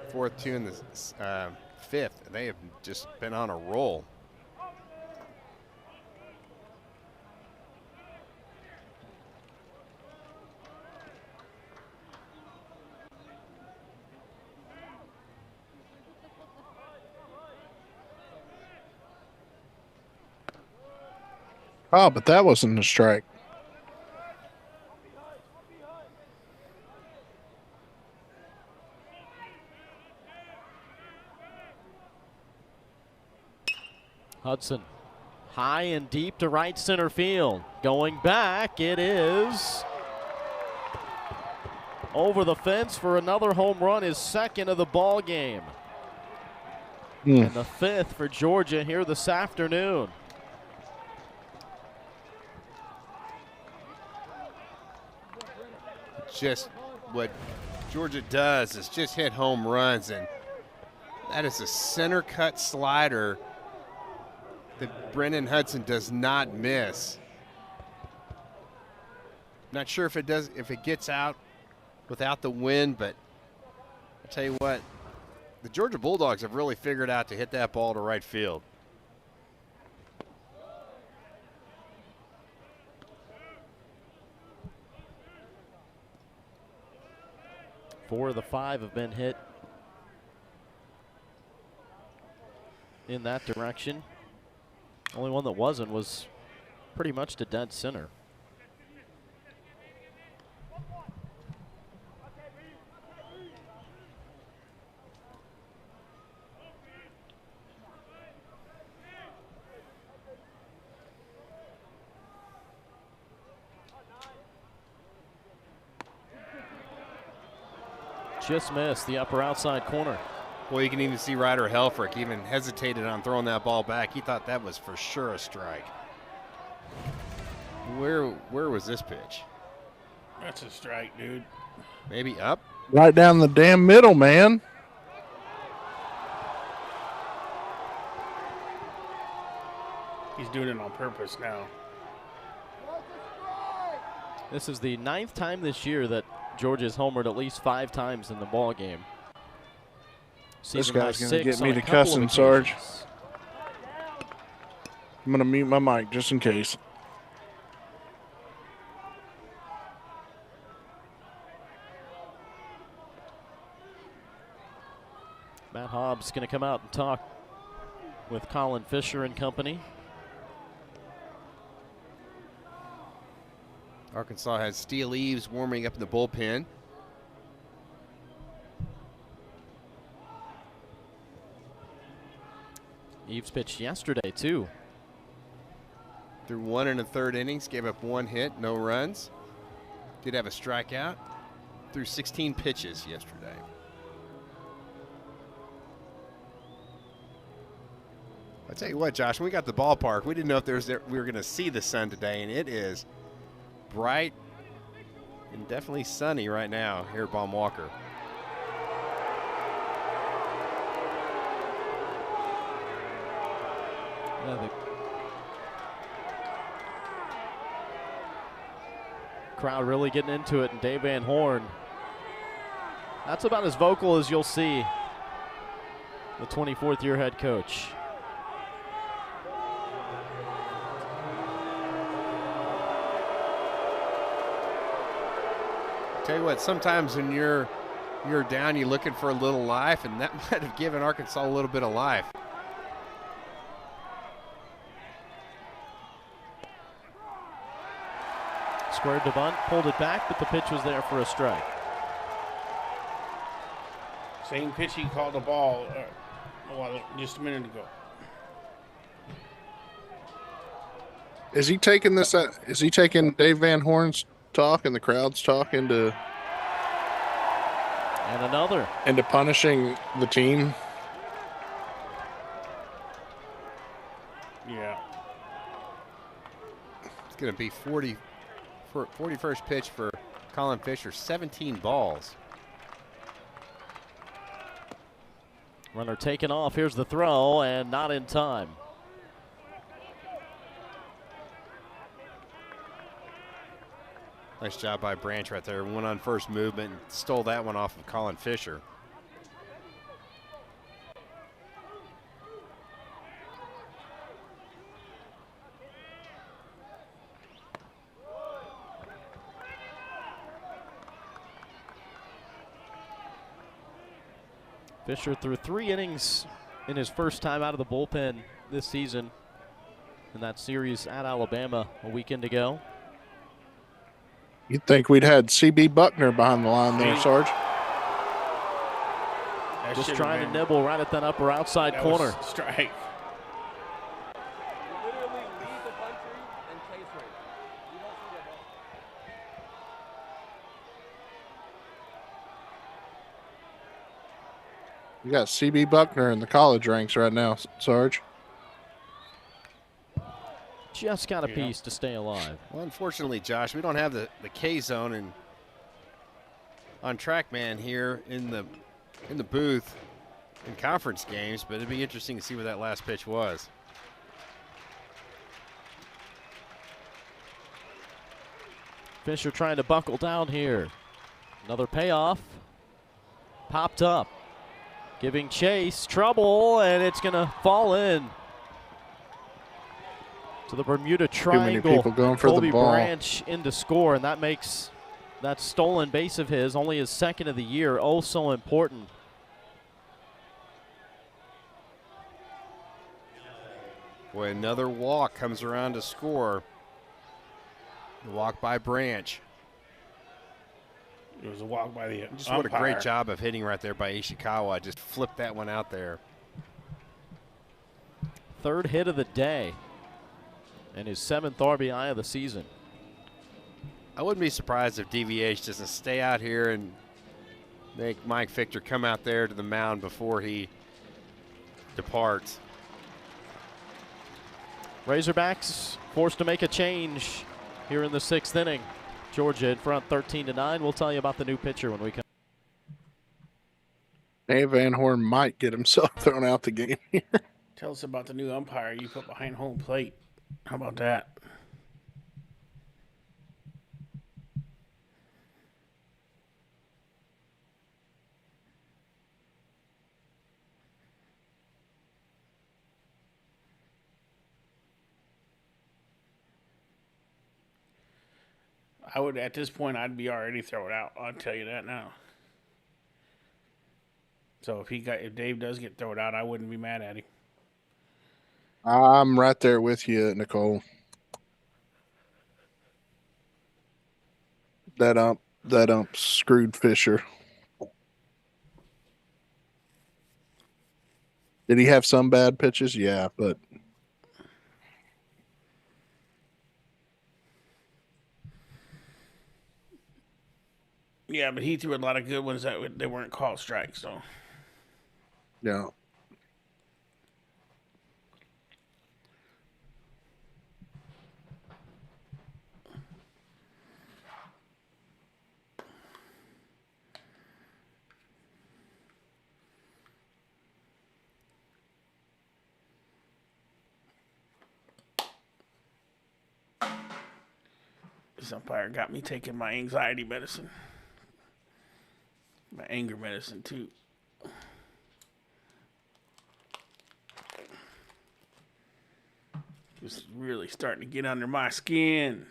fourth, 2 in the fifth. They have just been on a roll. Oh, but that wasn't a strike. Hudson high and deep to right center field. Going back, it is over the fence for another home run, his second of the ball game. And the fifth for Georgia here this afternoon. Just what Georgia does is just hit home runs, and that is a center cut slider that Brendan Hudson does not miss. Not sure if it does, if it gets out without the wind, but I'll tell you what, the Georgia Bulldogs have really figured out to hit that ball to right field. 4 of the 5 have been hit in that direction. Only one that wasn't was pretty much to dead center. Just missed the upper outside corner. Well, you can even see Ryder Helfrich even hesitated on throwing that ball back. He thought that was for sure a strike. Where was this pitch? That's a strike, dude. Maybe up? Right down the damn middle, man. He's doing it on purpose now. This is the 9th time this year that Georgia's homered at least 5 times in the ball game. This guy's going to get me to cussing, Sarge. I'm going to mute my mic just in case. Matt Hobbs going to come out and talk with Colin Fisher and company. Arkansas has Steele Eves warming up in the bullpen. Eves pitched yesterday, too. Through 1 1/3 innings, gave up 1 hit, no runs. Did have a strikeout. Threw 16 pitches yesterday. I'll tell you what, Josh, when we got the ballpark, we didn't know if we were going to see the sun today, and it is bright and definitely sunny right now here at Baum Walker. Yeah, the crowd really getting into it, and Dave Van Horn, that's about as vocal as you'll see the 24th year head coach. Tell you what, sometimes when you're down, you're looking for a little life, and that might have given Arkansas a little bit of life. Squared to bunt, pulled it back, but the pitch was there for a strike. Same pitch he called the ball just a minute ago. Is he taking this? Is he taking Dave Van Horn's talk and the crowd's talk into punishing the team? Yeah. It's going to be 41st pitch for Colin Fisher, 17 balls. Runner taken off. Here's the throw, and not in time. Nice job by Branch right there. Went on first movement and stole that one off of Colin Fisher. Fisher threw 3 innings in his first time out of the bullpen this season in that series at Alabama a weekend ago. You'd think we'd had CB Buckner behind the line there, Sarge. Just trying to nibble right at that upper outside corner. Strike. You got CB Buckner in the college ranks right now, Sarge. Just got a piece to stay alive. Well, unfortunately, Josh, we don't have the K zone and on TrackMan here in the booth in conference games, but it'd be interesting to see what that last pitch was. Fisher trying to buckle down here. Another payoff. Popped up. Giving chase. Trouble, and it's going to fall in to the Bermuda Triangle. Too many people going for Colby the ball. Branch in to score, and that makes that stolen base of his, only his second of the year, oh so important. Boy, another walk comes around to score. The walk by Branch. It was a walk by the Just what a great job of hitting right there by Ishikawa. Just flipped that one out there. Third hit of the day and his 7th RBI of the season. I wouldn't be surprised if DVH doesn't stay out here and make Mike Fichter come out there to the mound before he departs. Razorbacks forced to make a change here in the 6th inning. Georgia in front 13-9. We'll tell you about the new pitcher when we come. Dave Van Horn might get himself thrown out the game here. Tell us about the new umpire you put behind home plate. How about that? I would, at this point, I'd be already thrown out. I'll tell you that now. So if Dave does get thrown out, I wouldn't be mad at him. I'm right there with you, Nicole. That ump screwed Fisher. Did he have some bad pitches? Yeah, but yeah, but he threw a lot of good ones that they weren't called strikes, so. yeah. This umpire got me taking my anxiety medicine. My anger medicine, too. It's really starting to get under my skin.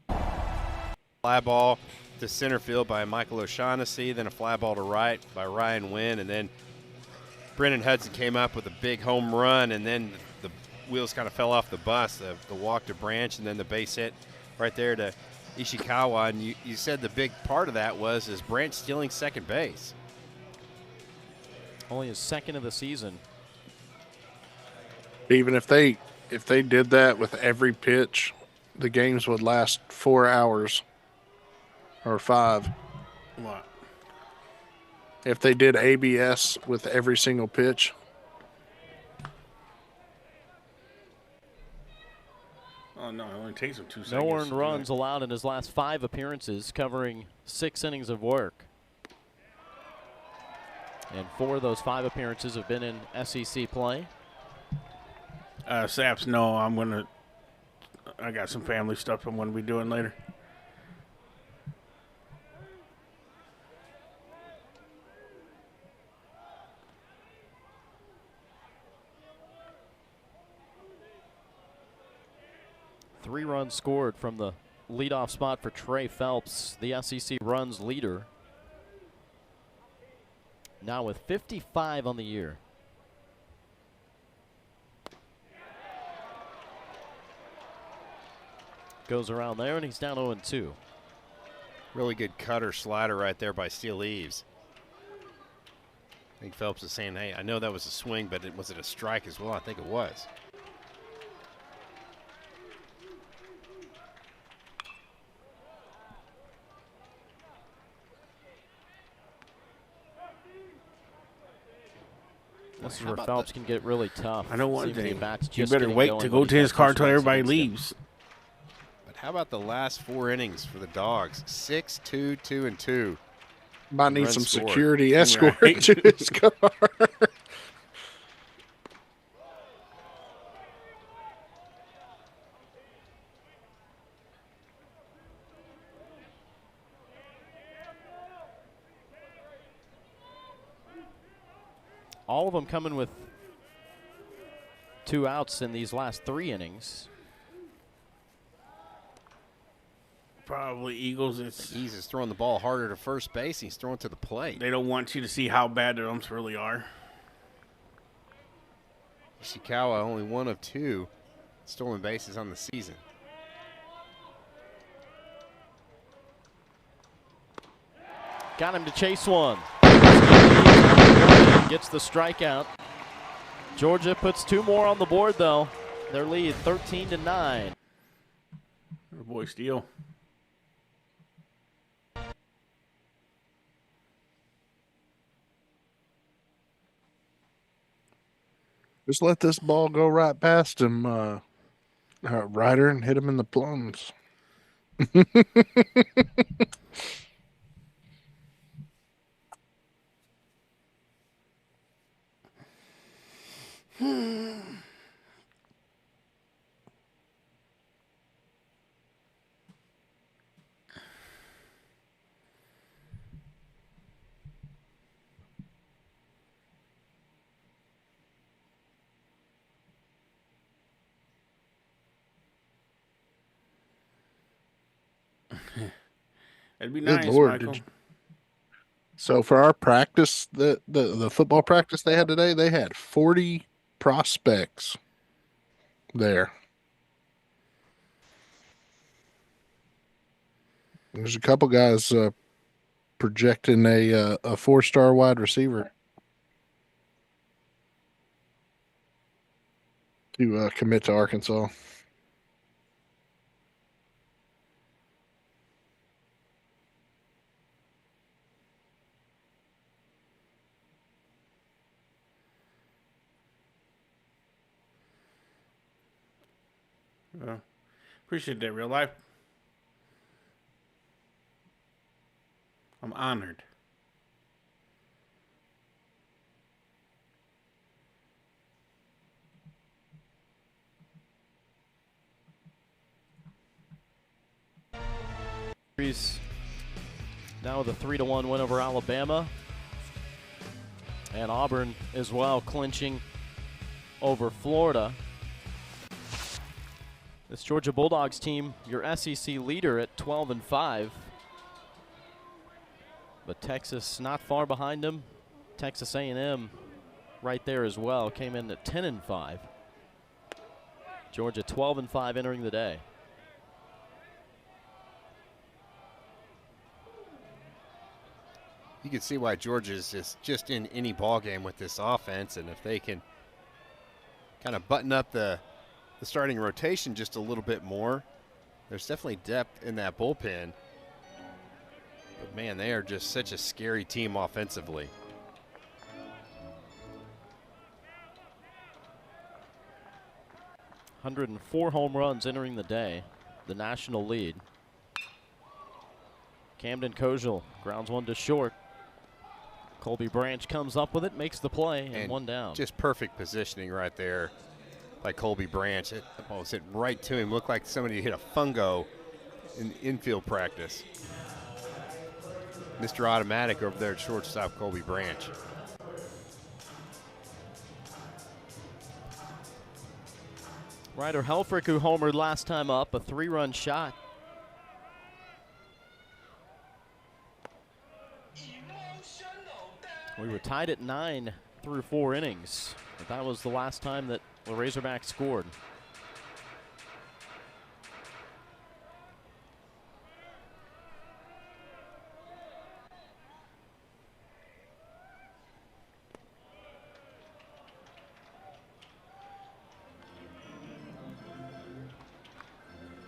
Fly ball to center field by Michael O'Shaughnessy, then a fly ball to right by Ryan Wynn, and then Brennan Hudson came up with a big home run, and then the wheels kind of fell off the bus, the walk to Branch, and then the base hit right there to Ishikawa. And you said the big part of that was Branch stealing second base. Only his 2nd of the season. Even if they did that with every pitch, the games would last 4 hours or 5. What? If they did ABS with every single pitch. Oh, no, it only takes him 2 seconds. No earned runs allowed in his last 5 appearances, covering 6 innings of work. And 4 of those 5 appearances have been in SEC play. Saps, no, I got some family stuff I'm going to be doing later. Three runs scored from the leadoff spot for Trey Phelps, the SEC runs leader. Now with 55 on the year. Goes around there, and he's down 0-2. Really good cutter slider right there by Steele Eaves. I think Phelps is saying, hey, I know that was a swing, but was it a strike as well? I think it was. This is where Phelps can get really tough. I know one Seems the thing. bat's You just better getting wait going to when go he's to his got car 2 till strikes everybody against him. leaves. But how about the last 4 innings for the Dogs? 6-2, 2-2. Might need Runs some scored. security escort Right. to his car. All of them coming with 2 outs in these last 3 innings. Probably Eagles. It's He's just throwing the ball harder to first base. He's throwing to the plate. they don't want you to see how bad their umps really are. Ishikawa only one of 2 stolen bases on the season. Got him to chase one. Gets the strikeout. Georgia puts 2 more on the board, though. Their lead 13-9. Our boy Steele. Just let this ball go right past him, Ryder, and hit him in the plums. That'd be Good nice, Lord, Michael. So for our practice, the football practice they had today, they had 40 prospects there. There's a couple guys projecting a 4-star wide receiver to commit to Arkansas. Appreciate that, real life. I'm honored. Now with a 3-1 win over Alabama. And Auburn as well, clinching over Florida. This Georgia Bulldogs team, your SEC leader at 12-5. But Texas not far behind them. Texas A&M right there as well, came in at 10-5. Georgia 12-5 entering the day. You can see why Georgia's just in any ball game with this offense, and if they can kind of button up the starting rotation just a little bit more, there's definitely depth in that bullpen. But man, they are just such a scary team offensively. .104 home runs entering the day, the national lead. Camden Kojal grounds one to short. Colby Branch comes up with it, makes the play, and one down. Just perfect positioning right there by Colby Branch. It was hit right to him. Looked like somebody hit a fungo in infield practice. Mr. Automatic over there at shortstop, Colby Branch. Ryder Helfrich, who homered last time up, a 3-run shot. We were tied at 9 through 4 innings, but that was the last time that the Razorbacks scored.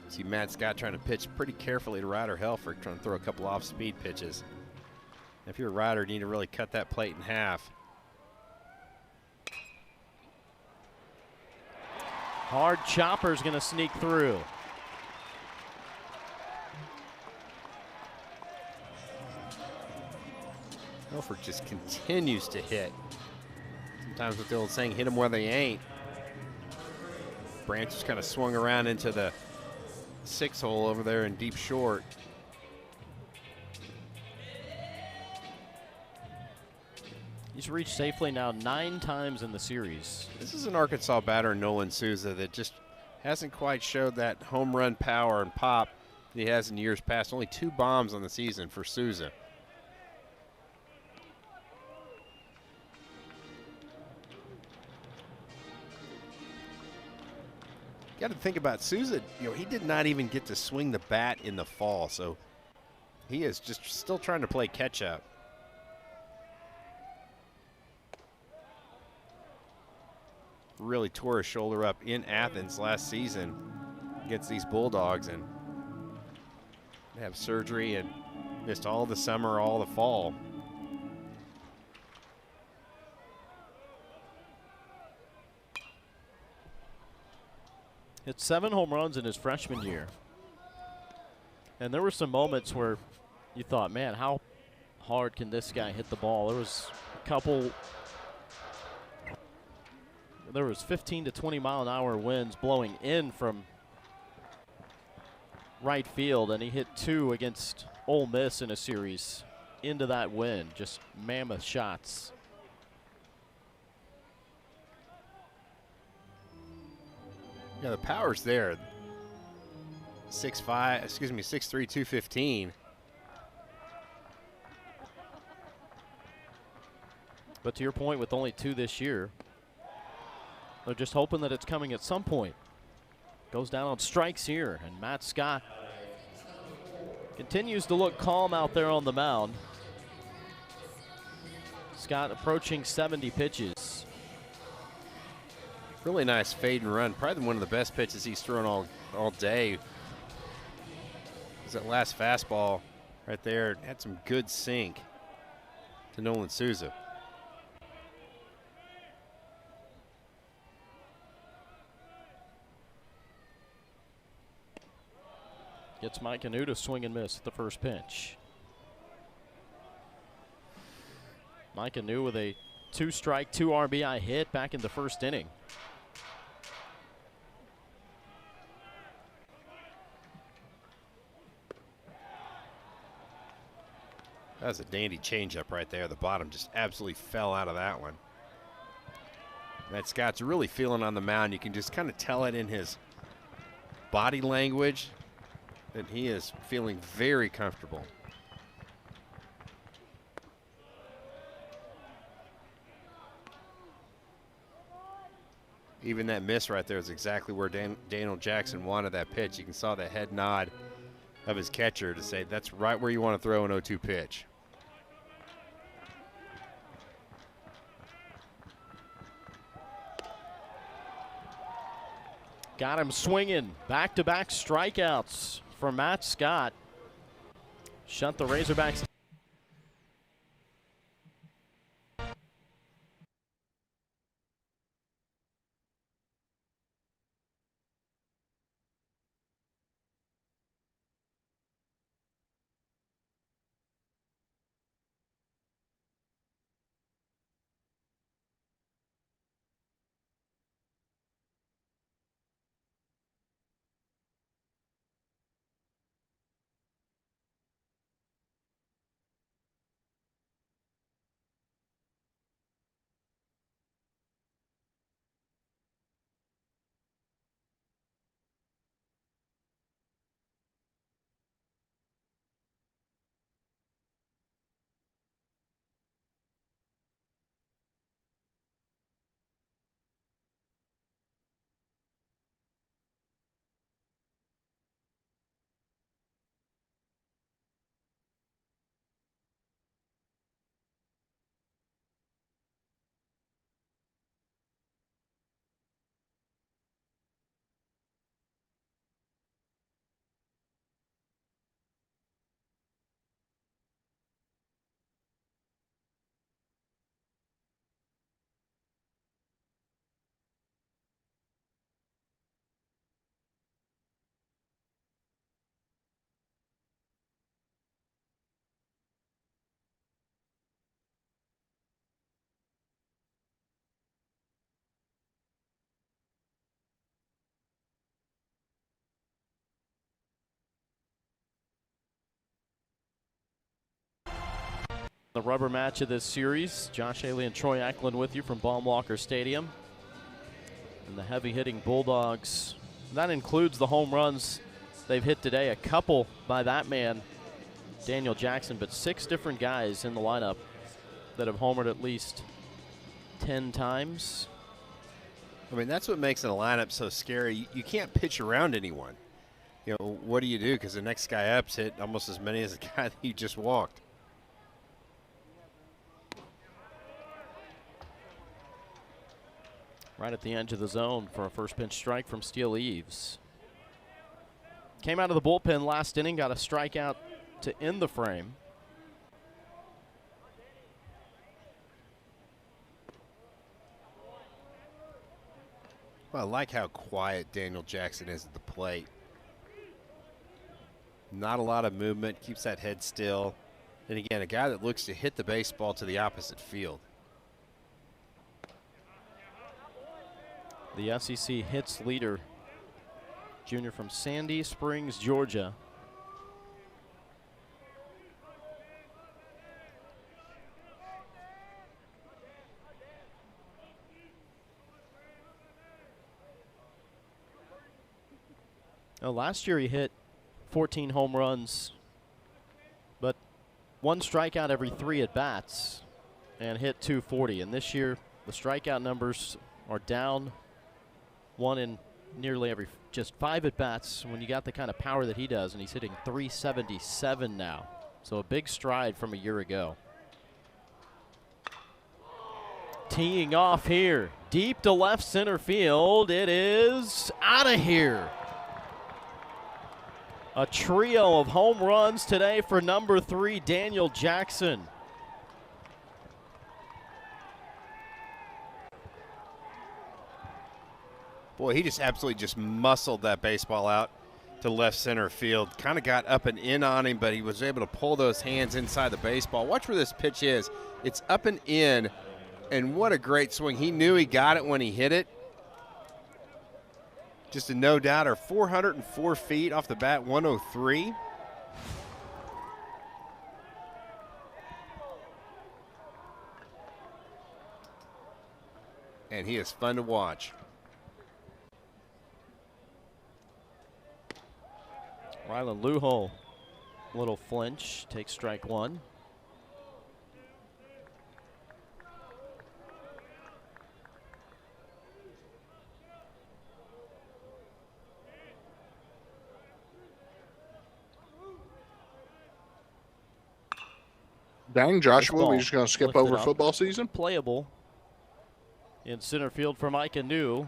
See Matt Scott trying to pitch pretty carefully to Ryder Helfrich, trying to throw a couple off-speed pitches. If you're a Ryder, you need to really cut that plate in half. Hard chopper's going to sneak through. Helfrich just continues to hit. Sometimes with the old saying, hit them where they ain't. Branch just kind of swung around into the 6-hole over there in deep short. He's reached safely now 9 times in the series. This is an Arkansas batter, Nolan Souza, that just hasn't quite showed that home run power and pop he has in years past. Only 2 bombs on the season for Souza. Got to think about Souza. You know, he did not even get to swing the bat in the fall, so he is just still trying to play catch up. Really tore his shoulder up in Athens last season against these Bulldogs, and have surgery and missed all the summer, all the fall. Hit 7 home runs in his freshman year. And there were some moments where you thought, man, how hard can this guy hit the ball? There was a couple, there was 15 to 20 mile an hour winds blowing in from right field, and he hit 2 against Ole Miss in a series into that wind. Just mammoth shots. Yeah, the power's there. 6'3", 215. But to your point, with only 2 this year, they're just hoping that it's coming at some point. Goes down on strikes here, and Matt Scott continues to look calm out there on the mound. Scott approaching 70 pitches. Really nice fade and run. Probably one of the best pitches he's thrown all day. It was that last fastball right there. It had some good sink to Nolan Souza. Gets Mike Anu to swing and miss at the first pitch. Mike Anu with a 2-strike, 2 RBI hit back in the first inning. That was a dandy changeup right there. The bottom just absolutely fell out of that one. Matt Scott's really feeling on the mound. You can just kind of tell it in his body language that he is feeling very comfortable. Even that miss right there is exactly where Daniel Jackson wanted that pitch. You can saw the head nod of his catcher to say that's right where you want to throw an 0-2 pitch. Got him swinging. Back-to-back strikeouts for Matt Scott. Shut the Razorbacks. The rubber match of this series. Josh Haley and Troy Eklund with you from Baum-Walker Stadium. And the heavy-hitting Bulldogs. That includes the home runs they've hit today, a couple by that man, Daniel Jackson, but 6 different guys in the lineup that have homered at least 10 times. I mean, that's what makes a lineup so scary. You can't pitch around anyone. You know, what do you do? Because the next guy up's hit almost as many as the guy that you just walked. Right at the edge of the zone for a first pitch strike from Steele Eaves. Came out of the bullpen last inning, got a strikeout to end the frame. Well, I like how quiet Daniel Jackson is at the plate. Not a lot of movement, keeps that head still. And again, a guy that looks to hit the baseball to the opposite field. The SEC hits leader, junior from Sandy Springs, Georgia. Now, last year he hit 14 home runs, but 1 strikeout every 3 at-bats and hit 240. And this year the strikeout numbers are down, 1 in nearly every just 5 at-bats when you got the kind of power that he does, and he's hitting 377 now. So a big stride from a year ago. Teeing off here, deep to left center field. It is out of here. A trio of home runs today for number 3, Daniel Jackson. Boy, he just absolutely just muscled that baseball out to left center field. Kind of got up and in on him, but he was able to pull those hands inside the baseball. Watch where this pitch is. It's up and in, and what a great swing. He knew he got it when he hit it. Just a no-doubter, 404 feet off the bat, 103. And he is fun to watch. Rylan Lujo, little flinch, takes strike 1. Dang, Joshua, Baseball we just going to skip lifted over up. football season? Playable in center field for Micah New.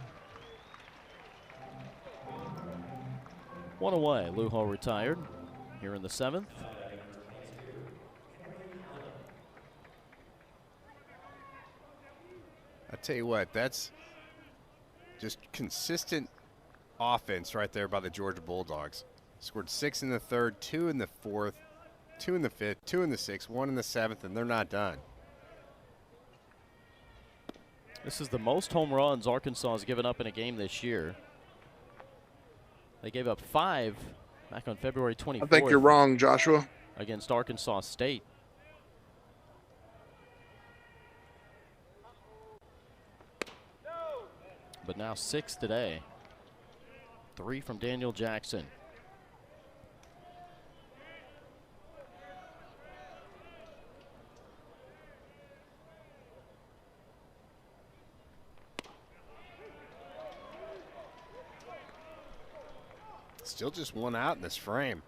1 away. Lujo retired here in the 7th. I tell you what, that's just consistent offense right there by the Georgia Bulldogs. Scored 6 in the 3rd, 2 in the 4th, 2 in the 5th, 2 in the 6th, 1 in the 7th, and they're not done. This is the most home runs Arkansas has given up in a game this year. They gave up 5 back on February 24th. I think you're wrong, Joshua. Against Arkansas State. But now 6 today. 3 from Daniel Jackson. Still just 1 out in this frame.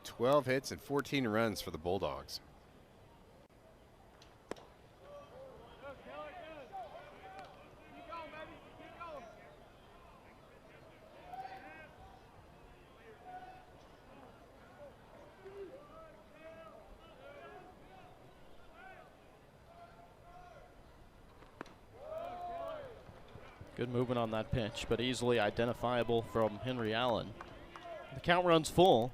"12 hits and 14 runs for the Bulldogs. Good movement on that pitch, but easily identifiable from Henry Allen. The count runs full.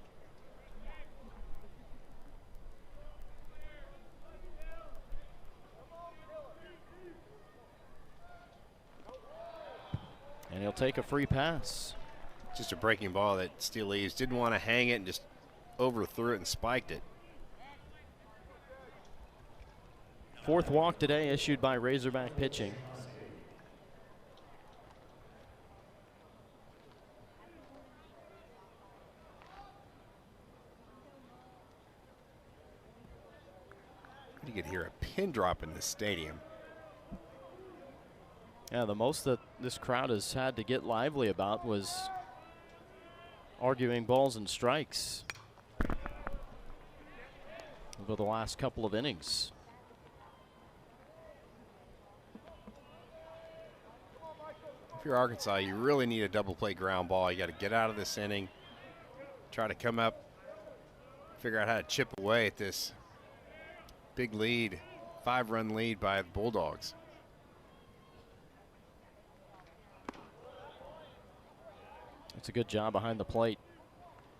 And he'll take a free pass. Just a breaking ball that Steele Eaves didn't want to hang it and just overthrew it and spiked it. 4th walk today issued by Razorback pitching. You could hear a pin drop in this stadium. Yeah, the most that this crowd has had to get lively about was arguing balls and strikes over the last couple of innings. If you're Arkansas, you really need a double play ground ball. You got to get out of this inning, try to come up, figure out how to chip away at this big lead, 5-run lead by the Bulldogs. It's a good job behind the plate,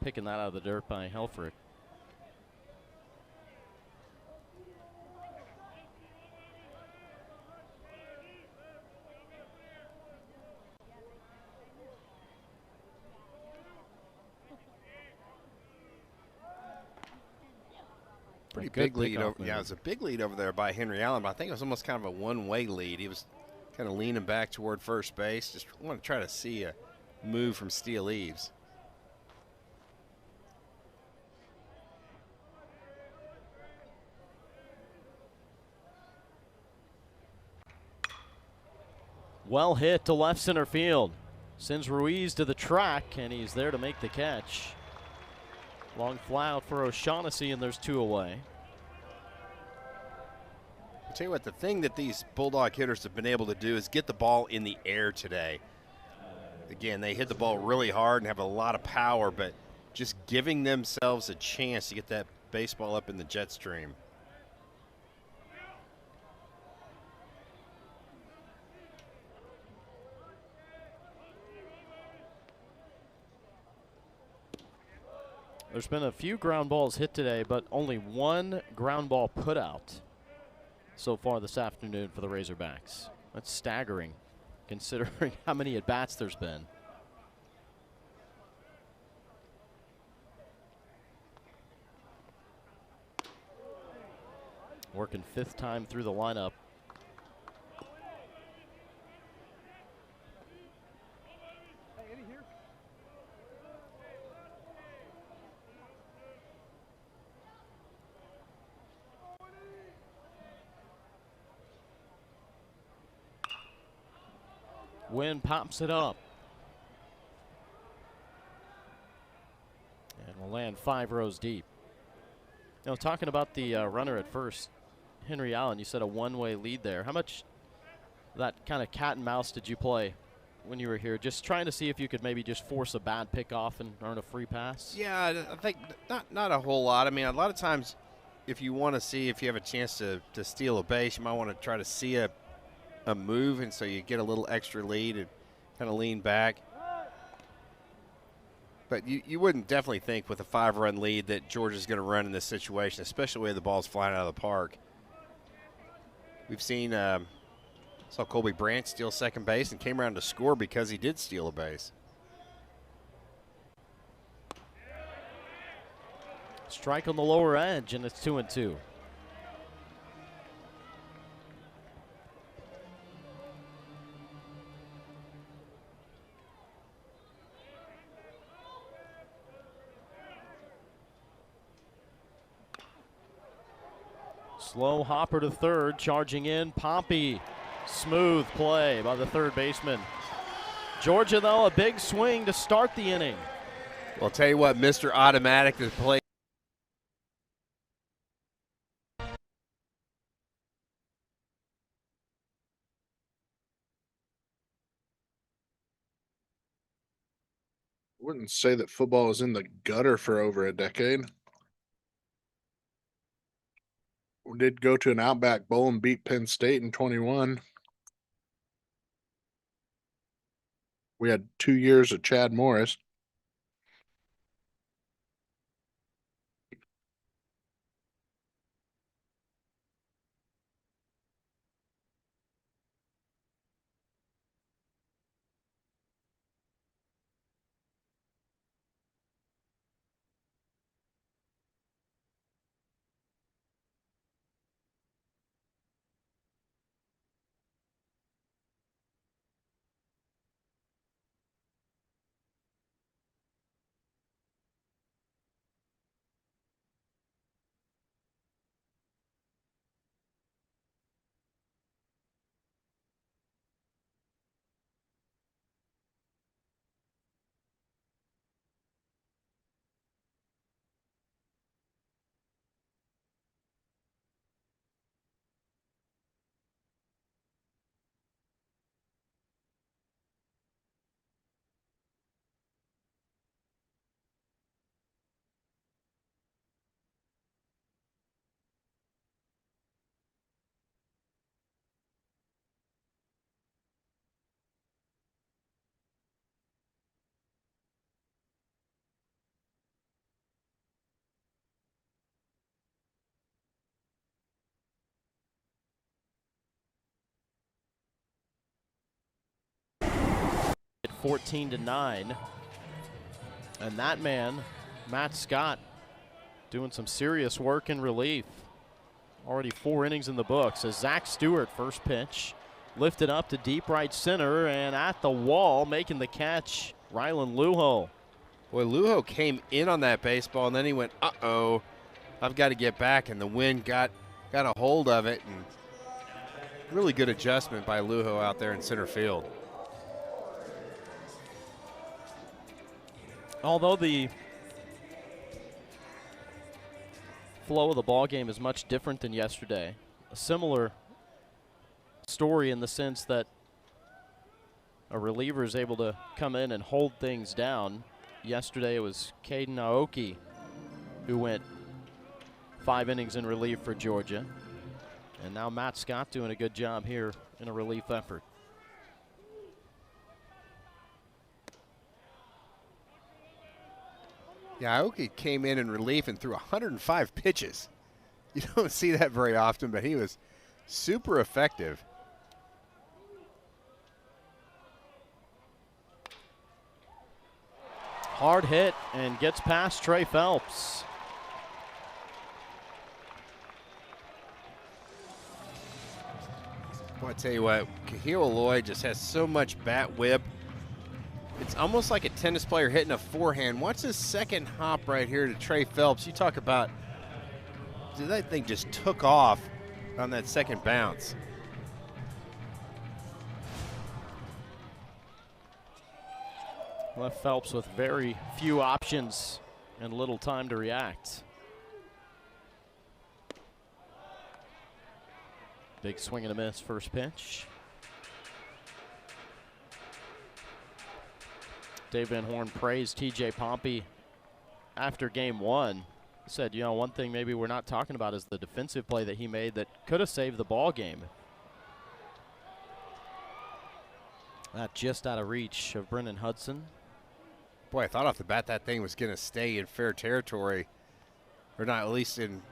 picking that out of the dirt by Helfrich. Pretty big lead. Yeah, it was a big lead over there by Henry Allen, but I think it was almost kind of a one-way lead. He was kind of leaning back toward first base. Just want to try to see a move from Steele Eaves. Well hit to left center field. Sends Ruiz to the track, and he's there to make the catch. Long fly out for O'Shaughnessy, and there's 2 away. I'll tell you what, the thing that these Bulldog hitters have been able to do is get the ball in the air today. Again, they hit the ball really hard and have a lot of power, but just giving themselves a chance to get that baseball up in the jet stream. There's been a few ground balls hit today, but only 1 ground ball put out so far this afternoon for the Razorbacks. That's staggering, considering how many at-bats there's been. Working 5th time through the lineup. Wynn pops it up. And will land 5 rows deep. Now, talking about the runner at first, Henry Allen, you said a one-way lead there. How much of that kind of cat and mouse did you play when you were here? Just trying to see if you could maybe just force a bad pickoff and earn a free pass? Yeah, I think not a whole lot. I mean, a lot of times if you want to see if you have a chance to steal a base, you might want to try to see a move, and so you get a little extra lead and kind of lean back. But you wouldn't definitely think with a 5-run lead that Georgia's going to run in this situation, especially the way the ball's flying out of the park. We've seen saw Colby Branch steal second base and came around to score because he did steal a base. Strike on the lower edge, and it's 2-2. Slow hopper to third, charging in Pompey. Smooth play by the third baseman. Georgia, though, a big swing to start the inning. Well, I'll tell you what, Mr. Automatic has played. Wouldn't say that football is in the gutter for over a decade. We did go to an Outback Bowl and beat Penn State in 21. We had 2 years of Chad Morris. 14-9. And that man, Matt Scott, doing some serious work in relief. Already 4 innings in the books as Zach Stewart, first pitch, lifted up to deep right center and at the wall, making the catch, Rylan Lujo. Boy, Lujo came in on that baseball, and then he went, uh-oh, I've got to get back, and the wind got a hold of it, and really good adjustment by Lujo out there in center field. Although the flow of the ball game is much different than yesterday, a similar story in the sense that a reliever is able to come in and hold things down. Yesterday it was Caden Aoki who went 5 innings in relief for Georgia. And now Matt Scott doing a good job here in a relief effort. Yeah, Aoki came in relief and threw 105 pitches. You don't see that very often, but he was super effective. Hard hit and gets past Trey Phelps. Boy, I tell you what, Kahil Lloyd just has so much bat whip. It's almost like a tennis player hitting a forehand. Watch this second hop right here to Trey Phelps. You talk about, dude, that thing just took off on that second bounce. Left Phelps with very few options and little time to react. Big swing and a miss, first pitch. Dave Van Horn praised TJ Pompey after game 1. He said, you know, one thing maybe we're not talking about is the defensive play that he made that could have saved the ball game. That just out of reach of Brennan Hudson. Boy, I thought off the bat that thing was going to stay in fair territory, or not at least in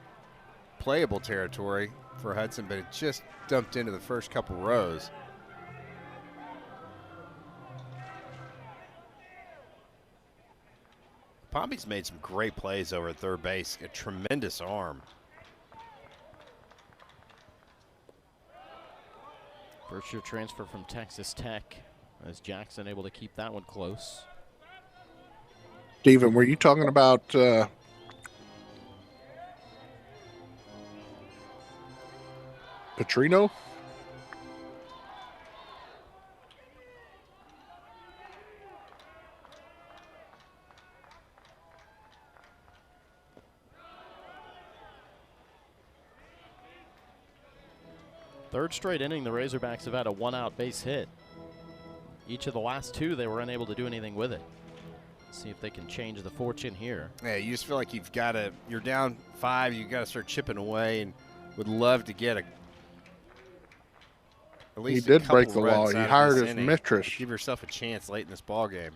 playable territory for Hudson, but it just dumped into the first couple rows. Pompey's made some great plays over at third base. A tremendous arm. First-year transfer from Texas Tech, as Jackson able to keep that one close. Steven, were you talking about Petrino? Third straight inning, the Razorbacks have had a 1-out base hit. Each of the last 2, they were unable to do anything with it. See if they can change the fortune here. Yeah, you just feel like you've got to, you're down 5, you've got to start chipping away, and would love to get at least He did couple break the law. runs He out of hired this his inning. mistress. Give yourself a chance late in this ball game.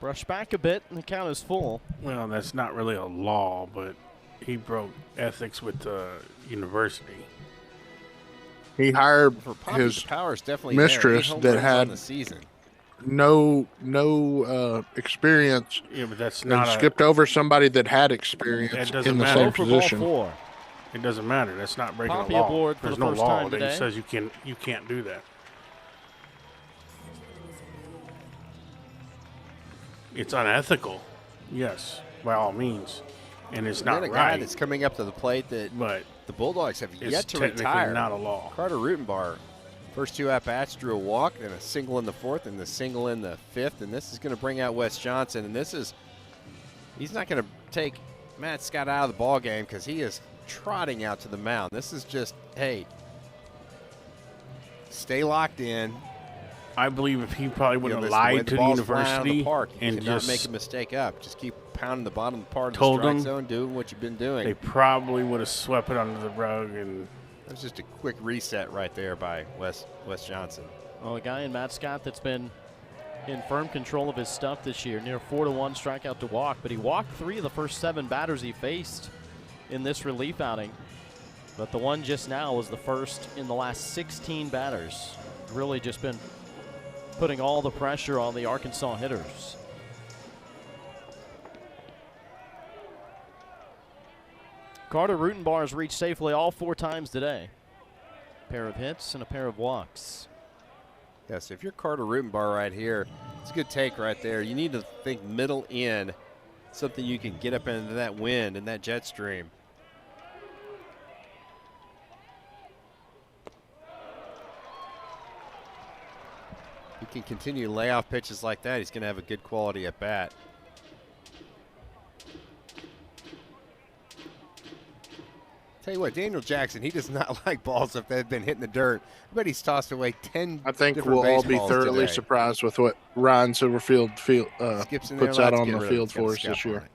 Brush back a bit, and the count is full. Well, that's not really a law, but he broke ethics with the university. He hired For Pompey, his the power is definitely mistress there. 8 home that runs on had the season. no experience Yeah, but that's and not skipped over somebody that had experience It doesn't in the matter. same Go for ball position. 4. It doesn't matter. That's not breaking Pompey a law. aboard for There's the no first law time that today. says you can't do that. It's unethical, yes, by all means, and it's not Then a guy right. that's coming up to the plate that But the Bulldogs have it's yet to technically retire. not a law. Carter Rutenbar, first 2 at-bats, drew a walk, then a single in the 4th, and the single in the 5th, and this is going to bring out Wes Johnson, and he's not going to take Matt Scott out of the ball game because he is trotting out to the mound. This is just, hey, stay locked in. I believe if he probably would You know, have this- the way lied to the ball's flying out of university the park, you and cannot just make a mistake up. Just keep pounding the bottom part of the Told strike them zone, doing what you've been doing. they probably would have swept it under the rug. And That was just a quick reset right there by Wes Johnson. Well, a guy in Matt Scott that's been in firm control of his stuff this year, near 4-1 strikeout to walk, but he walked 3 of the first 7 batters he faced in this relief outing. But the one just now was the first in the last 16 batters. Really just been putting all the pressure on the Arkansas hitters. Carter Rutenbar's reached safely all 4 times today. A pair of hits and a pair of walks. Yes, if you're Carter Rutenbar right here, it's a good take right there. You need to think middle in, something you can get up into that wind and that jet stream. He can continue to lay off pitches like that. He's going to have a good quality at bat. Tell you what, Daniel Jackson, he does not like balls if they've been hitting the dirt. I bet he's tossed away 10 I think different we'll all be baseballs thoroughly today. surprised with what Ryan Silverfield Skips in there, puts out let's on get the rid of it. field It's got a for us scuff this on year. it.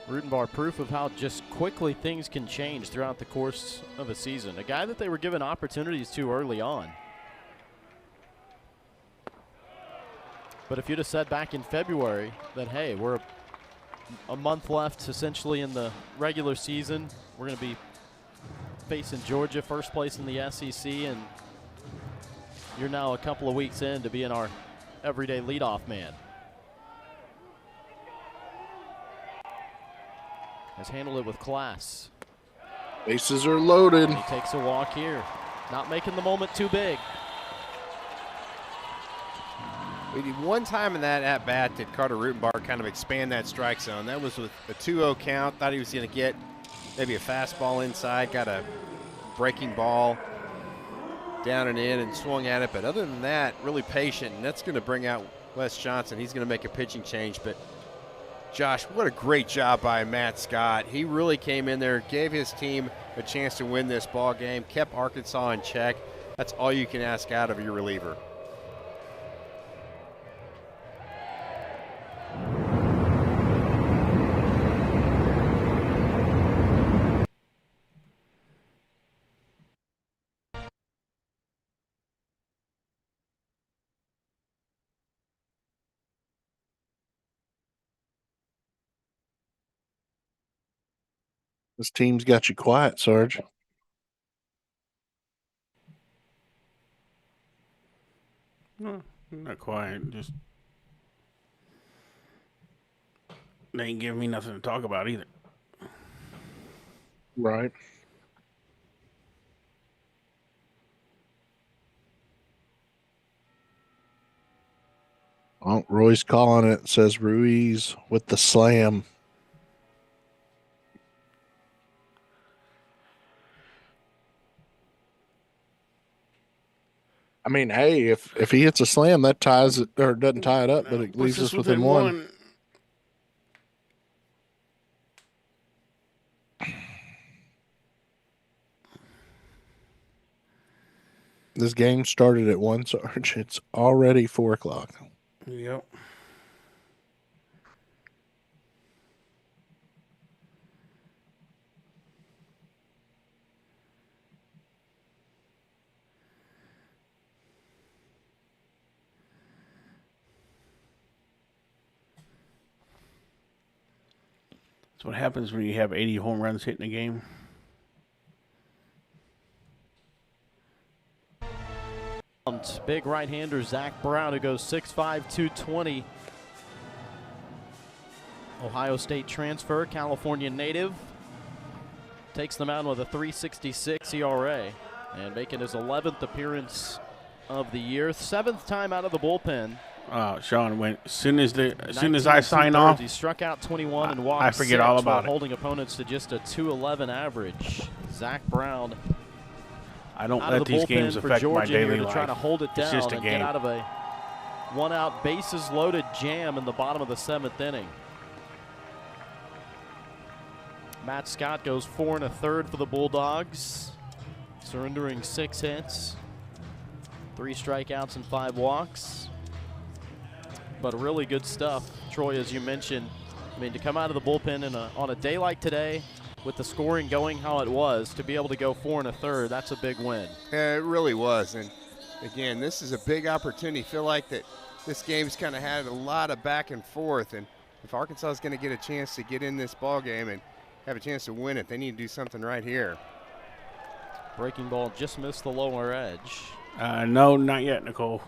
Rutenbar, proof of how just quickly things can change throughout the course of a season. A guy that they were given opportunities to early on. But if you'd have said back in February that, hey, we're a month left essentially in the regular season, we're going to be facing Georgia, first place in the SEC, and you're now a couple of weeks in to being our everyday leadoff man. Has handled it with class. Bases are loaded. He takes a walk here. Not making the moment too big. We did one time in that at-bat did Carter Rutenbar kind of expand that strike zone. That was with a 2-0 count. Thought he was going to get maybe a fastball inside. Got a breaking ball down and in and swung at it. But other than that, really patient. And that's going to bring out Wes Johnson. He's going to make a pitching change. But Josh, what a great job by Matt Scott. He really came in there, gave his team a chance to win this ball game, kept Arkansas in check. That's all you can ask out of your reliever. This team's got you quiet, Sarge. No, not quiet. Just they ain't giving me nothing to talk about either. Right. Oh, Roy's calling it. Says Ruiz with the slam. I mean, hey, if he hits a slam, that ties it, or doesn't tie it up, but it leaves us within one. This game started at 1, Sarge. It's already 4 o'clock. Yep. That's what happens when you have 80 home runs hit in a game. Big right-hander Zach Brown, who goes 6'5", 220. Ohio State transfer, California native. Takes the mound with a 3.66 ERA and making his 11th appearance of the year. 7th time out of the bullpen. Sean, as soon as I sign off, he struck out 21 and walked I forget 6 all about while holding opponents to just a 2.11 average. Zach Brown I don't out let of the these bullpen games for affect my Georgia here daily to life. try to hold it It's down just a and game. get out of a one-out, bases-loaded jam in the bottom of the 7th inning. Matt Scott goes 4 1/3 for the Bulldogs, surrendering 6 hits, 3 strikeouts and 5 walks. But really good stuff, Troy, as you mentioned. I mean, to come out of the bullpen on a day like today, with the scoring going how it was, to be able to go 4 1/3, that's a big win. Yeah, it really was. And again, this is a big opportunity. Feel like that this game's kind of had a lot of back and forth, and if Arkansas is going to get a chance to get in this ball game and have a chance to win it, they need to do something right here. Breaking ball just missed the lower edge. No, not yet, Nicole.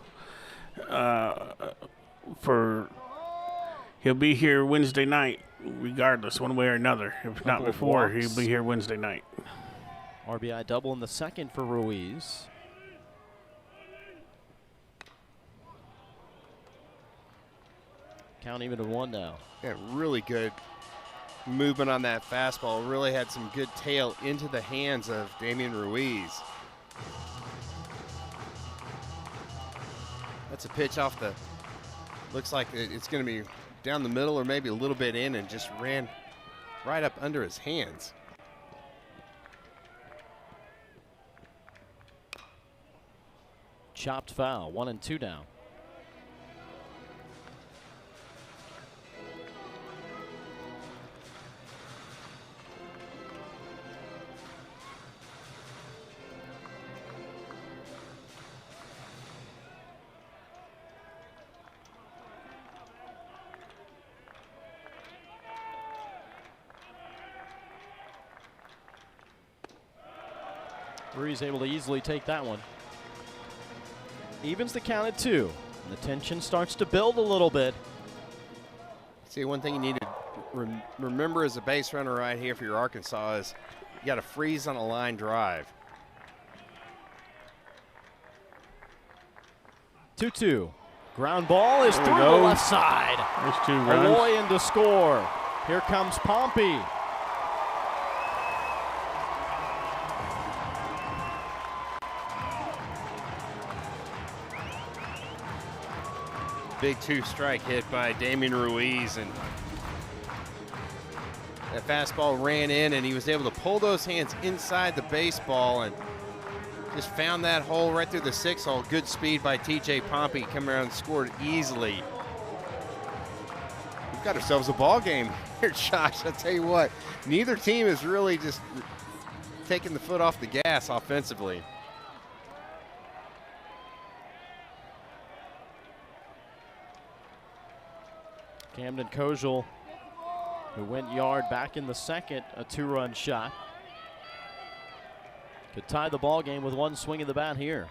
He'll be here Wednesday night, regardless, one way or another. If not before, he'll be here Wednesday night. RBI double in the second for Ruiz. Count even to 1 now. Yeah, really good movement on that fastball. Really had some good tail into the hands of Damian Ruiz. That's a pitch off the, looks like it's going to be down the middle or maybe a little bit in, and just ran right up under his hands. Chopped foul, 1-2 now. Ruiz able to easily take that one. Evens the count at 2. And the tension starts to build a little bit. See, one thing you need to remember as a base runner right here for your Arkansas is you got to freeze on a line drive. 2-2. Ground ball is through the left side. There's 2 runs. Aloy in to score. Here comes Pompey. Big 2-strike hit by Damian Ruiz, and that fastball ran in, and he was able to pull those hands inside the baseball and just found that hole right through the 6 hole. Good speed by TJ Pompey, coming around and scored easily. We've got ourselves a ball game here, Josh. I'll tell you what, neither team is really just taking the foot off the gas offensively. Camden Kojal, who went yard back in the second, a 2-run shot. Could tie the ball game with 1 swing of the bat here.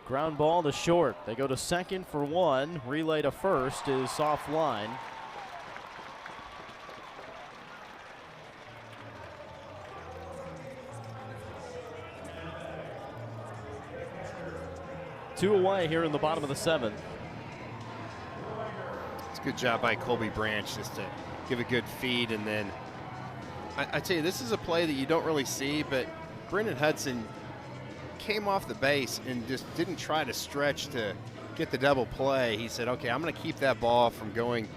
Ground ball to short. They go to second for 1. Relay to first is offline. Two away here in the bottom of the 7th. It's a good job by Colby Branch just to give a good feed, and then I tell you, this is a play that you don't really see, but Brendan Hudson came off the base and just didn't try to stretch to get the double play. He said, okay, I'm going to keep that ball from going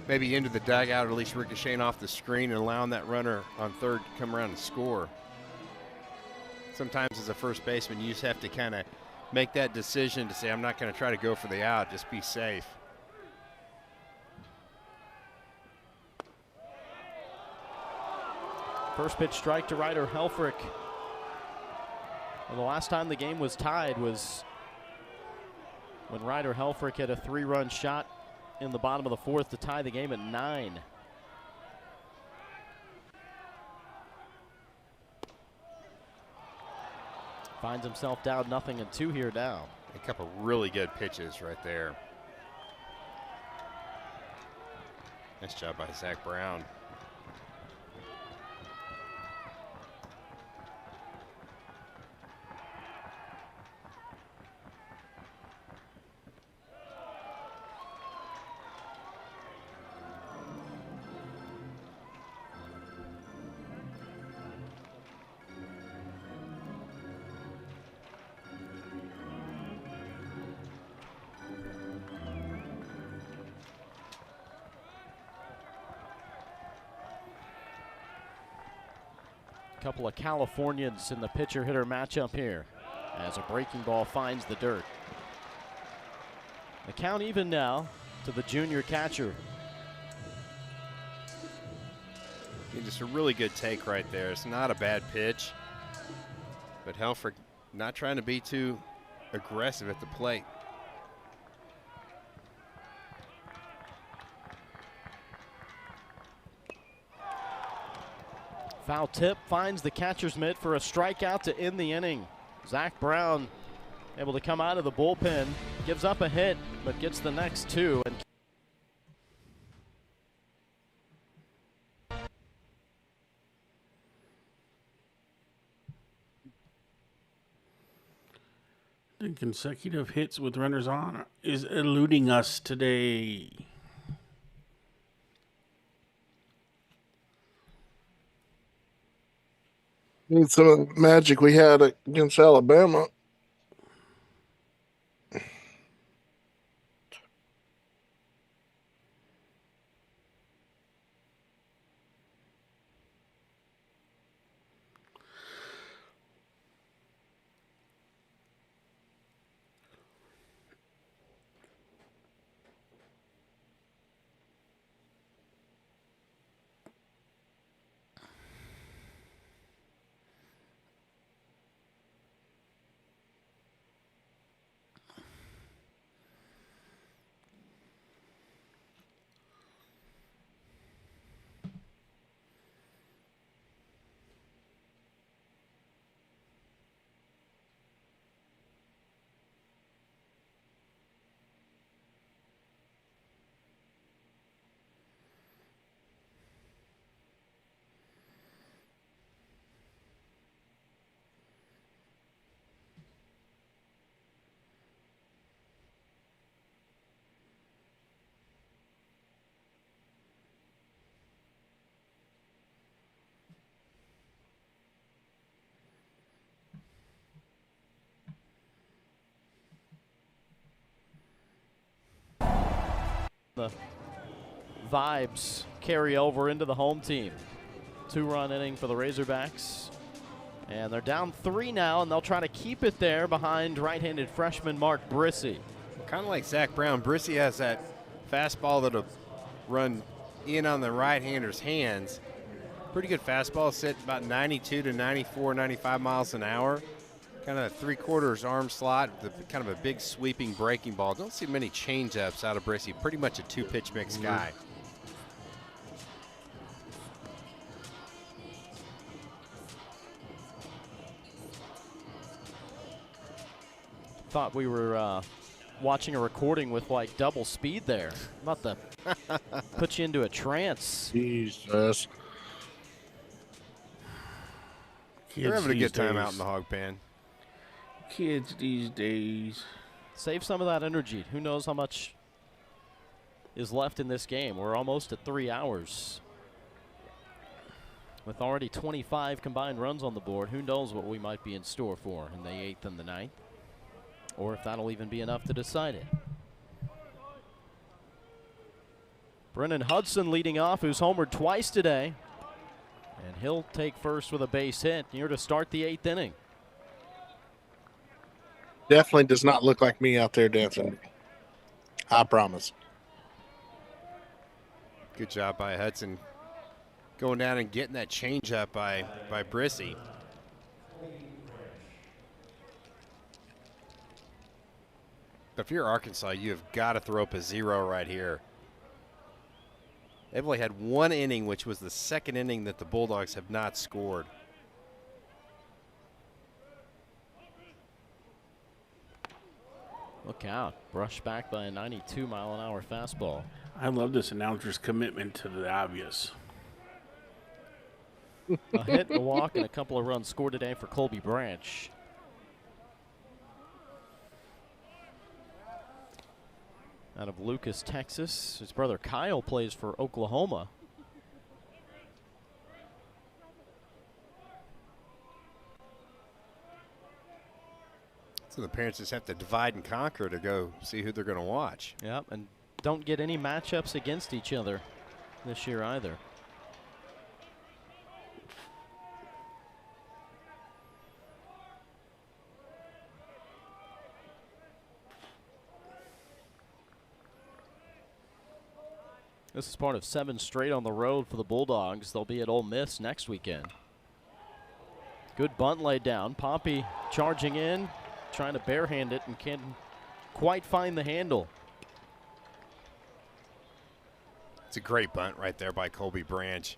maybe into the dugout, or at least ricocheting off the screen and allowing that runner on third to come around and score. Sometimes as a first baseman, you just have to kind of make that decision to say, I'm not going to try to go for the out, just be safe. First pitch strike to Ryder Helfrich. Well, the last time the game was tied was when Ryder Helfrich had a 3-run shot in the bottom of the 4th to tie the game at 9. Finds himself down 0-2 here now. A couple really good pitches right there. Nice job by Zach Brown. A couple of Californians in the pitcher-hitter matchup here as a breaking ball finds the dirt. The count even now to the junior catcher. Yeah, just a really good take right there. It's not a bad pitch, but Helfrich not trying to be too aggressive at the plate. Foul tip finds the catcher's mitt for a strikeout to end the inning. Zach Brown able to come out of the bullpen, gives up a hit, but gets the next two. And the consecutive hits with runners on is eluding us today. Need some of the magic we had against Alabama. the vibes carry over into the home team. 2-run inning for the Razorbacks. And they're down 3 now, and they'll try to keep it there behind right-handed freshman Mark Brissy. Kind of like Zach Brown, Brissy has that fastball that'll run in on the right-hander's hands. Pretty good fastball, set about 92 to 94, 95 miles an hour. Kind of a 3/4 arm slot, kind of a big sweeping breaking ball. Don't see many change-ups out of Brissy. Pretty much a 2-pitch mix guy. Thought we were watching a recording with like double speed there. About to put you into a trance. Jesus. They're having a good time out in the hog pen. Kids these days. Save some of that energy. Who knows how much is left in this game. We're almost at 3 hours. With already 25 combined runs on the board, who knows what we might be in store for in the 8th and the 9th. Or if that'll even be enough to decide it. Brennan Hudson leading off, who's homered twice today. And he'll take first with a base hit here to start the 8th inning. Definitely does not look like me out there dancing. I promise. Good job by Hudson. Going down and getting that change up by Brissy. But if you're Arkansas, you have got to throw up a 0 right here. They've only had 1 inning, which was the 2nd inning that the Bulldogs have not scored. Look out. Brushed back by a 92-mile-an-hour fastball. I love this announcer's commitment to the obvious. A hit, a walk, and a couple of runs scored today for Colby Branch. Out of Lucas, Texas. His brother Kyle plays for Oklahoma. So the parents just have to divide and conquer to go see who they're going to watch. Yep, and don't get any matchups against each other this year either. This is part of 7 straight on the road for the Bulldogs. They'll be at Ole Miss next weekend. Good bunt laid down. Poppy charging in, trying to barehand it, and can't quite find the handle. It's a great bunt right there by Colby Branch.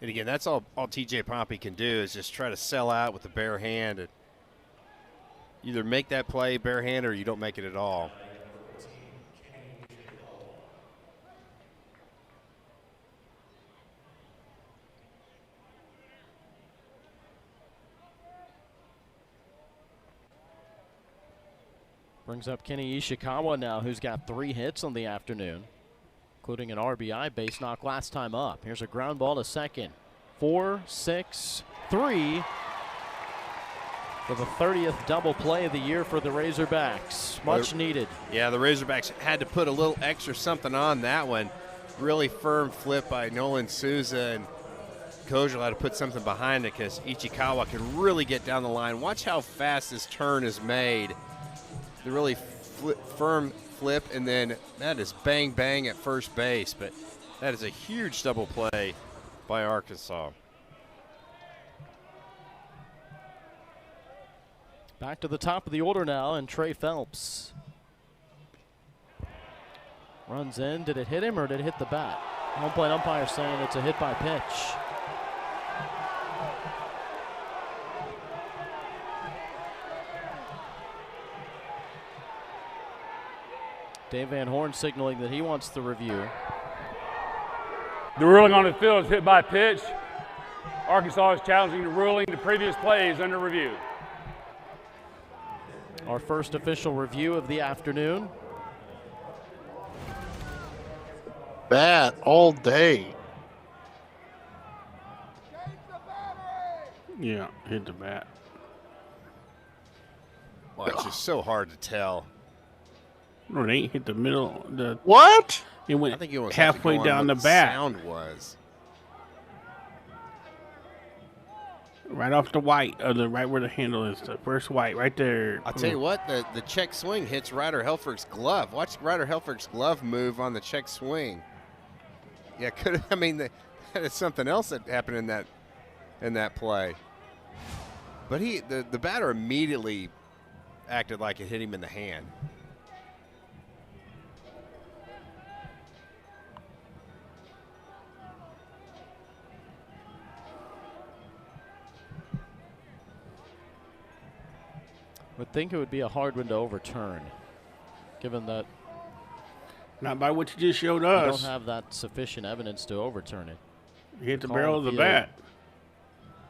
And again, that's all TJ Poppy can do is just try to sell out with the bare hand and either make that play bare hand or you don't make it at all. Brings up Kenny Ishikawa now, who's got 3 hits on the afternoon, including an RBI base knock last time up. Here's a ground ball to second. 4-6-3 for the 30th double play of the year for the Razorbacks. Much needed. Yeah, the Razorbacks had to put a little extra something on that one. Really firm flip by Nolan Souza, and Kozel had to put something behind it because Ichikawa can really get down the line. Watch how fast this turn is made. The really firm flip, and then that is bang, bang at first base. But that is a huge double play by Arkansas. Back to the top of the order now, and Trey Phelps runs in. Did it hit him or did it hit the bat? Home plate umpire saying it's a hit by pitch. Dave Van Horn signaling that he wants the review. The ruling on the field is hit by pitch. Arkansas is challenging the ruling. The previous play is under review. Our first official review of the afternoon. Bat all day. Yeah, hit the bat. Well, it's just so hard to tell. No, it ain't hit the middle. What? It I went think you almost have to halfway go on down what the bat. Sound was. Right off the white, right where the handle is, the first white, right there. I'll tell you what, the check swing hits Ryder Helfrich's glove. Watch Ryder Helfrich's glove move on the check swing. Yeah, that is something else that happened in that play. But the batter immediately acted like it hit him in the hand. Would think it would be a hard one to overturn, given that Not by what you just showed we us. don't have that sufficient evidence to overturn it. Hit the Call barrel of the field, bat.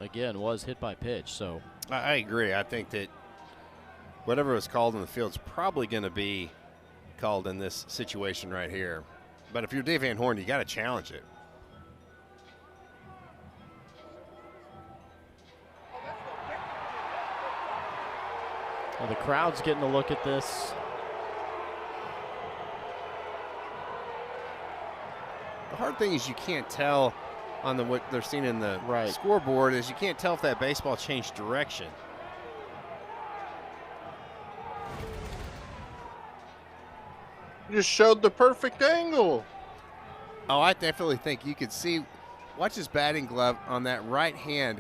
Again, was hit by pitch, so I agree. I think that whatever was called in the field is probably going to be called in this situation right here. But if you're Dave Van Horn, you got to challenge it. well, the crowd's getting a look at this. The hard thing is you can't tell on what they're seeing in the scoreboard is you can't tell if that baseball changed direction. You just showed the perfect angle. Oh, I definitely think you could see. Watch his batting glove on that right hand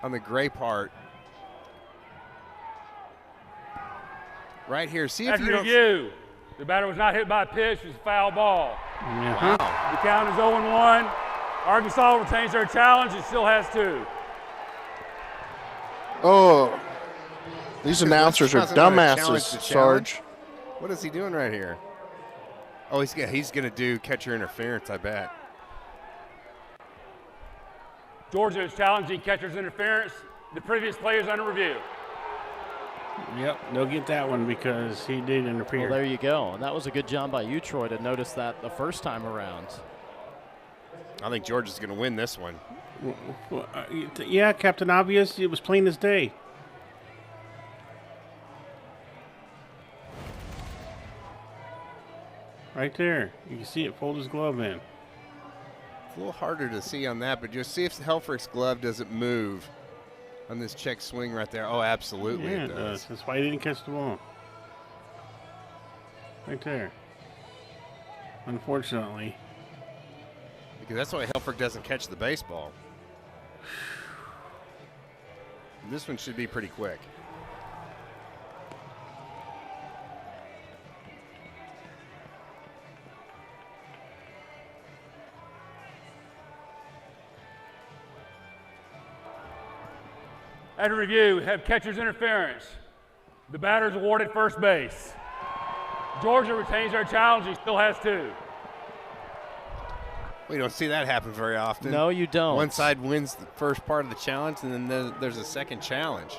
on the gray part. Right here. See if After you don't. review, the batter was not hit by a pitch. It was a foul ball. Uh-huh. Wow. The count is 0-1. Arkansas retains their challenge. It still has 2. Oh, these announcers are Wasn't that a challenge dumbasses, to challenge? Sarge. What is he doing right here? Oh, he's going to do catcher interference, I bet. Georgia is challenging catcher's interference. The previous play is under review. Yep, they'll get that one because he did interfere. Well, there you go. And that was a good job by you, Troy, to notice that the first time around. I think Georgia's going to win this one. Yeah, Captain Obvious. It was plain as day. Right there. You can see it fold his glove in. It's a little harder to see on that, but just see if Helfrich's glove doesn't move on this check swing right there. Oh, absolutely Yeah, it does. That's why he didn't catch the ball. Right there. Unfortunately. Because that's why Helfrich doesn't catch the baseball. This one should be pretty quick. After review, we have catcher's interference. The batter is awarded first base. Georgia retains their challenge. He still has 2. We don't see that happen very often. No, you don't. One side wins the first part of the challenge, and then there's a second challenge.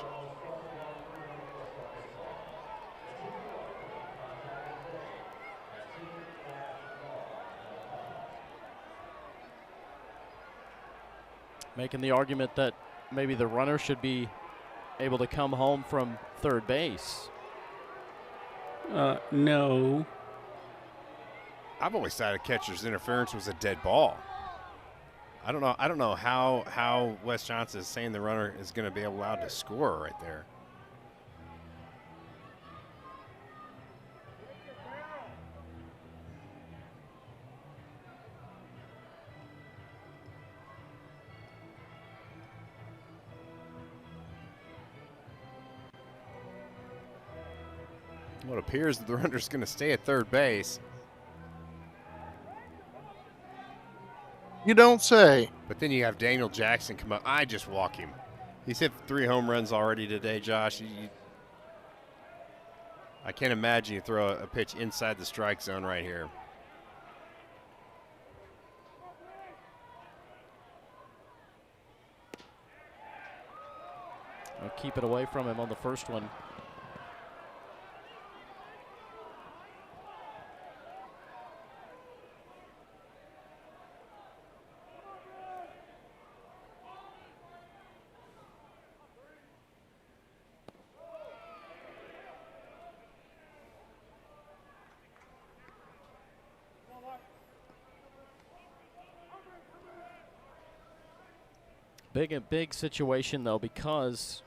Making the argument that maybe the runner should be able to come home from third base. No. I've always thought a catcher's interference was a dead ball. I don't know how Wes Johnson is saying the runner is going to be allowed to score right there. Well, it appears that the runner's going to stay at third base. You don't say. But then you have Daniel Jackson come up. I just walk him. He's hit 3 home runs already today, Josh. I can't imagine you throw a pitch inside the strike zone right here. I'll keep it away from him on the first one. Big situation, though, because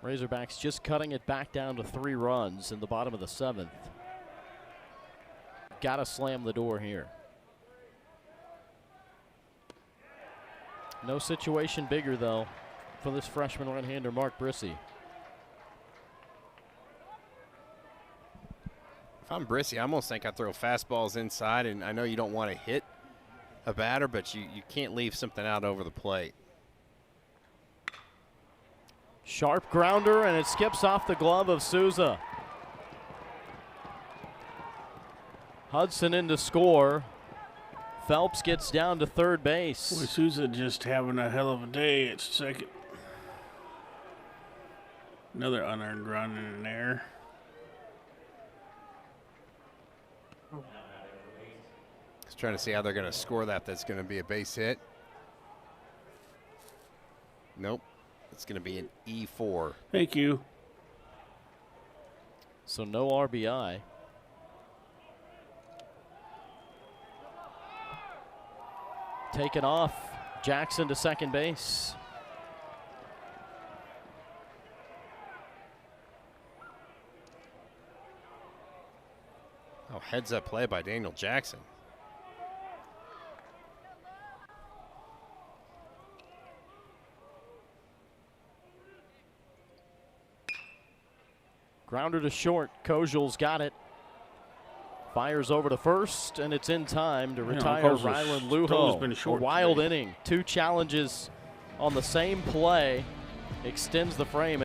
Razorbacks just cutting it back down to 3 runs in the bottom of the 7th. Got to slam the door here. No situation bigger, though, for this freshman right-hander, Mark Brissy. If I'm Brissy, I almost think I throw fastballs inside, and I know you don't want to hit a batter, but you can't leave something out over the plate. Sharp grounder, and it skips off the glove of Souza. Hudson in to score. Phelps gets down to third base. Boy, Souza just having a hell of a day at second. Another unearned run in there. Just trying to see how they're going to score that. That's going to be a base hit. Nope. It's going to be an E4. Thank you. So no RBI. Taken off. Jackson to second base. Oh, heads up play by Daniel Jackson. Grounder to short. Kojal's got it. Fires over to first, and it's in time to retire Rylan Lujo. A wild inning. 2 challenges on the same play. Extends the frame.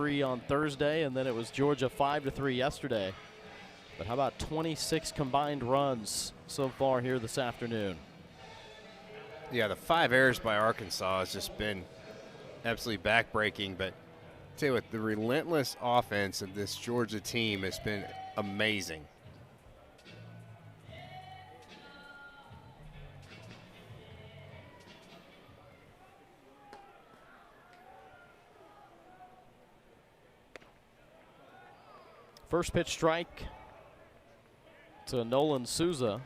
3 on Thursday, and then it was Georgia 5-3 yesterday. But how about 26 combined runs so far here this afternoon? Yeah, the 5 errors by Arkansas has just been absolutely backbreaking. But I'll tell you what, the relentless offense of this Georgia team has been amazing. First pitch strike to Nolan Souza.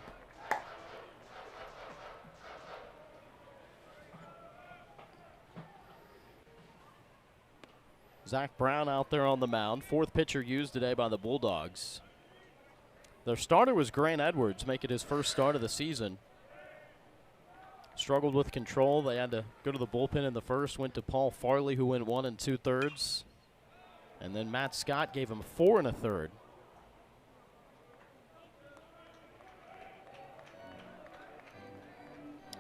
Zach Brown out there on the mound. 4th pitcher used today by the Bulldogs. Their starter was Grant Edwards, making his first start of the season. Struggled with control. They had to go to the bullpen in the first. Went to Paul Farley, who went 1 2/3. And then Matt Scott gave him 4 1/3.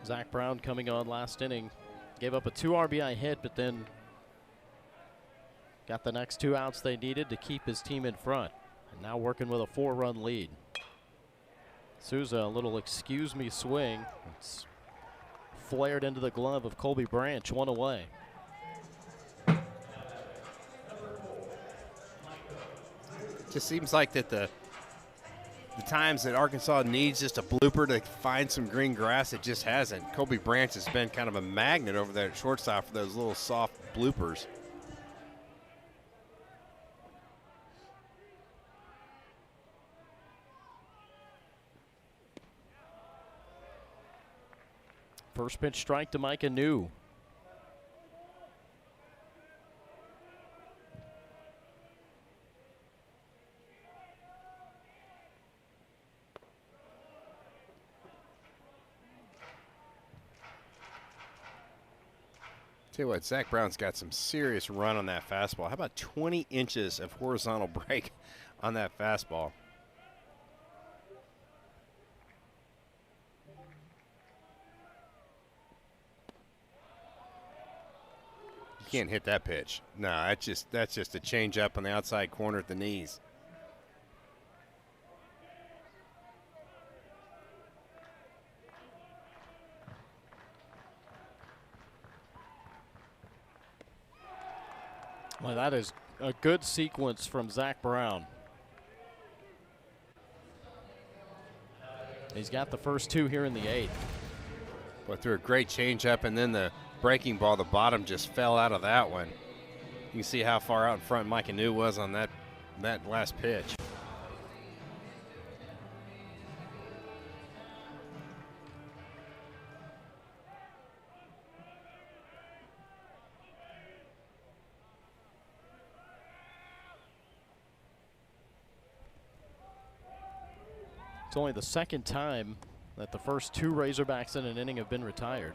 Zach Brown coming on last inning. Gave up a 2 RBI hit, but then got the next 2 outs they needed to keep his team in front. And now working with a 4-run lead. Souza, a little excuse me swing. It's flared into the glove of Colby Branch, 1 away. Just seems like that the times that Arkansas needs just a blooper to find some green grass, it just hasn't. Colby Branch has been kind of a magnet over there at shortstop for those little soft bloopers. First pitch strike to Micah New. Tell you what, Zach Brown's got some serious run on that fastball. How about 20 inches of horizontal break on that fastball? You can't hit that pitch. No, that's just a change up on the outside corner at the knees. Well, that is a good sequence from Zach Brown. He's got the first 2 here in the 8th. But threw a great changeup, and then the breaking ball, the bottom just fell out of that one. You can see how far out in front Mike Anu was on that last pitch. It's only the second time that the first 2 Razorbacks in an inning have been retired.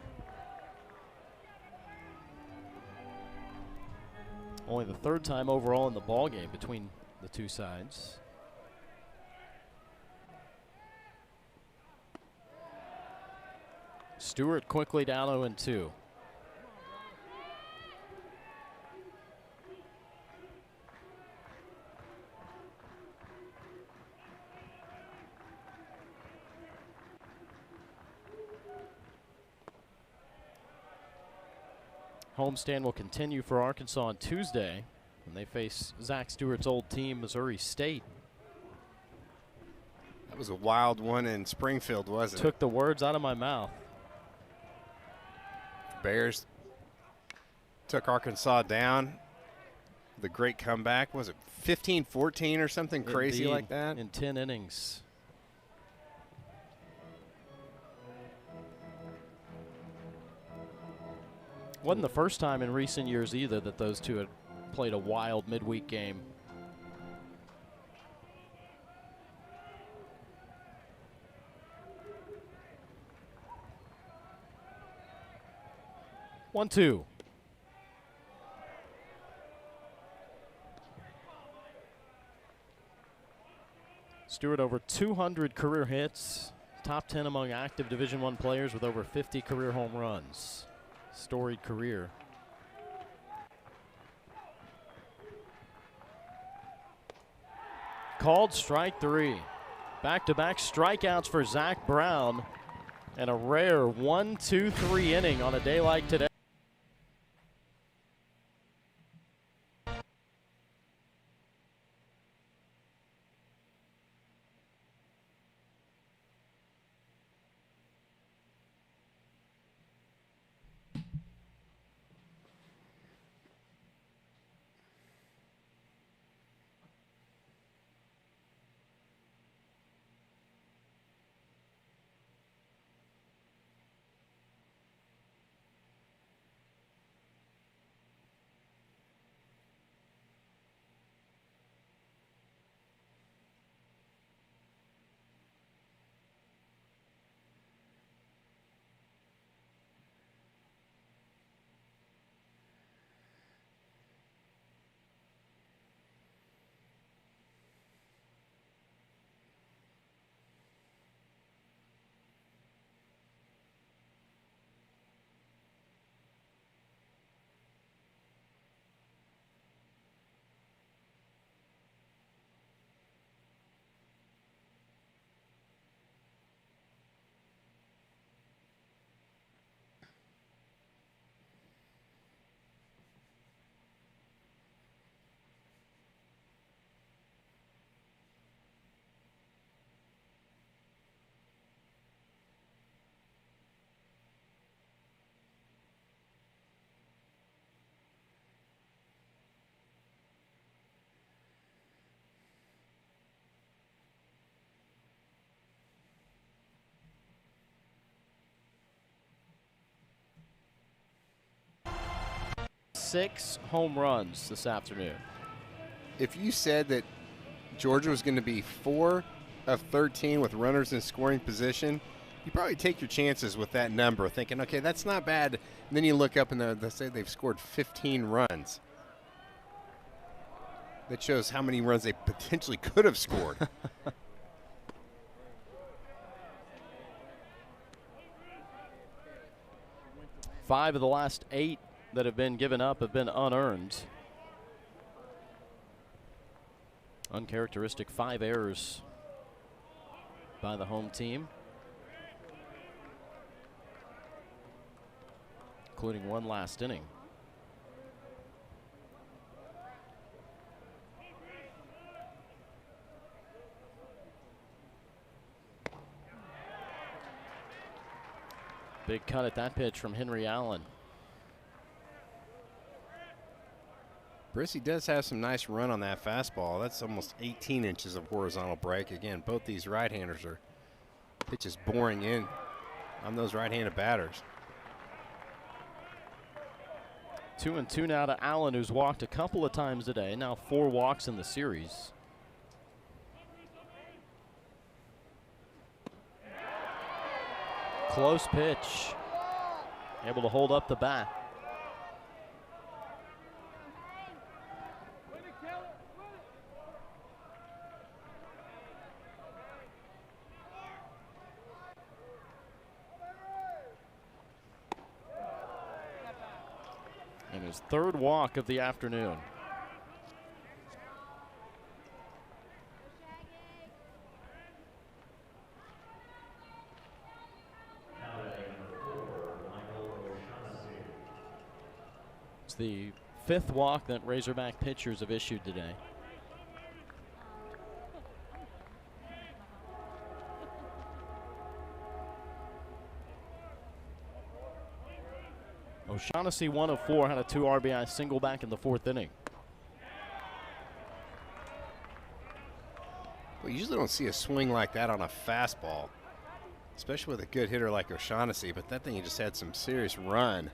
Only the 3rd time overall in the ball game between the 2 sides. Stewart quickly down 0-2. Homestand will continue for Arkansas on Tuesday when they face Zach Stewart's old team, Missouri State. That was a wild one in Springfield, wasn't it? Took the words out of my mouth. Bears took Arkansas down. The great comeback. Was it 15-14 or something crazy Indeed, like that? in 10 innings. Wasn't the first time in recent years either that those 2 had played a wild midweek game. One, 2. Stewart over 200 career hits, top 10 among active Division I players with over 50 career home runs. Storied career. Called strike 3. Back-to-back strikeouts for Zach Brown, and a rare 1-2-3 inning on a day like today. Six home runs this afternoon. If you said that Georgia was going to be 4 of 13 with runners in scoring position, you probably take your chances with that number, thinking, okay, that's not bad. And then you look up and they say they've scored 15 runs. That shows how many runs they potentially could have scored. 5 of the last 8 that have been given up have been unearned. Uncharacteristic 5 errors by the home team, including 1 last inning. Big cut at that pitch from Henry Allen. Brissy does have some nice run on that fastball. That's almost 18 inches of horizontal break. Again, both these right-handers are pitches boring in on those right-handed batters. 2-2 now to Allen, who's walked a couple of times today. Now 4 walks in the series. Close pitch. Able to hold up the bat. And his 3rd walk of the afternoon. It's the 5th walk that Razorback pitchers have issued today. O'Shaughnessy, 1 of 4, had a 2 RBI single back in the 4th inning. We usually don't see a swing like that on a fastball, especially with a good hitter like O'Shaughnessy, but that thing he just had some serious run.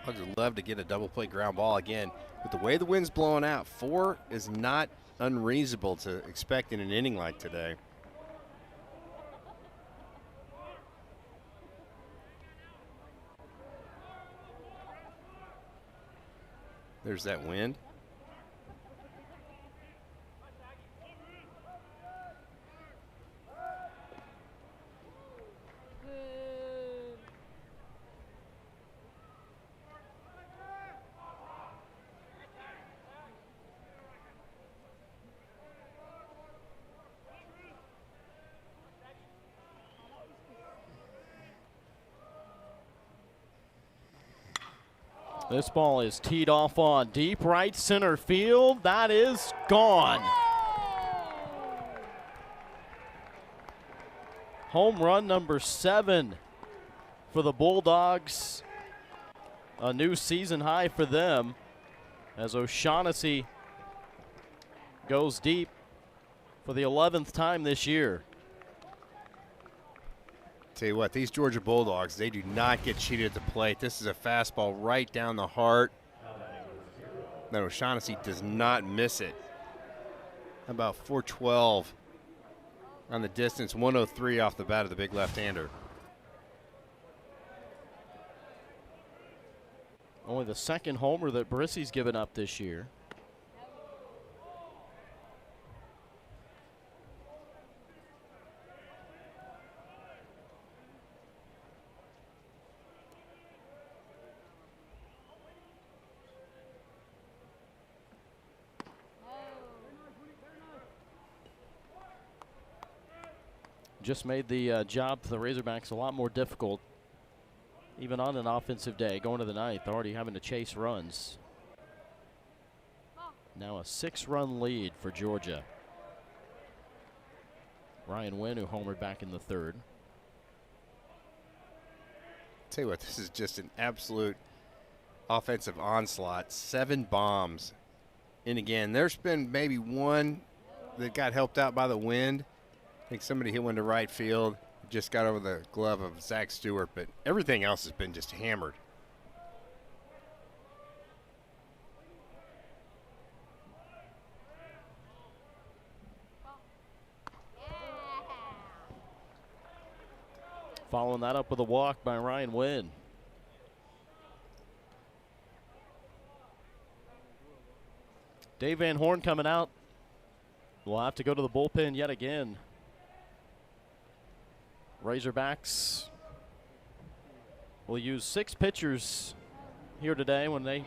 I'd love to get a double play ground ball again. With the way the wind's blowing out, 4 is not unreasonable to expect in an inning like today. There's that wind. This ball is teed off on deep right center field. That is gone. Home run number 7 for the Bulldogs. A new season high for them as O'Shaughnessy goes deep for the 11th time this year. Tell you what, these Georgia Bulldogs, they do not get cheated at the plate. This is a fastball right down the heart. That O'Shaughnessy does not miss it. How about 412 on the distance, 103 off the bat of the big left-hander. Only the second homer that Brissy's given up this year. Just made the job for the Razorbacks a lot more difficult, even on an offensive day. Going to the ninth, already having to chase runs. Now a 6-run lead for Georgia. Ryan Wynn, who homered back in the third. Tell you what, this is just an absolute offensive onslaught. 7 bombs. And again, there's been maybe one that got helped out by the wind. I think somebody hit one to right field. Just got over the glove of Zach Stewart, but everything else has been just hammered. Following that up with a walk by Ryan Wynn. Dave Van Horn coming out. We'll have to go to the bullpen yet again. Razorbacks will use 6 pitchers here today when they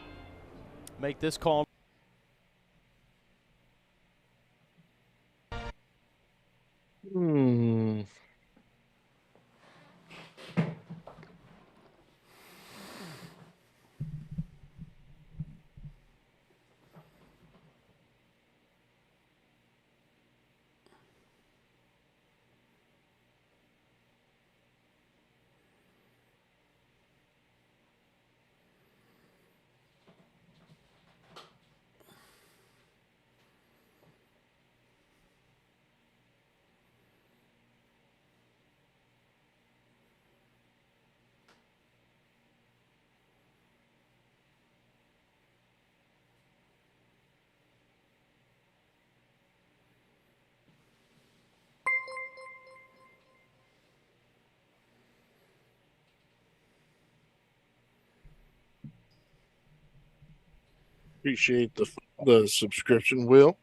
make this call. Appreciate the subscription, Will.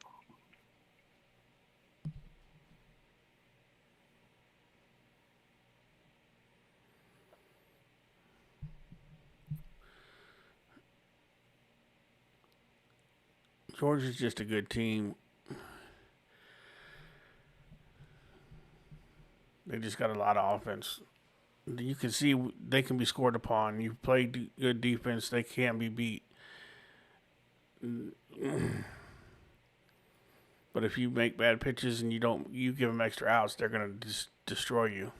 Georgia's just a good team. They just got a lot of offense. You can see they can be scored upon. You play good defense, they can't be beat. But if you make bad pitches and you give them extra outs, they're gonna just destroy you.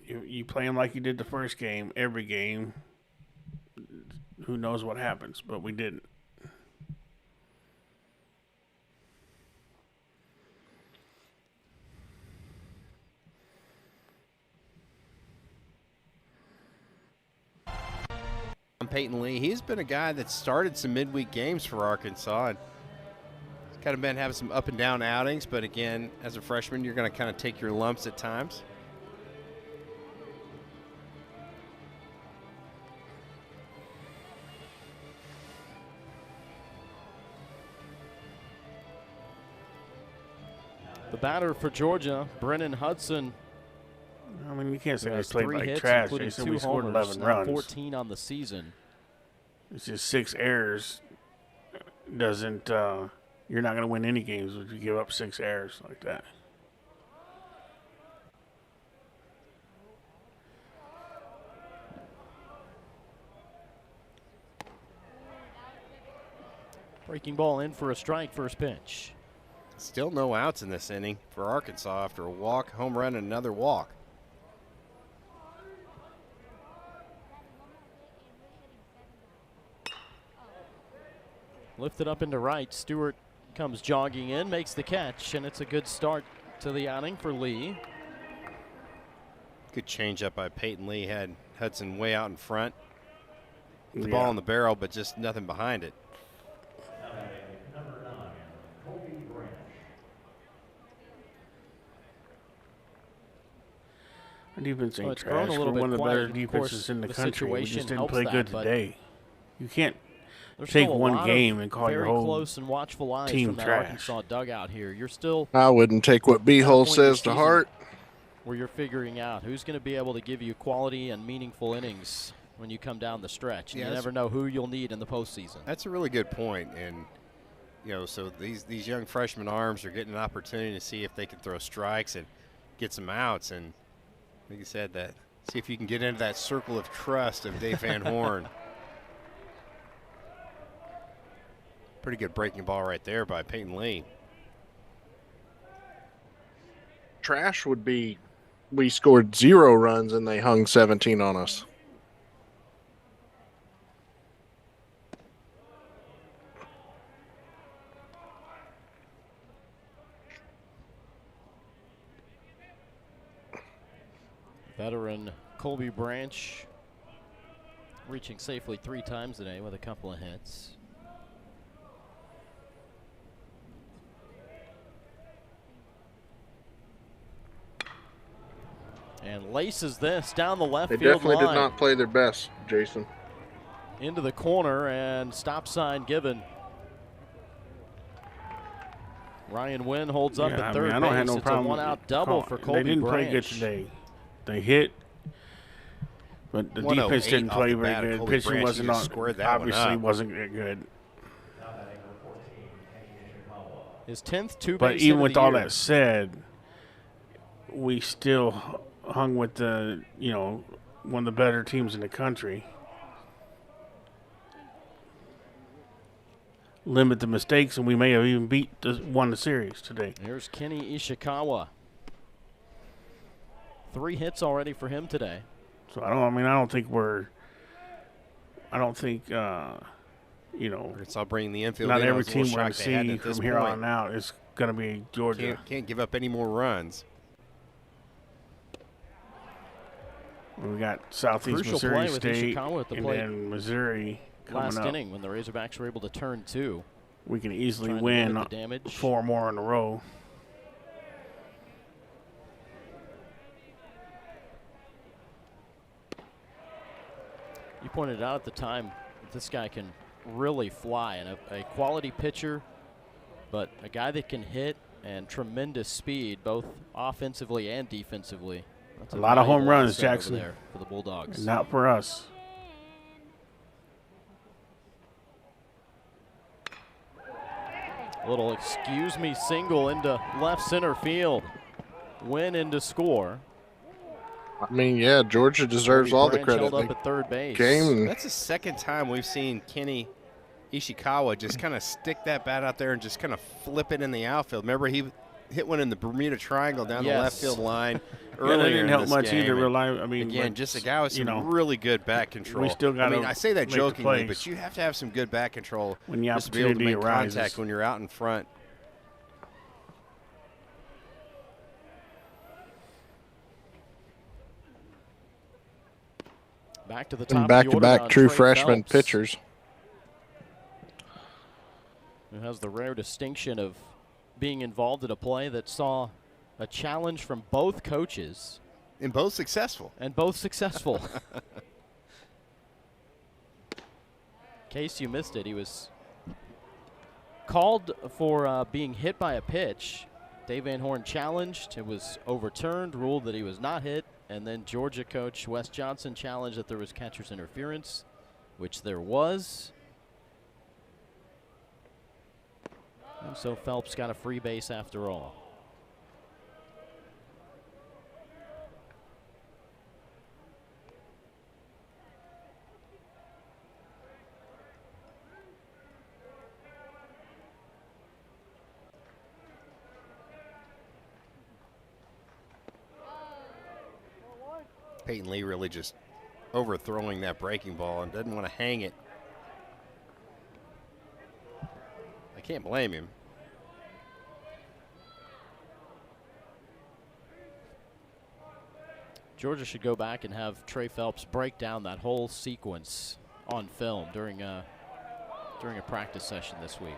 You play them like you did the first game, every game. Who knows what happens? But we didn't. Peyton Lee, he's been a guy that started some midweek games for Arkansas. And he's kind of been having some up and down outings, but again, as a freshman, you're going to kind of take your lumps at times. The batter for Georgia, Brennan Hudson. I mean, you can't say they Has played 3 like hits, trash. including They said 2 we scored homers, 11 now runs. 14 on the season. It's just 6 errors. Doesn't you're not going to win any games if you give up 6 errors like that. Breaking ball in for a strike, first pitch. Still no outs in this inning for Arkansas after a walk, home run, and another walk. Lifted up into right. Stewart comes jogging in, makes the catch, and it's a good start to the outing for Lee. Good changeup by Peyton Lee. Had Hudson way out in front. The ball in the barrel, but just nothing behind it. Our defense ain't it's grown trash. a little We're one bit of the better quiet. Of defenses course, in the the country. We situation just didn't helps play that, good but today. You can't There's take still a one lot game of and call your very whole close and watchful eyes team from that trash. Arkansas dugout here. You're still I wouldn't take what B-Hole point says this to season heart. where you're figuring out who's going to be able to give you quality and meaningful innings when you come down the stretch. And Yeah, you never know who you'll need in the postseason. That's a really good point. And, you know, so these young freshman arms are getting an opportunity to see if they can throw strikes and get some outs. And like you said, that see if you can get into that circle of trust of Dave Van Horn. Pretty good breaking ball right there by Peyton Lee. Trash would be we scored 0 runs and they hung 17 on us. Veteran Colby Branch reaching safely 3 times today with a couple of hits. And laces this down the left They field definitely line. did not play their best, Jason. Into the corner and stop sign given. Ryan Wynn holds up at third I base. don't have no It's problem. a one-out double for Colby They didn't Branch. play good today. They hit, but the 108 defense didn't off play the very bat of good. Colby Pitching Branch, wasn't he just on. squared that one Obviously, up. wasn't good. His 10th two-base But hit even of with the all year. that said, we still hung with the one of the better teams in the country. Limit the mistakes, and we may have even won the series today. Here's Kenny Ishikawa. 3 hits already for him today. So I don't think Arkansas bringing the infield not in. I every was a little team we're going to shocked they hadn't see at this from here point. on out is going to be Georgia. Can't give up any more runs. We got Southeast Crucial Missouri play with State Ishikawa at the and plate. then Missouri coming Last up. inning when the Razorbacks were able to turn 2. We can easily Trying to win limit the damage. 4 more in a row. You pointed out at the time that this guy can really fly, and a quality pitcher, but a guy that can hit and tremendous speed, both offensively and defensively. That's A lot of home valuable runs, asset over Jackson. there for the Bulldogs. Not for us. A little excuse me single into left center field. Win into score. I mean, yeah, Georgia deserves Colby all the Branch credit. held up They at third base. came. That's the second time we've seen Kenny Ishikawa just kind of stick that bat out there and just kind of flip it in the outfield. Remember, he hit one in the Bermuda Triangle down the left field line earlier. They didn't in help this much game. either. And again, just a guy with some really good bat control. we still gotta I mean, I say that make the jokingly, plays. but you have to have some good bat control When the just to be able to opportunity make arises. contact when you're out in front. Back to the top Back of to the order back now, true Trey freshman Phelps, pitchers. who has the rare distinction of being involved in a play that saw a challenge from both coaches And both successful. and both successful. In case you missed it, he was called for being hit by a pitch. Dave Van Horn challenged. It was overturned, ruled that he was not hit. And then Georgia coach Wes Johnson challenged that there was catcher's interference, which there was. And so Phelps got a free base after all. Peyton Lee really just overthrowing that breaking ball and doesn't want to hang it. I can't blame him. Georgia should go back and have Trey Phelps break down that whole sequence on film during a practice session this week.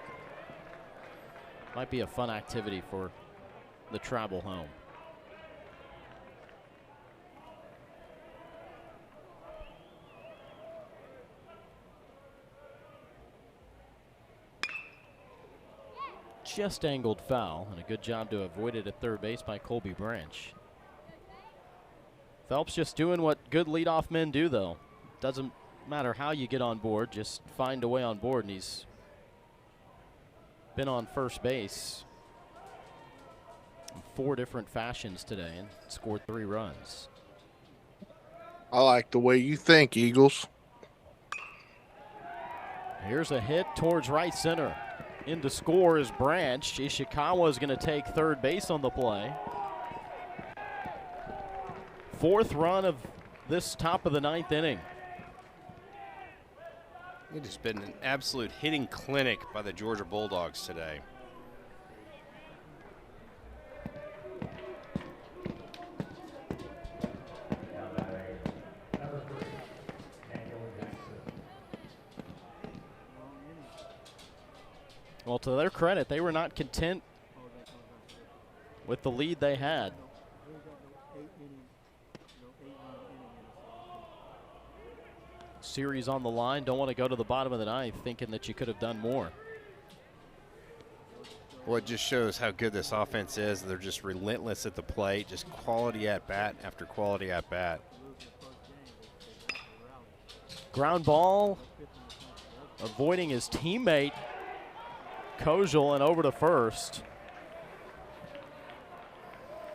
Might be a fun activity for the travel home. Just angled foul, and a good job to avoid it at third base by Colby Branch. Phelps just doing what good leadoff men do, though. Doesn't matter how you get on board, just find a way on board, and he's been on first base in 4 different fashions today and scored 3 runs. I like the way you think, Eagles. Here's a hit towards right center. In to score is Branch. Ishikawa is going to take third base on the play. 4th run of this top of the 9th inning. It has been an absolute hitting clinic by the Georgia Bulldogs today. Well, to their credit, they were not content with the lead they had. Series on the line, don't want to go to the bottom of the 9th thinking that you could have done more. Well, it just shows how good this offense is. They're just relentless at the plate, just quality at bat after quality at bat. Ground ball, avoiding his teammate, Kojal, and over to first.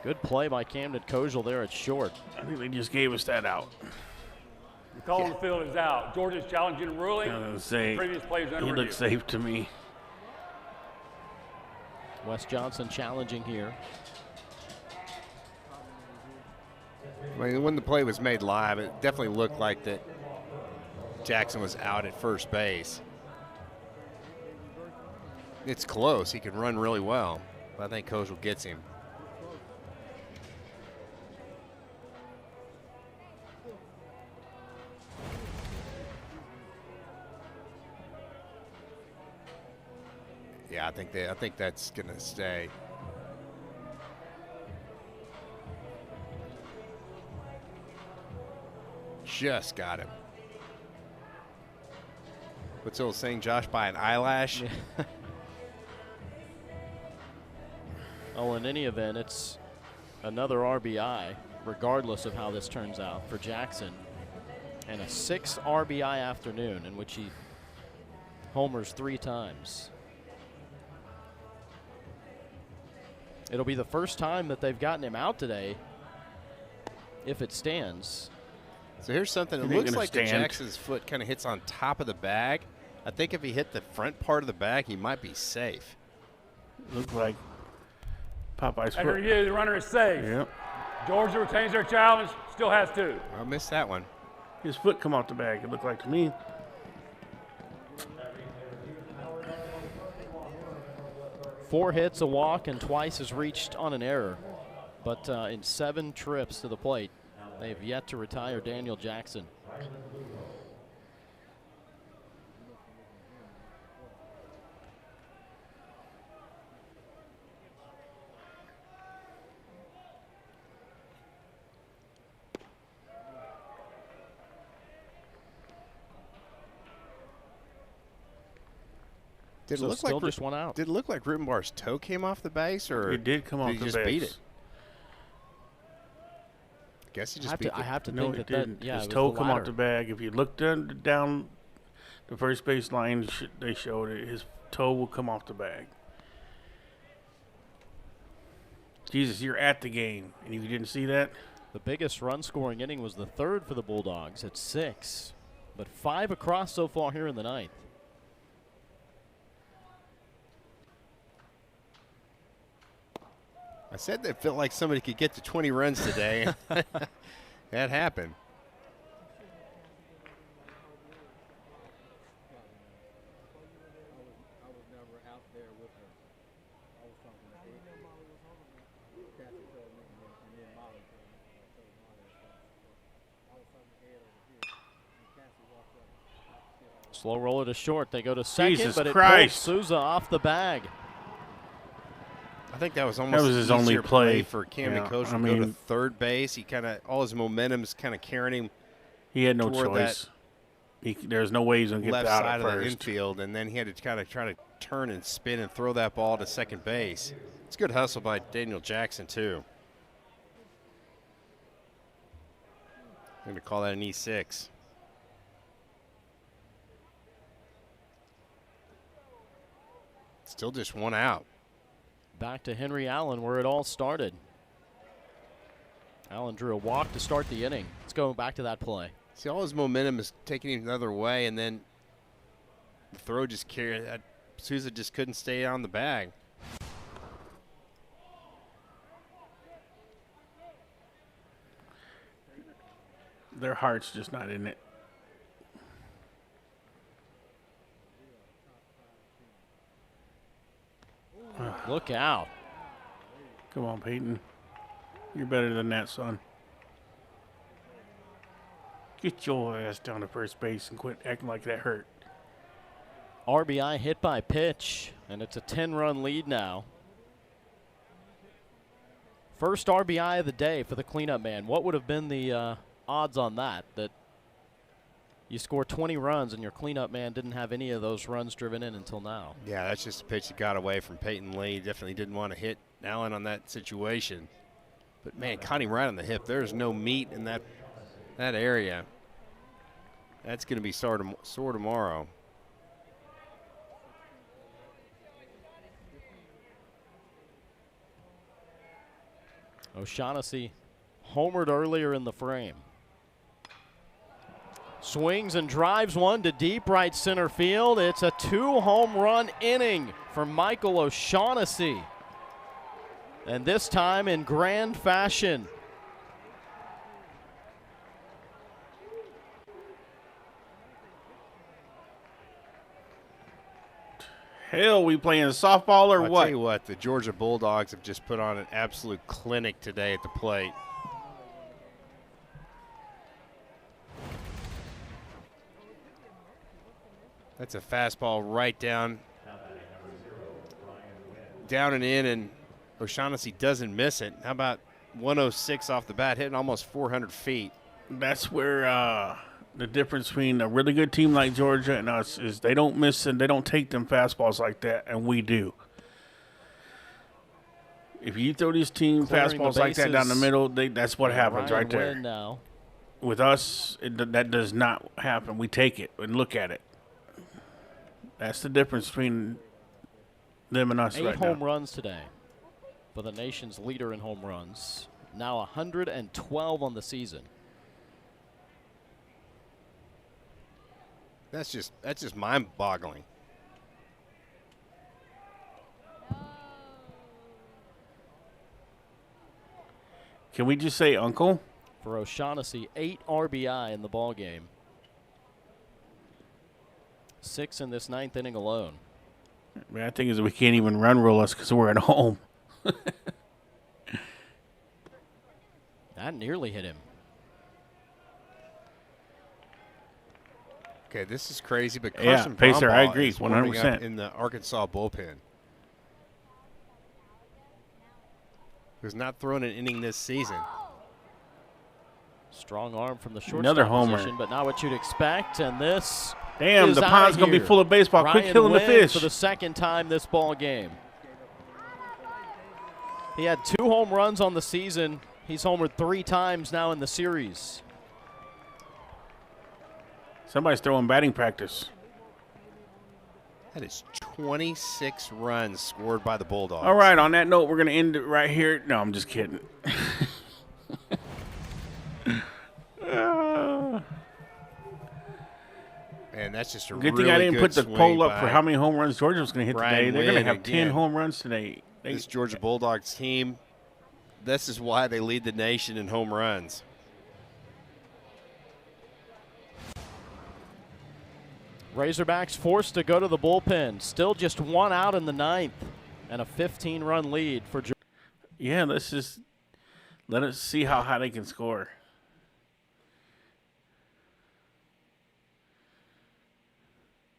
Good play by Camden Kojal there at short. I think they just gave us that out. The call on the field is out. Georgia's challenging a ruling. I was gonna say, Previous players under he review. looks safe to me. Wes Johnson challenging here. I mean, when the play was made live, it definitely looked like that Jackson was out at first base. It's close. He can run really well, but I think Kojal gets him. Yeah, I think that's gonna stay. Just got him. What's the old saying, Josh? By an eyelash. Oh, in any event, it's another RBI, regardless of how this turns out for Jackson. And a 6 RBI afternoon in which he homers 3 times. It'll be the first time that they've gotten him out today, if it stands. So here's something. It He ain't looks gonna like that stand. Jackson's foot kind of hits on top of the bag. I think if he hit the front part of the bag, he might be safe. Looked like Popeye's Under foot. review, the runner is safe. Yep. Georgia retains their challenge, still has 2. I missed that one. His foot come off the bag, it looked like to me. Four hits, a walk, and twice has reached on an error. But in 7 trips to the plate, they have yet to retire Daniel Jackson. Did So it look still like just one out. Did it look like Rutenbar's toe came off the base, or It did come off did he the just base. beat it? I guess he just beat I have to No, think it that didn't. yeah, His it was toe the come off latter. the bag. If you look down the first base line, they showed it. His toe will come off the bag. Jesus, you're at the game, and you didn't see that? The biggest run-scoring inning was the 3rd for the Bulldogs at 6, but 5 across so far here in the 9th. I said that felt like somebody could get to 20 runs today. That happened. Slow roller to short. They go to second, Jesus but it Christ. pulls Souza off the bag. I think that was almost his easier only play. for Cam Yeah, Nicosia I to go to mean- third base. He kind of, all his momentum's kind of carrying him He had no toward choice. There's no way he's going to get left out side at of the first. infield, and then he had to kind of try to turn and spin and throw that ball to second base. It's good hustle by Daniel Jackson, too. I'm going to call that an E6. Still just one out. Back to Henry Allen where it all started. Allen drew a walk to start the inning. Let's go back to that play. See, all his momentum is taking him the other way, and then the throw just carried. Souza just couldn't stay on the bag. Their heart's just not in it. Look out. Come on, Peyton. You're better than that, son. Get your ass down to first base and quit acting like that hurt. RBI hit by pitch, and it's a 10-run lead now. First RBI of the day for the cleanup man. What would have been the odds on that you score 20 runs and your cleanup man didn't have any of those runs driven in until now? Yeah, that's just a pitch that got away from Peyton Lee. Definitely didn't want to hit Allen on that situation. But, man, caught him right on the hip. There's no meat in that area. That's going to be sore tomorrow. O'Shaughnessy homered earlier in the frame. Swings and drives one to deep right center field. It's a 2-home run inning for Michael O'Shaughnessy. And this time in grand fashion. Hell, we playing softball or I'll what? tell you what, the Georgia Bulldogs have just put on an absolute clinic today at the plate. That's a fastball right down and in, and O'Shaughnessy doesn't miss it. How about 106 off the bat, hitting almost 400 feet? That's where the difference between a really good team like Georgia and us is they don't miss and they don't take them fastballs like that, and we do. If you throw these team Clearing the fastballs like that down the bases. middle, that's what happens Ryan right there. Wynn now. With us, that does not happen. We take it and look at it. That's the difference between them and us 8 right home now. runs today for the nation's leader in home runs. Now 112 on the season. That's just mind-boggling. Can we just say uncle? For O'Shaughnessy, 8 RBI in the ball game. 6 in this 9th inning alone. I mean, I think is we can't even run roll us because we're at home. That nearly hit him. Okay, this is crazy, but Yeah, Carson Pacer, I Brombaugh agree, is warming up 100%. in the Arkansas bullpen. Who's not thrown an inning this season. Strong arm from the shortstop Another homer. position, but not what you'd expect. And this Damn, is the outta pond's going to be here. full of baseball. Quit Ryan killing the Wynn fish. for the second time this ball game. He had 2 home runs on the season. He's homered 3 times now in the series. Somebody's throwing batting practice. That is 26 runs scored by the Bulldogs. All right, on that note, we're going to end it right here. No, I'm just kidding. And that's just a Good really thing I didn't good put the swing poll up for by how many home runs Georgia was going to hit Brian today. They're going to Wynn have 10 again. home runs today. this Georgia Bulldogs team. This is why they lead the nation in home runs. Razorbacks forced to go to the bullpen. Still just 1 out in the 9th, and a 15-run lead for Georgia. Yeah, let us see how high they can score.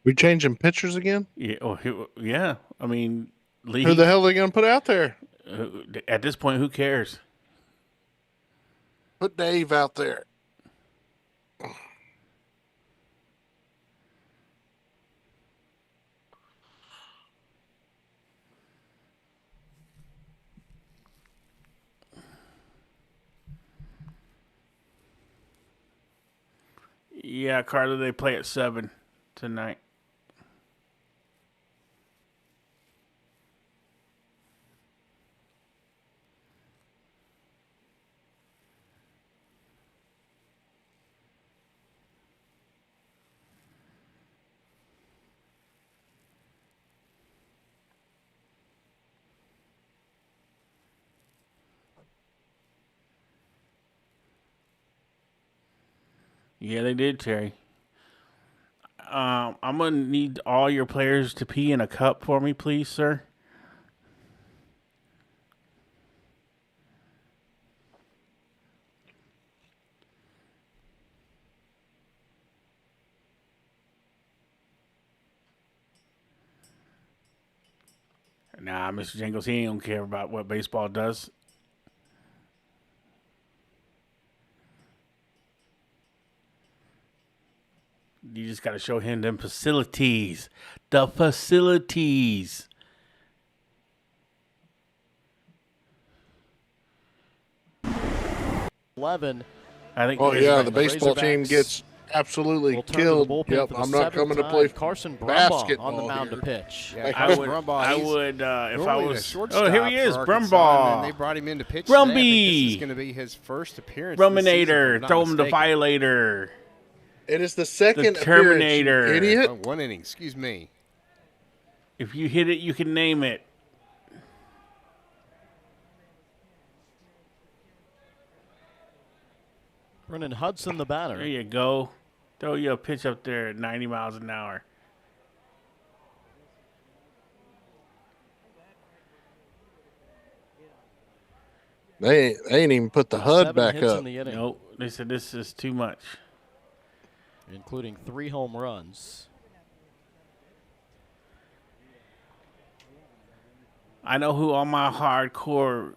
We changing pitchers again? Yeah, yeah. I mean, Lee, Who the hell are they going to put out there? at this point, who cares? Put Dave out there. Yeah, Carter, they play at 7 tonight. Yeah, they did, Terry. I'm going to need all your players to pee in a cup for me, please, sir. Nah, Mr. Jingles, he ain't going to care about what baseball does. You just got to show him them facilities. The facilities. I think. Oh, yeah, the Razorbacks baseball team gets absolutely will turn to the killed. bullpen Yep, for the I'm not 7th coming to time. play Carson Brumbaugh basketball on the mound here. to pitch. Yeah, I Carson Brumbaugh, would, if I normally was. a shortstop Oh, here he is, for Arkansas, and Brumbaugh. then they brought him in to pitch today. I think Brumby. this is going to be his first appearance this season, if Ruminator, I'm not throw him the mistaken. violator. It is the second The Terminator. appearance, you idiot. Oh, 1 inning, excuse me. If you hit it, you can name it. Brennan Hudson, the batter. There you go. Throw you a pitch up there at 90 miles an hour. They ain't even put the HUD 7 back hits up. in the inning, Nope. They said this is too much. including 3 home runs. I know who all my hardcore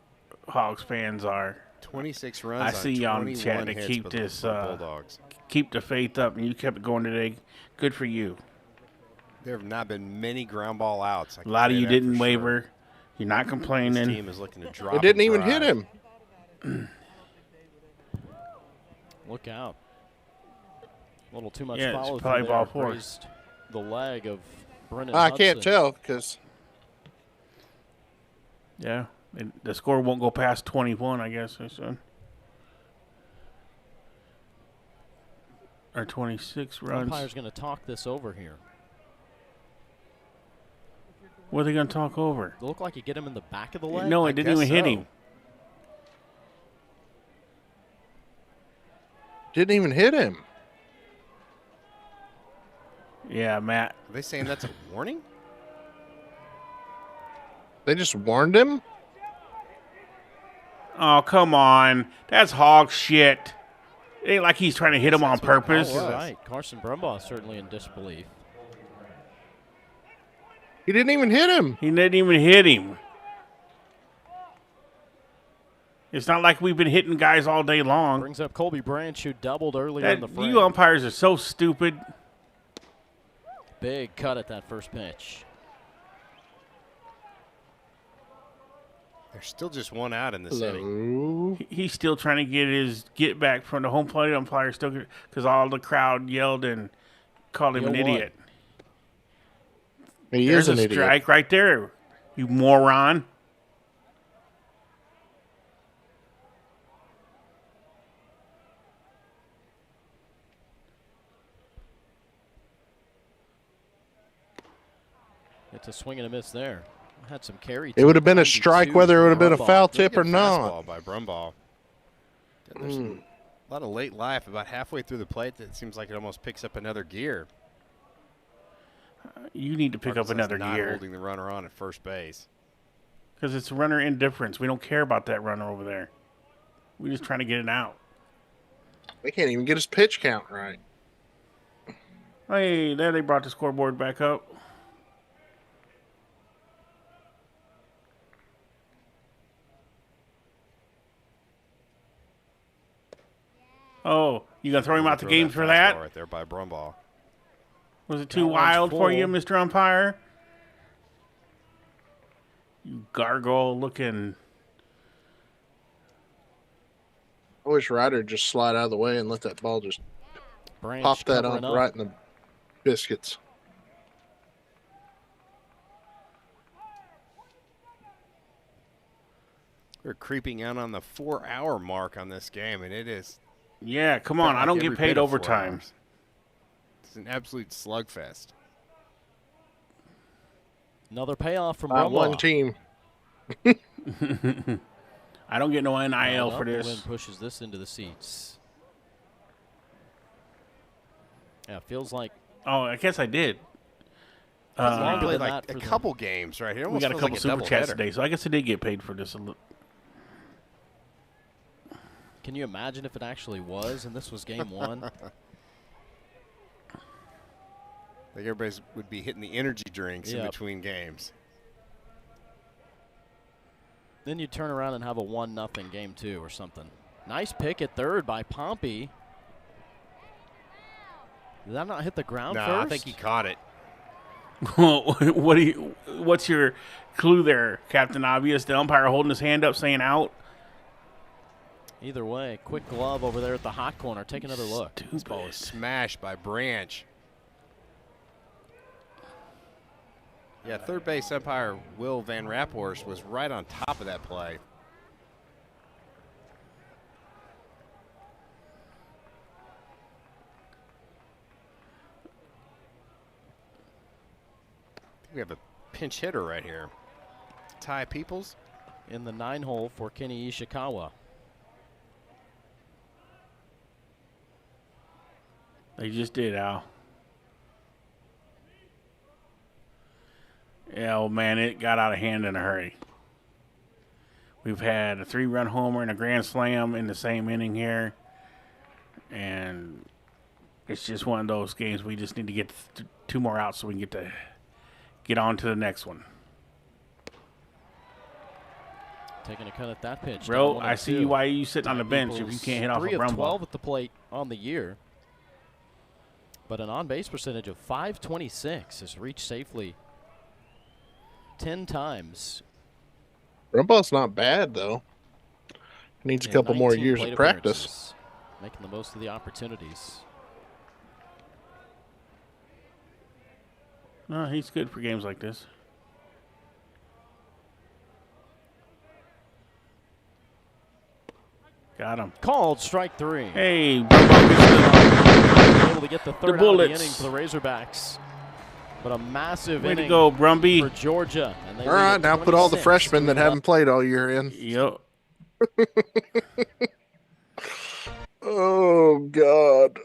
Hogs fans are. 26 runs I on see y'all in the 21 chat to hits keep for the this, Bulldogs. keep the faith up, and you kept it going today. Good for you. There have not been many ground ball outs. A lot of you didn't waver. You're not This complaining. team is looking to drop. It didn't and even hit drive. him. Look out. A little too much Yeah, it's follow probably through ball there. 4. Grazed the leg of Brennan I Hudson. can't tell because Yeah. The score won't go past 21, I guess. Or 26 runs. Umpire's going to talk this over here. What are they going to talk over? It looked like you get him in the back of the leg. No, I it didn't even guess hit so. him. didn't even hit him. Yeah, Matt. Are they saying that's a warning? They just warned him. Oh, come on. That's hog shit. It ain't like he's trying to hit him on That's what the call purpose. was. You're right. Carson Brumbaugh certainly in disbelief. He didn't even hit him. He didn't even hit him. It's not like we've been hitting guys all day long. Brings up Colby Branch, who doubled earlier in the frame. You umpires are so stupid. Big cut at that first pitch. There's still just 1 out in this inning. Hello. He's still trying to get his get back from the home plate umpire still because all the crowd yelled and called him an 0-1. idiot. He There's is an a idiot. strike right there, you moron. It's a swing and a miss there. Had some carry. It would have been a 92 strike whether it would have been a Brumbaugh. foul Really tip or good not. fastball by Brumbaugh. There's a lot of late life. About halfway through the plate, it seems like it almost picks up another gear. You need to pick up another not gear. holding the runner on at first base. Because it's runner indifference. We don't care about that runner over there. We're just trying to get it out. They can't even get his pitch count right. Hey, there they brought the scoreboard back up. Oh, you gonna throw him out the game for that? Right there by Brumball. Was it too wild for you, Mr. Umpire? You gargoyle looking. I wish Ryder would just slide out of the way and let that ball just Branch pop that up covering right in the biscuits. We're creeping out on the 4-hour mark on this game, and it is. Yeah, come on. I don't get paid overtime. It's an absolute slugfest. Another payoff from Not Brumball. one team. I don't get no NIL for The this. wind pushes this into the seats. Yeah, feels like. Oh, I guess I did. We longer played than like that a for couple games right here. We got a couple super chats doubleheader. today, so I guess I did get paid for this. Can you imagine if it actually was and this was game one? I think everybody would be hitting the energy drinks in between games. Then you turn around and have a 1-0 game two or something. Nice pick at third by Pompey. Did that not hit the ground first? I think he caught it. What's your clue there, Captain Obvious? The umpire holding his hand up saying out? Either way, quick glove over there at the hot corner. Take another look. This ball was smashed by Branch. Yeah, third base umpire Will Van Raphorst was right on top of that play. We have a pinch hitter right here. Ty Peoples in the 9-hole for Kenny Ishikawa. They just did, Al. Yeah, oh man, it got out of hand in a hurry. We've had a 3-run homer and a grand slam in the same inning here. And it's just one of those games we just need to get 2 more outs so we can get on to the next one. Taking a cut at that pitch. Bro, I see why you sitting on the bench if you can't hit off a 3 of run 12 ball. at the plate on the year. But an on-base percentage of .526 has reached safely 10 times. Brumball's not bad, though. Needs a couple more years of practice. Making the most of the opportunities. No, he's good for games like this. Got him. Called strike 3. Hey, able to get the third out of the Bullets. inning for the Razorbacks. But a massive way inning to go, Brumby. for Georgia. And they All right, now put all the freshmen that 26-3 haven't played all year in. Yep. Oh, God.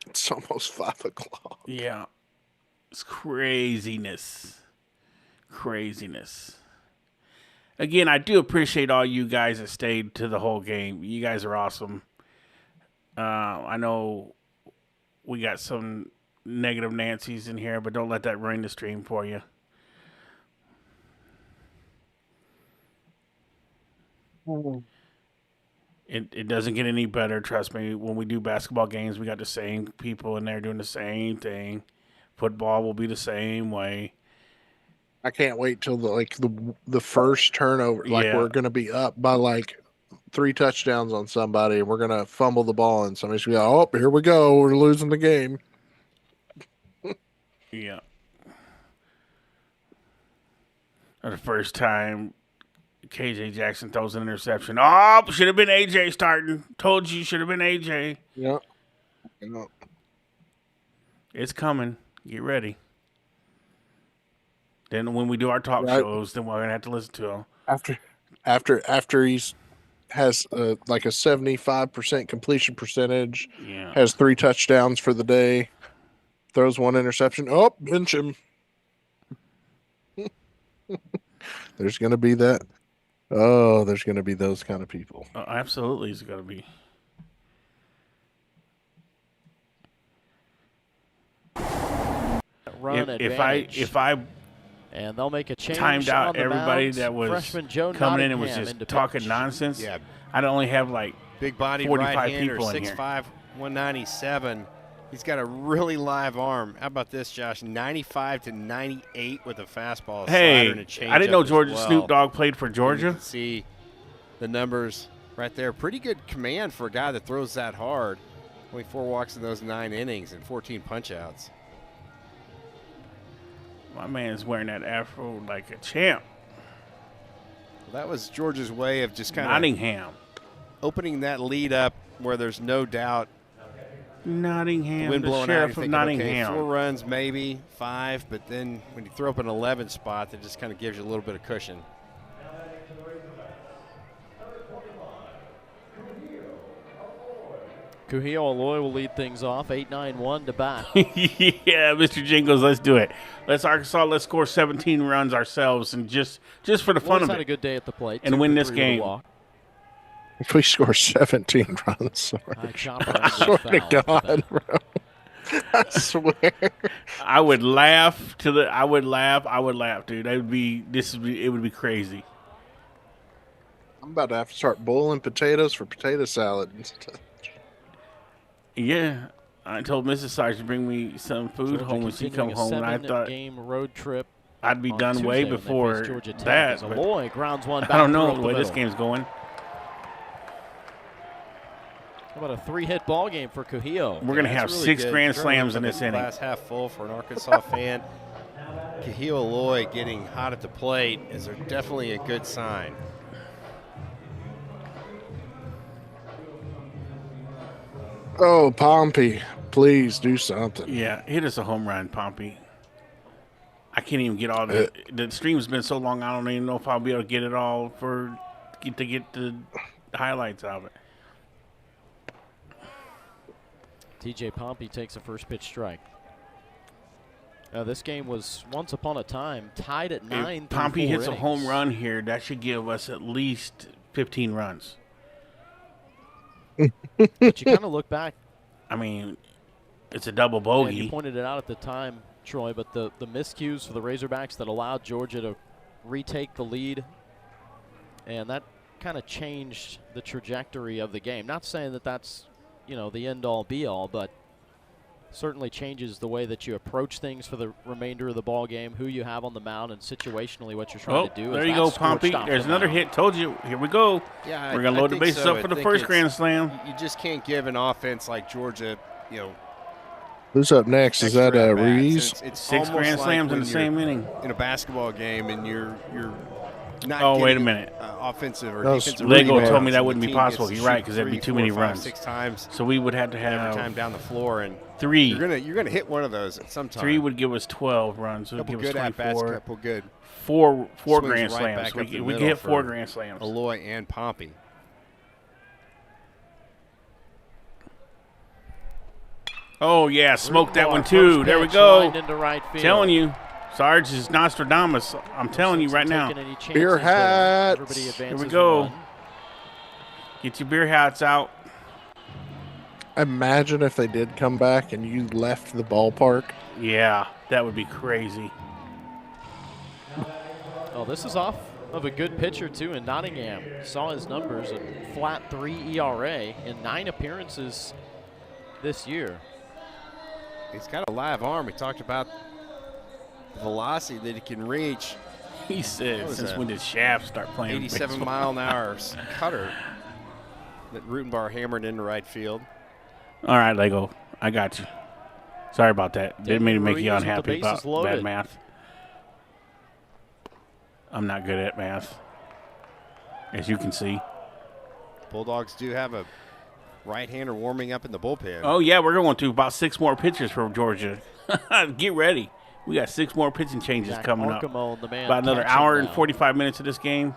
It's almost 5 o'clock. Yeah. It's craziness. Craziness. Again, I do appreciate all you guys that stayed to the whole game. You guys are awesome. I know we got some negative Nancy's in here, but don't let that ruin the stream for you. It doesn't get any better, trust me. When we do basketball games, we got the same people in there doing the same thing. Football will be the same way. I can't wait till the first turnover. Like, Yeah. we're going to be up by like 3 touchdowns on somebody, and we're going to fumble the ball, and somebody's going to go, oh, here we go. We're losing the game. Yeah. Or the first time KJ Jackson throws an interception. Oh, should have been AJ starting. Told you should have been AJ. Yeah. It's coming. Get ready. Then when we do our talk Right. shows, then we're gonna have to listen to him. After he's has like a 75% completion percentage. Yeah. Has 3 touchdowns for the day. Throws 1 interception. Oh, bench him. There's going to be that. Oh, there's going to be those kind of people. Absolutely, it's going to be. Run advantage. If I and they'll make a change timed on out the everybody mound. that was Freshman Joe coming in and was Nottingham just into talking pitch. nonsense, Yeah. I'd only have like Big body 45 right-hander, people in here. 6'5", 197. He's got a really live arm. How about this, Josh? 95 to 98 with a fastball, a slider, and a changeup. I didn't know as Georgia well. Snoop Dogg played for And Georgia. You can see the numbers right there. Pretty good command for a guy that throws that hard. Only 4 walks in those 9 innings and 14 punch-outs. My man's wearing that afro like a champ. Well, that was Georgia's way of just kind of Nottingham. opening that lead up where there's no doubt. Nottingham, Wind the blowing out, sheriff you're of thinking, Nottingham. okay, 4 runs, maybe 5, but then when you throw up an 11 spot, that just kind of gives you a little bit of cushion. Kuhio Aloy will lead things off, 8-9-1 to bat. Yeah, Mr. Jingles, let's do it. Let's score 17 runs ourselves, and just for the fun Lloyd's of had a it, good day at the plate. and 2 win for this 3 with a game. walk. If we score 17 runs, High chopper I swear to foul after God, that. bro. I swear. I would laugh I would laugh, dude. It would be crazy. I'm about to have to start boiling potatoes for potato salad. Yeah, I told Mrs. Sarge to bring me some food Georgia home when she come continuing home, a and I thought 7-game road trip I'd be on done Tuesday way when they before face Georgia Tech that. as But Aloy grounds one back I don't know through up the where this middle. game's going. How about a 3-hit ball game for Kuhio? We're gonna That's have really 6 good. grand Sure, slams in look this at inning. Glass half full for an Arkansas fan. Kuhio Aloy getting hot at the plate is definitely a good sign. Oh, Pompey, please do something. Yeah, hit us a home run, Pompey. I can't even get all the stream's been so long. I don't even know if I'll be able to get it all to get the highlights of it. TJ Pompey takes a first pitch strike. This game was once upon a time tied at 9. If Pompey hits innings. a home run here, that should give us at least 15 runs. But you kind of look back. I mean, it's a double And bogey. you pointed it out at the time, Troy, but the miscues for the Razorbacks that allowed Georgia to retake the lead, and that kind of changed the trajectory of the game. Not saying that that's, the end-all, be-all, but certainly changes the way that you approach things for the remainder of the ball game, who you have on the mound, and situationally what you're trying to do. There you go, Pompey. There's another hit. Told you. Here we go. Yeah, We're going to load the bases up for the first grand slam. You just can't give an offense like Georgia, Who's up next? Is that extra at-bats. Reeves? It's 6 almost grand like slams in when the you're same inning. in a basketball game and you're not Oh, wait a getting, minute. offensive or That was defensive Lego rebounds, told me that and the wouldn't be team possible. gets to You're right, shoot 'cause there'd be 3, too many 4, 5, runs. 6 times So we would have to every time have down the floor, and 3. you're gonna hit one of those at some time. 3 would give us 12 runs. It would couple give us good at bats, 24. couple good. Four Swings grand right slams. back We up the could middle hit 4 for grand slams. Aloy and Pompey. Oh, yeah. Smoke that Ball, one, too. first There we pitch, go. lined into right field. Telling you. Sarge is Nostradamus. I'm telling you right now. Taking any chances Beer there. hats. Everybody Here advances we go. 1. Get your beer hats out. Imagine if they did come back and you left the ballpark. Yeah, that would be crazy. Oh, this is off of a good pitcher, too, in Nottingham. Saw his numbers, a flat 3 ERA in 9 appearances this year. He's got a live arm. We talked about the velocity that he can reach. He What said, was since that? when did Shaft start playing 87 baseball? mile an hour cutter that Rutenbar hammered into right field. All right, Lego. I got you. Sorry about that. Didn't mean to make Ruiz you with the unhappy about bases loaded. bad math. I'm not good at math, as you can see. Bulldogs do have a right-hander warming up in the bullpen. Oh, yeah, we're going to about 6 more pitchers for Georgia. Get ready. We got 6 more pitching changes Zach coming up. Archimo, the man About another catching hour and now. 45 minutes of this game.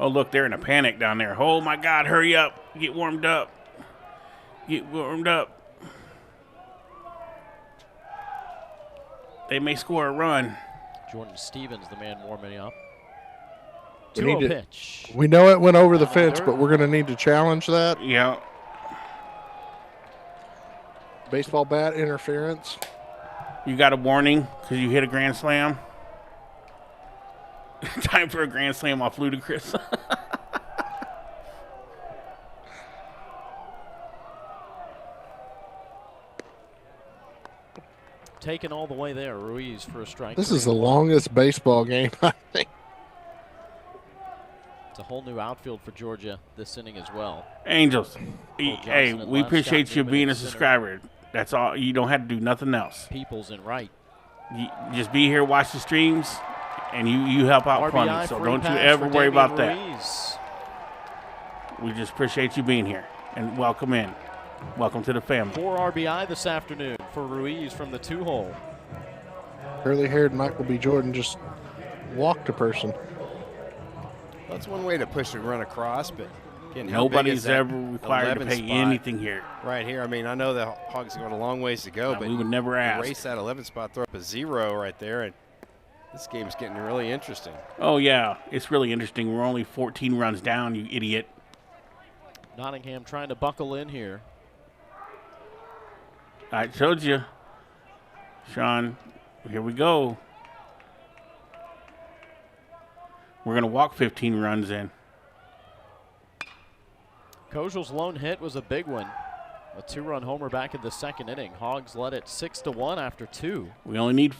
Oh, look, they're in a panic down there. Oh, my God, hurry up. Get warmed up. Get warmed up. They may score a run. Jordan Stevens, the man warming up. We need 2-0 to- pitch. We know it went over the Out of fence, dirt. but we're going to need to challenge that. Yeah. Baseball bat interference. You got a warning because you hit a grand slam. Time for a grand slam off Ludacris. Taken all the way there. Ruiz for a strike. This is the 3-1. longest baseball game, I think. It's a whole new outfield for Georgia this inning as well. Angels. Cole Hey, Johnson at we left, appreciate Scott you Newman being at a center. subscriber. That's all. You don't have to do nothing else. Peoples in right. You just be here, watch the streams, and you help out RBI plenty. So free don't you pass ever for worry Damian about that. Ruiz. We just appreciate you being here and welcome in. Welcome to the family. 4 RBI this afternoon for Ruiz from the 2-hole. Curly-haired Michael B. Jordan just walked a person. That's one way to push a run across, but again, how big Nobody's is that ever required to 11 pay spot anything here. right here? I mean, I know the Hogs have got a long ways to go, but We would never you ask. race that 11 spot, throw up a 0 right there, and this game's getting really interesting. Oh, yeah. It's really interesting. We're only 14 runs down, you idiot. Nottingham trying to buckle in here. I told you. Sean, here we go. We're going to walk 15 runs in. Kojal's lone hit was a big one. A 2-run homer back in the second inning. Hogs led it 6-1 after 2. We only need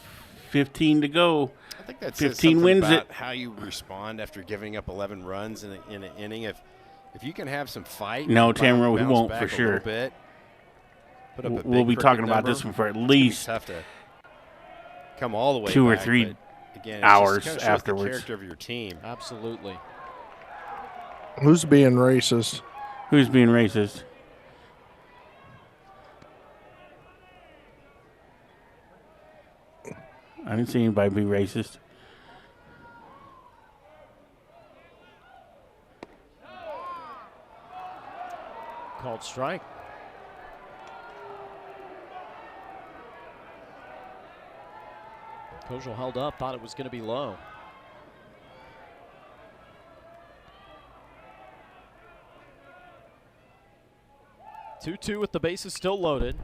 15 to go. I think that 15 says something wins about it. how you respond after giving up 11 runs in an inning. If you can have some fight, No, and Tamara, we bounce won't back for a sure. little bit, put up a We'll big be crooked talking about number, this one for at it's gonna be least tough to come all the way 2 or back, 3 but again, it hours just kinda shows afterwards. the character of your team. Absolutely. Who's being racist? Who's being racist? I didn't see anybody be racist. Called strike. Kojal held up, thought it was going to be low. Two-two with the bases still loaded.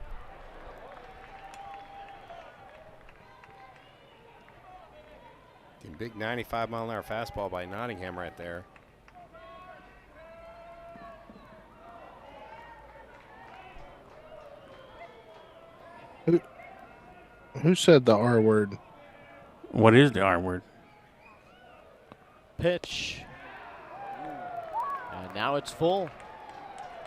Big 95-mile-an-hour fastball by Nottingham right there. Who said the R word? What is the R word? Pitch. And now it's full.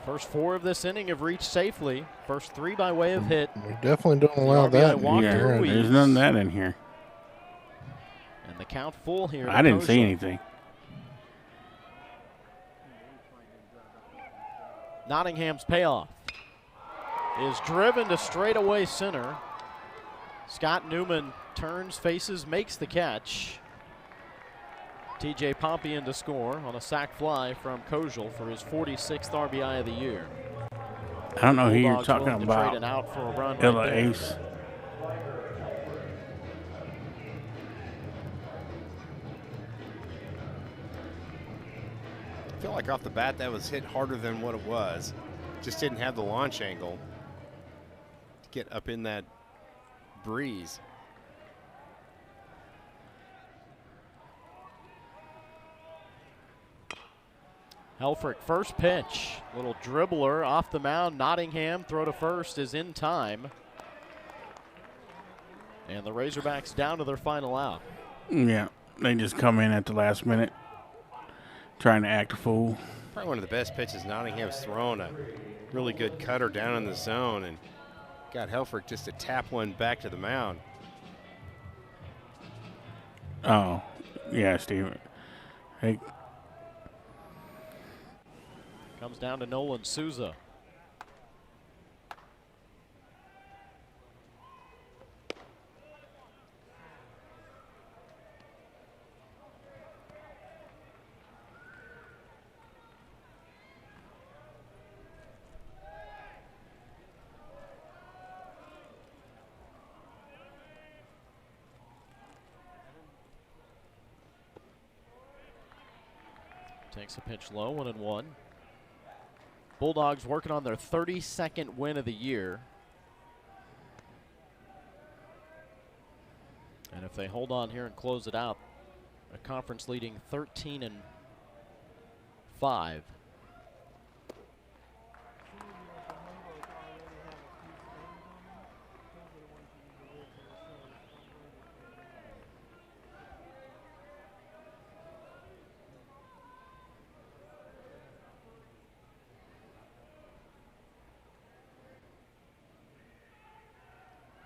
First 4 of this inning have reached safely. First 3 by way of hit. We definitely don't allow RBI that. walk to Yeah, Ruiz. there's none of that in here. And the count full here. to I didn't see Kojal. anything. Nottingham's payoff is driven to straightaway center. Scott Newman turns, faces, makes the catch. TJ Pompian to score on a sac fly from Kojal for his 46th RBI of the year. I don't know who you're Bulldogs talking willing to trade about. an out for a run right Illa there. Ace. I feel like off the bat that was hit harder than what it was. Just didn't have the launch angle to get up in that breeze. Helfrich, first pitch. Little dribbler off the mound. Nottingham throw to first is in time. And the Razorbacks down to their final out. Yeah, they just come in at the last minute trying to act a fool. Probably one of the best pitches Nottingham's thrown. A really good cutter down in the zone, and got Helfrich just to tap one back to the mound. Oh, yeah, Steve. Hey, Comes down to Nolan Souza. Takes a pitch low, 1-1. Bulldogs working on their 32nd win of the year. And if they hold on here and close it out, a conference leading 13-5.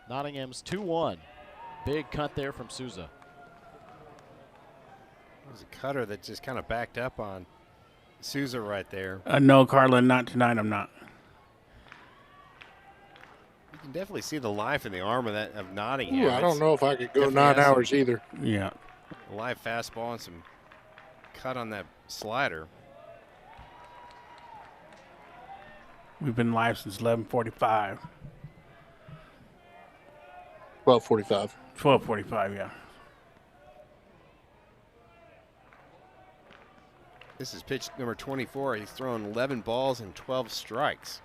Nottingham's 2-1. Big cut there from Souza. It was a cutter that just kind of backed up on Souza right there. No, Carlin, not tonight. I'm not. You can definitely see the life in the arm of Nottingham. Ooh, I don't know if I could go definitely 9 has hours either. Yeah. A live fastball and some cut on that slider. We've been live since 11:45. 12:45. 12:45, yeah. This is pitch number 24. He's thrown 11 balls and 12 strikes.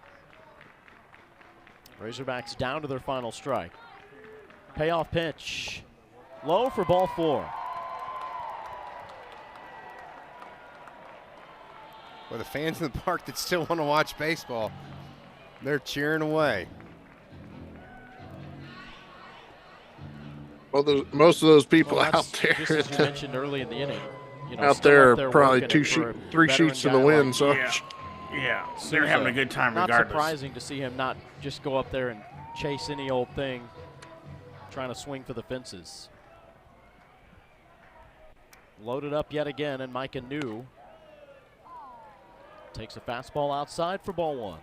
Razorbacks down to their final strike. Payoff pitch. Low for ball 4. For the fans in the park that still want to watch baseball, they're cheering away. Well, most of those people Well, out just as you there, mentioned early in the inning. You know, out still there, up there probably working it for a 3 veteran sheets to guy the like wind. So Yeah. Yeah. They're Souza. having a good time Not regardless. surprising to see him not just go up there and chase any old thing, trying to swing for the fences. Loaded up yet again, and Micah New takes a fastball outside for ball 1.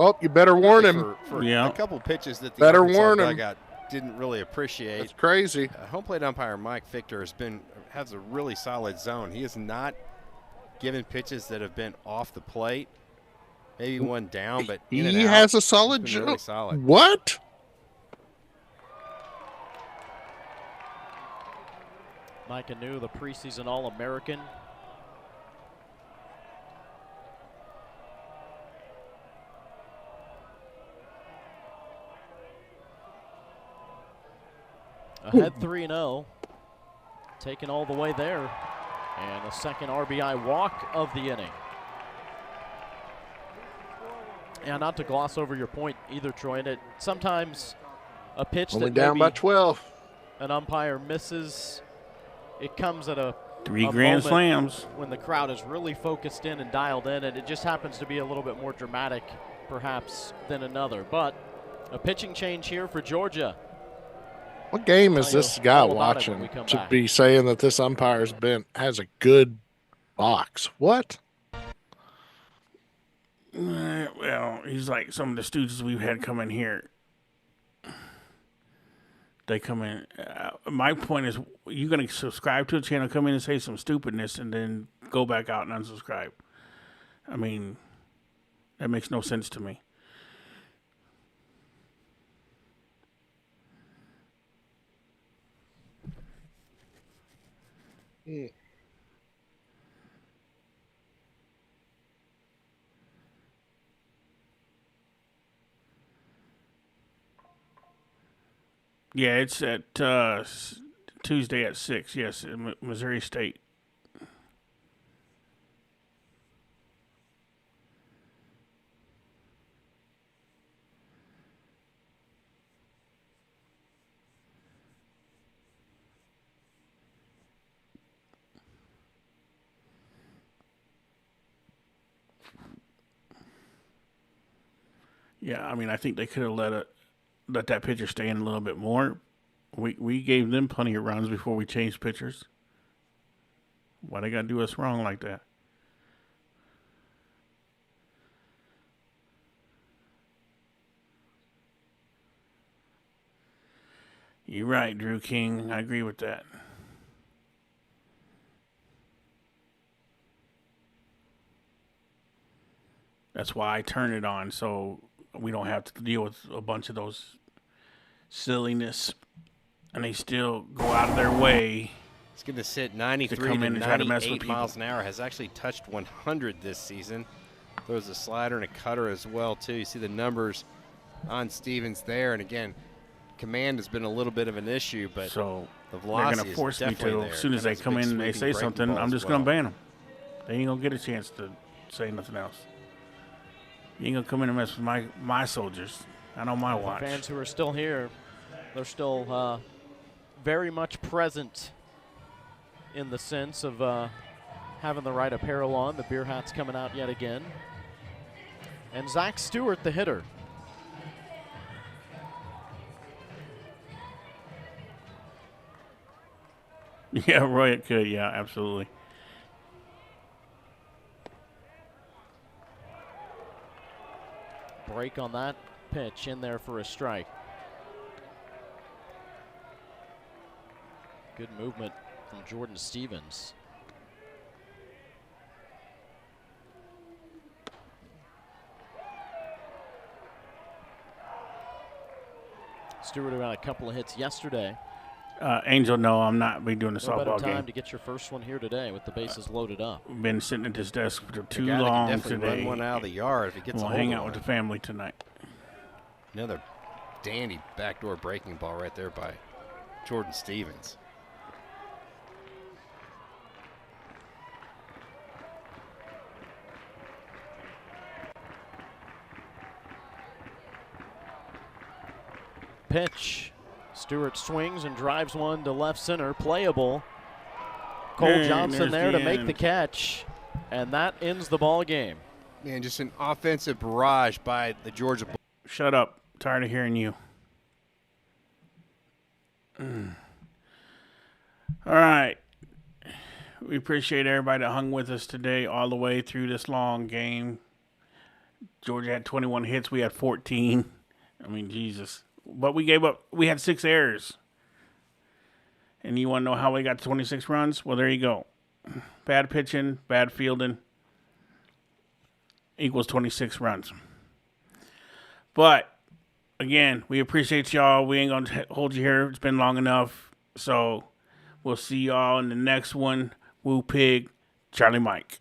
well, you better warn him. For Yeah. a couple pitches that the Better Arkansas warn him. dugout didn't really appreciate. That's crazy. Home plate umpire Mike Victor has a really solid zone. He has not given pitches that have been off the plate. Maybe one down, but in and He out, has a solid he's been really jump. solid. What? Micah New, the preseason All-American. Ahead 3-0. Taken all the way there. And a second RBI walk of the inning. Yeah, not to gloss over your point either, Troy. And sometimes a pitch Only that down by maybe 12. an umpire misses, it comes at a 3 a grand moment slams. when the crowd is really focused in and dialed in, and it just happens to be a little bit more dramatic perhaps than another. But a pitching change here for Georgia. What game is Tell you this guy all about it when watching we come to back. be saying that this umpire's has a good box? What? Well, he's like some of the students we've had come in here. They come in. My point is, you're going to subscribe to a channel, come in and say some stupidness, and then go back out and unsubscribe. I mean, that makes no sense to me. Yeah, it's at Tuesday at 6. Yes, in Missouri State. Yeah, I mean, I think they could have let that pitcher stay in a little bit more. We gave them plenty of runs before we changed pitchers. Why they gotta do us wrong like that? You're right, Drew King. I agree with that. That's why I turn it on, so we don't have to deal with a bunch of those silliness. And they still go out of their way. It's going to sit 93 come to in and try to mess with 98 people. miles an hour. Has actually touched 100 this season. Throws a slider and a cutter as well, too. You see the numbers on Stevens there. And, again, command has been a little bit of an issue, but So the they're velocity going to force is me definitely to. there. As soon as And they that's a come big in and they sweeping say breaking something, ball I'm as just well. going to ban them. They ain't going to get a chance to say nothing else. You ain't going to come in and mess with my soldiers. Not on my watch. The fans who are still here, they're still very much present in the sense of having the right apparel on. The beer hat's coming out yet again. And Zach Stewart, the hitter. Yeah, Roy, it could. Yeah, absolutely. Break on that pitch in there for a strike. Good movement from Jordan Stevens. Stewart had a couple of hits yesterday. Angel, no, I'm not be doing the No better softball time game. to get your first one here today with the bases loaded up. Been sitting at this desk for too The guy that long can definitely today. run one out of the yard if he gets We'll a hold hang of out with one. the family tonight. Another dandy backdoor breaking ball right there by Jordan Stevens. Pitch. Stewart swings and drives one to left center. Playable. Cole Man, Johnson there's there the to make end. the catch. And that ends the ball game. Man, just an offensive barrage by the Georgia Bulldogs. Shut up. Tired of hearing you. All right. We appreciate everybody that hung with us today all the way through this long game. Georgia had 21 hits. We had 14. I mean, Jesus. But we gave up. We had 6 errors. And you want to know how we got 26 runs? Well, there you go. Bad pitching, bad fielding equals 26 runs. But, again, we appreciate y'all. We ain't going to hold you here. It's been long enough. So, we'll see y'all in the next one. Woo Pig, Charlie Mike.